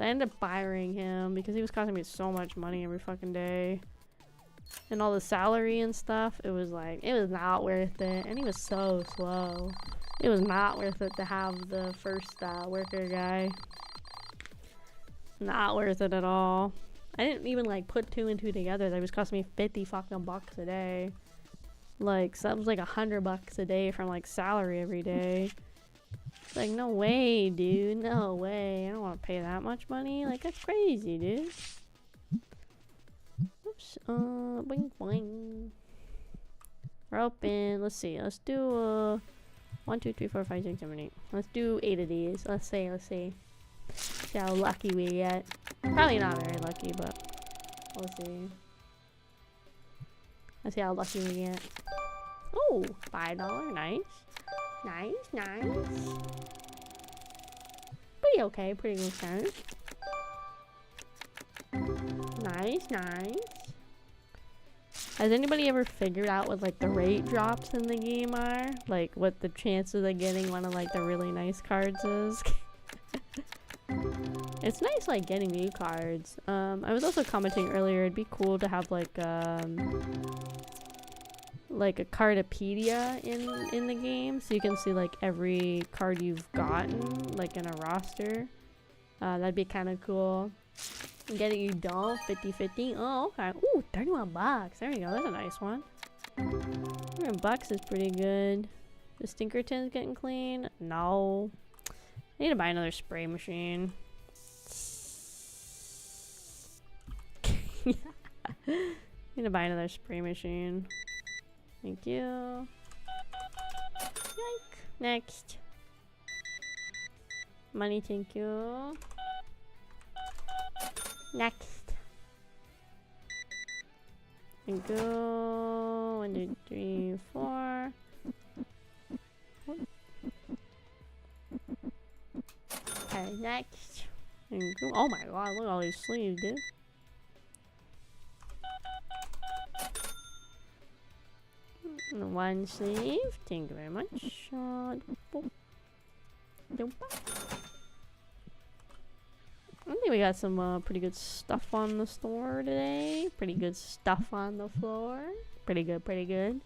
I ended up firing him because he was costing me so much money every fucking day. And all the salary and stuff, it was like, it was not worth it. And he was so slow. It was not worth it to have the first worker guy. Not worth it at all. I didn't even like put 2 and 2 together. That was costing me 50 fucking bucks a day. Like, so that was like $100 a day from like salary every day. It's like, no way, dude. No way. I don't want to pay that much money. Like, that's crazy, dude. Oops. Boing boing. We're open. Let's see. Let's do 1, 2, 3, 4, 5, 6, 7, 8. Let's do 8 of these. Let's see. See how lucky we get. Probably not very lucky, but we'll see. Let's see how lucky we get. Oh, $5. Nice. Nice. Pretty okay. Pretty good start. Nice. Has anybody ever figured out what like the rate drops in the game are? Like what the chances of getting one of like the really nice cards is? It's nice like getting new cards. I was also commenting earlier, it'd be cool to have like a Cardopedia in the game, so you can see like every card you've gotten like in a roster. That'd be kind of cool. Get it, you don't. 50-50. Oh, okay. Ooh, $31. There you go. That's a nice one. $100 is pretty good. The Stinkerton's getting clean. No. I need to buy another spray machine. Need to buy another spray machine. Thank you. Yike. Next. Money, thank you. Next. And go 1, 2, 3, 4. Okay, next. And go. Oh my god, look at all these sleeves, dude. And one sleeve. Thank you very much. I think we got some pretty good stuff on the store today. Pretty good stuff on the floor. Pretty good, pretty good.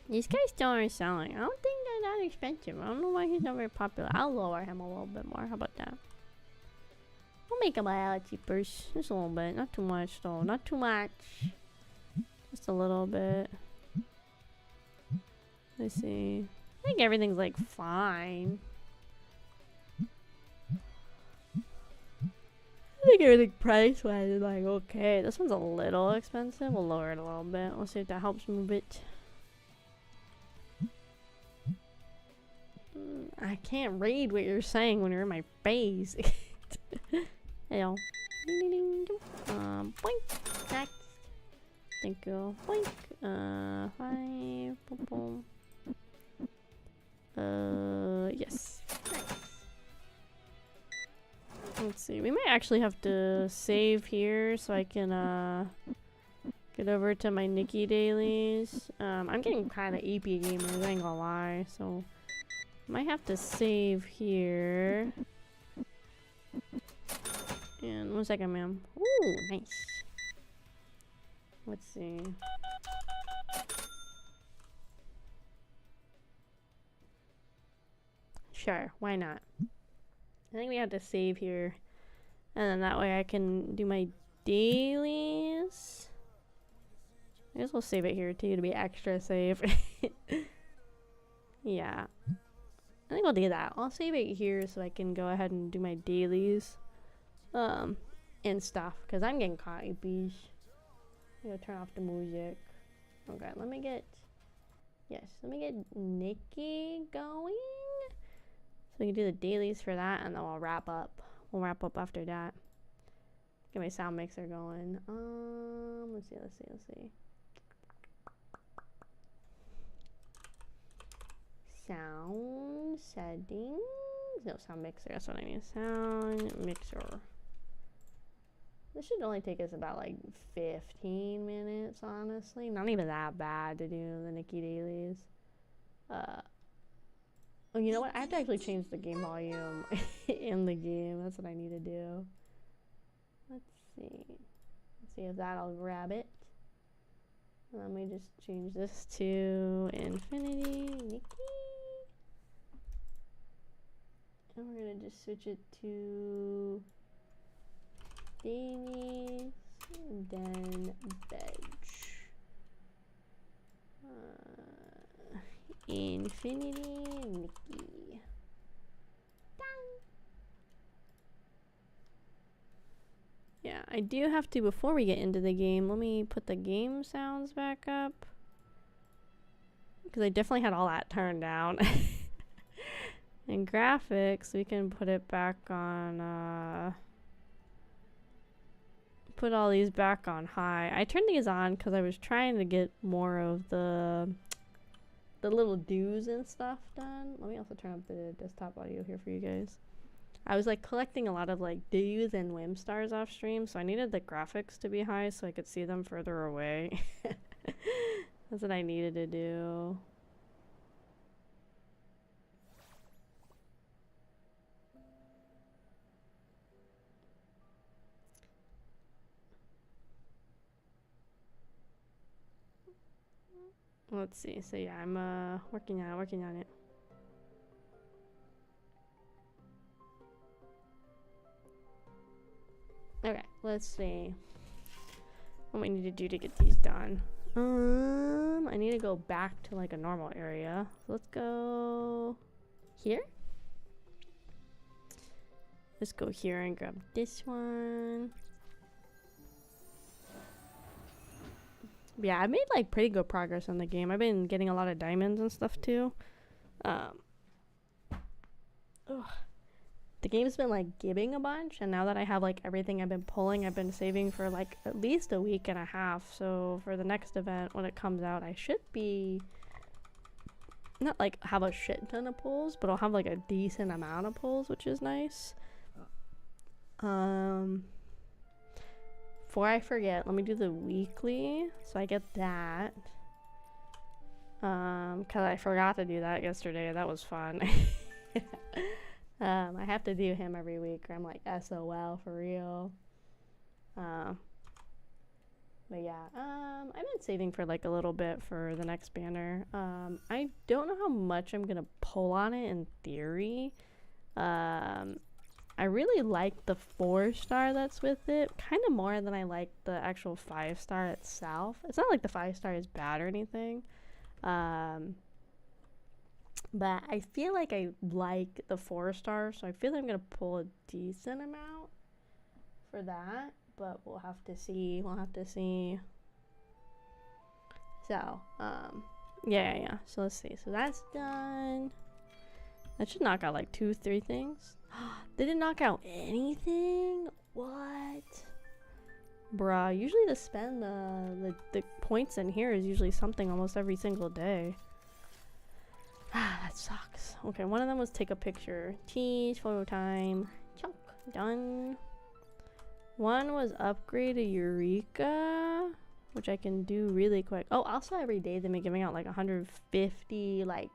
These guys still aren't selling. I don't think they're that expensive. I don't know why he's not very popular. I'll lower him a little bit more. How about that? We'll make him a little cheaper. Just a little bit. Not too much though. Not too much. Just a little bit. Let's see. I think everything's like fine. I think everything price wise is like okay. This one's a little expensive. We'll lower it a little bit. We'll see if that helps move it. I can't read what you're saying when you're in my face. Hello. Ding, ding, ding. Boink. Next. Thank you. Boink. 5. Boom, boom. Yes. Nice. Let's see. We might actually have to save here so I can get over to my Nikki dailies. I'm getting kind of EP gamers, I ain't gonna lie. So might have to save here. And 1 second, ma'am. Ooh, nice. Let's see. Sure, why not? I think we have to save here. And then that way I can do my dailies. I guess we'll save it here too to be extra safe. Yeah. I think I'll do that. I'll save it here so I can go ahead and do my dailies. And stuff. Because I'm getting caught in beach. I'm gonna turn off the music. Okay, let me get... Yes, let me get Nikki going. So we can do the dailies for that and then we'll wrap up. We'll wrap up after that. Get my sound mixer going. Let's see. Sound settings. No, sound mixer. That's what I need. Sound mixer. This should only take us about like 15 minutes, honestly. Not even that bad to do the Nikki dailies. Oh, you know what? I have to actually change the game volume in the game. That's what I need to do. Let's see. Let's see if that'll grab it. Let me just change this to infinity Nikki. And we're gonna just switch it to dailies, then veg. Infinity Nikki. Yeah, I do have to, before we get into the game, let me put the game sounds back up. Because I definitely had all that turned down. And graphics, we can put it back on, put all these back on high. I turned these on because I was trying to get more of the little do's and stuff done. Let me also turn up the desktop audio here for you guys. I was like collecting a lot of like do's and whim stars off stream, so I needed the graphics to be high so I could see them further away. That's what I needed to do. Let's see. So yeah, I'm working on it. Okay, let's see what we need to do to get these done. I need to go back to like a normal area. So let's go here. Let's go here and grab this one. Yeah, I made like pretty good progress on the game. I've been getting a lot of diamonds and stuff too. The game's been like giving a bunch, and now that I have like everything I've been pulling, I've been saving for like at least a week and a half. So for the next event when it comes out, I should be not like have a shit ton of pulls, but I'll have like a decent amount of pulls, which is nice. Before I forget, let me do the weekly so I get that. Because I forgot to do that yesterday. That was fun. I have to do him every week, or I'm like SOL for real. But yeah, I've been saving for like a little bit for the next banner. I don't know how much I'm gonna pull on it in theory. I really like the 4-star that's with it, kind of more than I like the actual 5-star itself. It's not like the 5-star is bad or anything. But I feel like I like the 4-star, so I feel like I'm gonna pull a decent amount for that. But we'll have to see. So, yeah. So let's see. So that's done. That should knock out like 2-3 things. They didn't knock out anything? What? Bruh, usually to spend the points in here is usually something almost every single day. That sucks. Okay, one of them was take a picture. Teach, photo time. Chunk. Done. One was upgrade a Eureka, which I can do really quick. Oh, also every day they've been giving out like 150 like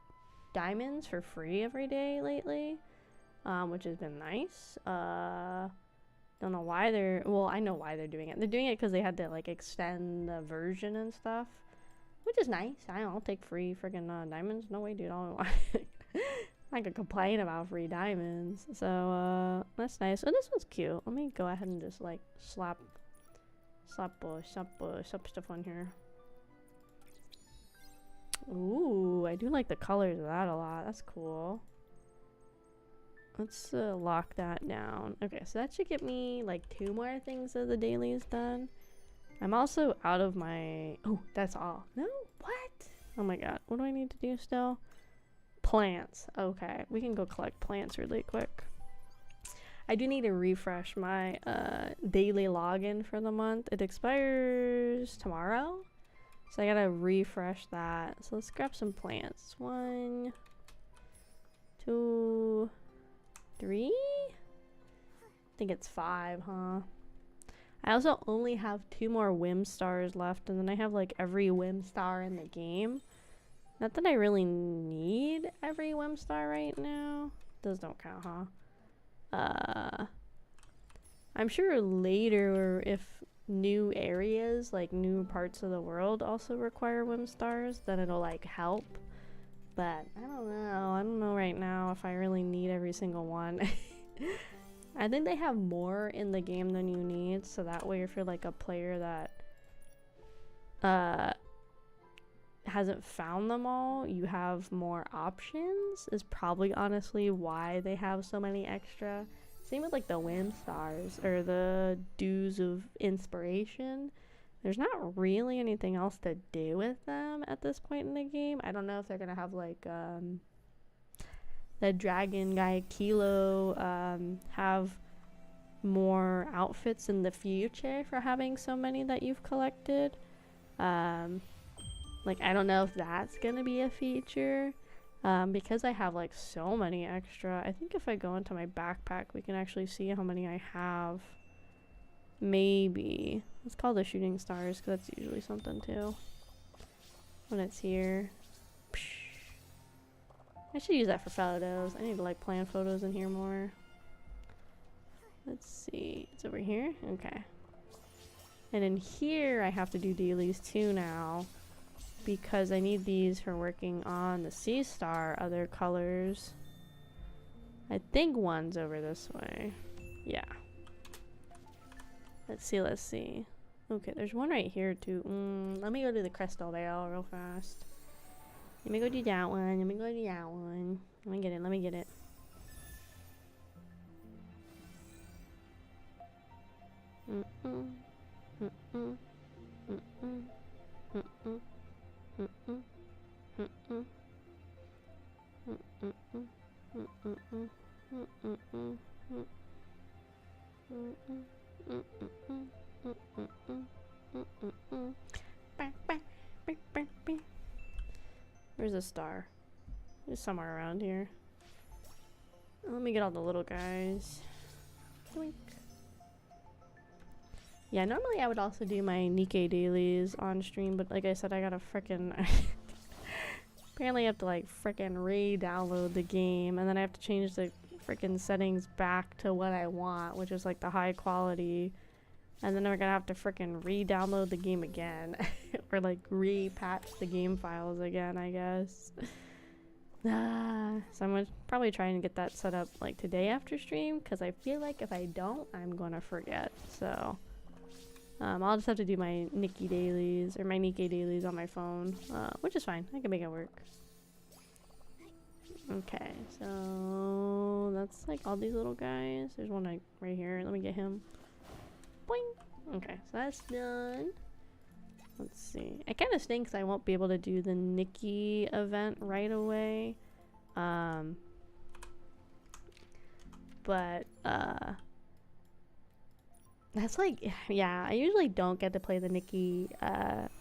diamonds for free every day lately, which has been nice. Don't know why they're, well, I know why they're doing it. They're doing it because they had to like extend the version and stuff, which is nice. I'll take free freaking diamonds. No way, dude. I could complain about free diamonds. So that's nice. Oh, this one's cute. Let me go ahead and just like slap stuff on here. Ooh, I do like the colors of that a lot. That's cool. Let's lock that down. Okay, so that should get me like 2 more things of the dailies done. I'm also out of my... Oh, that's all. No? What? Oh my god. What do I need to do still? Plants. Okay, we can go collect plants really quick. I do need to refresh my daily login for the month. It expires tomorrow, so I gotta refresh that. So let's grab some plants. 1, 2, 3. I think it's 5, huh? I also only have 2 more whim stars left, and then I have like every whim star in the game. Not that I really need every whim star right now. Those don't count, huh? I'm sure later, if new areas, like new parts of the world also require whim stars, then it'll like help. But I don't know. I don't know right now if I really need every single one. I think they have more in the game than you need, so that way if you're like a player that hasn't found them all, you have more options, is probably honestly why they have so many extra. Same with like the whim stars or the dews of inspiration. There's not really anything else to do with them at this point in the game. I don't know if they're gonna have like the dragon guy Kilo have more outfits in the future for having so many that you've collected. Like, I don't know if that's gonna be a feature, because I have like so many extra. I think if I go into my backpack, we can actually see how many I have. Maybe let's call the shooting stars, because that's usually something too when it's here. I should use that for photos. I need to like plan photos in here more. Let's see, it's over here. Okay, and in here I have to do dailies too now, because I need these for working on the sea star other colors. I think one's over this way. Yeah. Let's see. Okay, there's one right here too. Let me go to the crystal veil real fast. Let me go do that one. Let me get it. Where's a star? It's somewhere around here. Let me get all the little guys. Blink. Yeah, normally I would also do my Nikkei dailies on stream, but like I said, I got a frickin' Apparently I have to like freaking re-download the game, and then I have to change the freaking settings back to what I want, which is like the high quality. And then we're gonna have to freaking re-download the game again. Or like re-patch the game files again, I guess. So I'm gonna probably try and get that set up like today after stream, because I feel like if I don't, I'm gonna forget. So I'll just have to do my Nikki dailies or my Nikkei dailies on my phone, which is fine. I can make it work. Okay, so that's like all these little guys. There's one like right here. Let me get him. Boing. Okay, so that's done. Let's see. It kind of stinks I won't be able to do the Nikki event right away. But that's like, yeah, I usually don't get to play the Nikki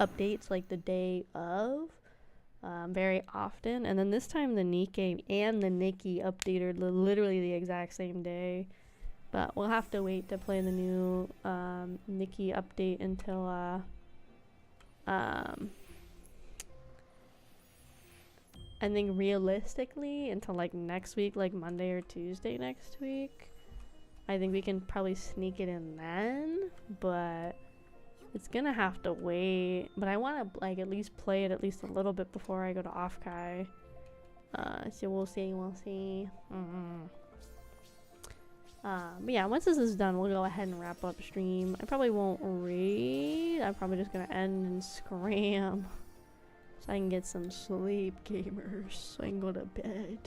updates like the day of very often. And then this time the Nikkei and the Nikki update are literally the exact same day. But we'll have to wait to play the new Nikki update until I think realistically until like next week, like Monday or Tuesday next week. I think we can probably sneak it in then, but it's gonna have to wait. But I want to like at least play it at least a little bit before I go to Offkai. So we'll see. But yeah, once this is done, we'll go ahead and wrap up stream. I probably won't read. I'm probably just gonna end and scram so I can get some sleep, gamers, so I can go to bed.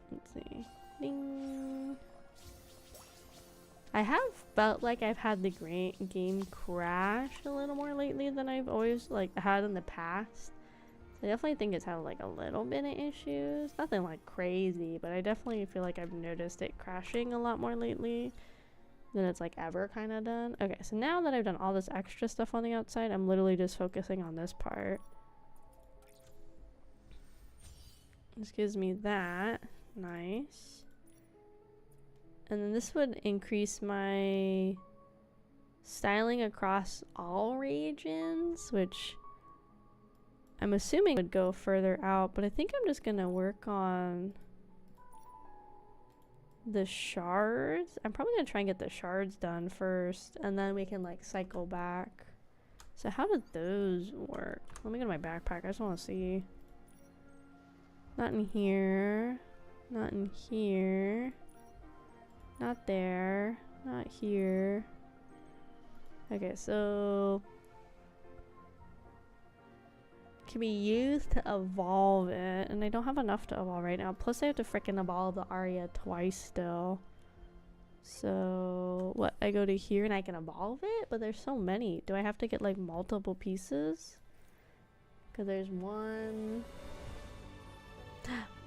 Let's see. Ding. I have felt like I've had the game crash a little more lately than I've always like had in the past. I definitely think it's had like a little bit of issues. Nothing like crazy, but I definitely feel like I've noticed it crashing a lot more lately than it's like ever kind of done. Okay, so now that I've done all this extra stuff on the outside, I'm literally just focusing on this part. This gives me that. Nice. And then this would increase my styling across all regions, which I'm assuming would go further out, but I think I'm just gonna work on the shards. I'm probably gonna try and get the shards done first, and then we can like cycle back. So how did those work? Let me go to my backpack. I just want to see. Not in here. Not in here. Not there. Not here. Okay, so can be used to evolve it, and I don't have enough to evolve right now. Plus I have to freaking evolve the Arya twice still. So what, I go to here and I can evolve it? But there's so many. Do I have to get like multiple pieces? Because there's one.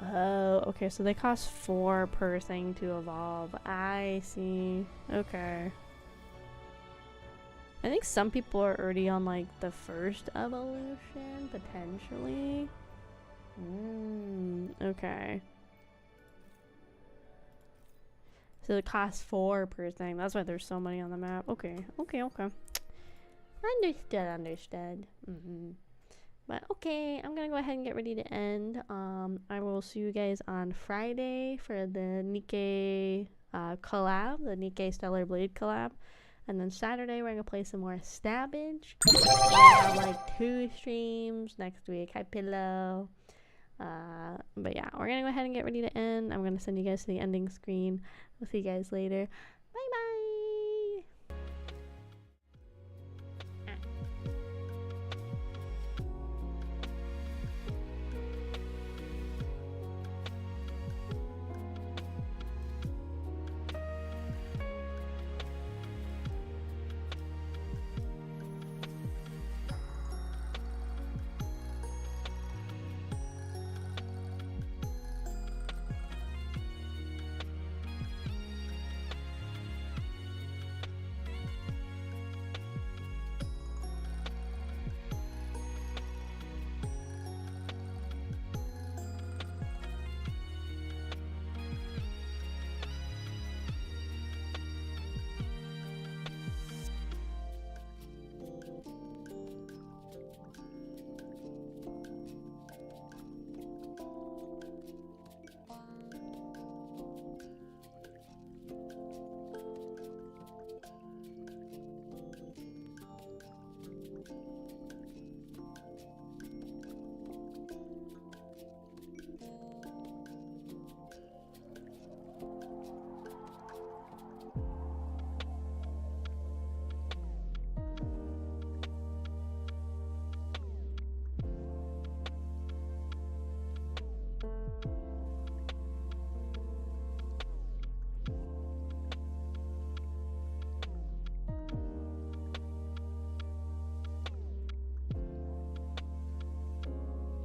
Oh, okay, so they cost 4 per thing to evolve. I see. Okay. I think some people are already on like the first evolution, potentially. Okay. So it costs 4 per thing. That's why there's so many on the map. Okay. Understood. But okay, I'm gonna go ahead and get ready to end. I will see you guys on Friday for the Nikkei collab, the Nikkei Stellar Blade collab. And then Saturday, we're going to play some more Stabbage. I have like 2 streams next week. Hi, Pillow. But yeah, we're going to go ahead and get ready to end. I'm going to send you guys to the ending screen. We'll see you guys later. Bye-bye.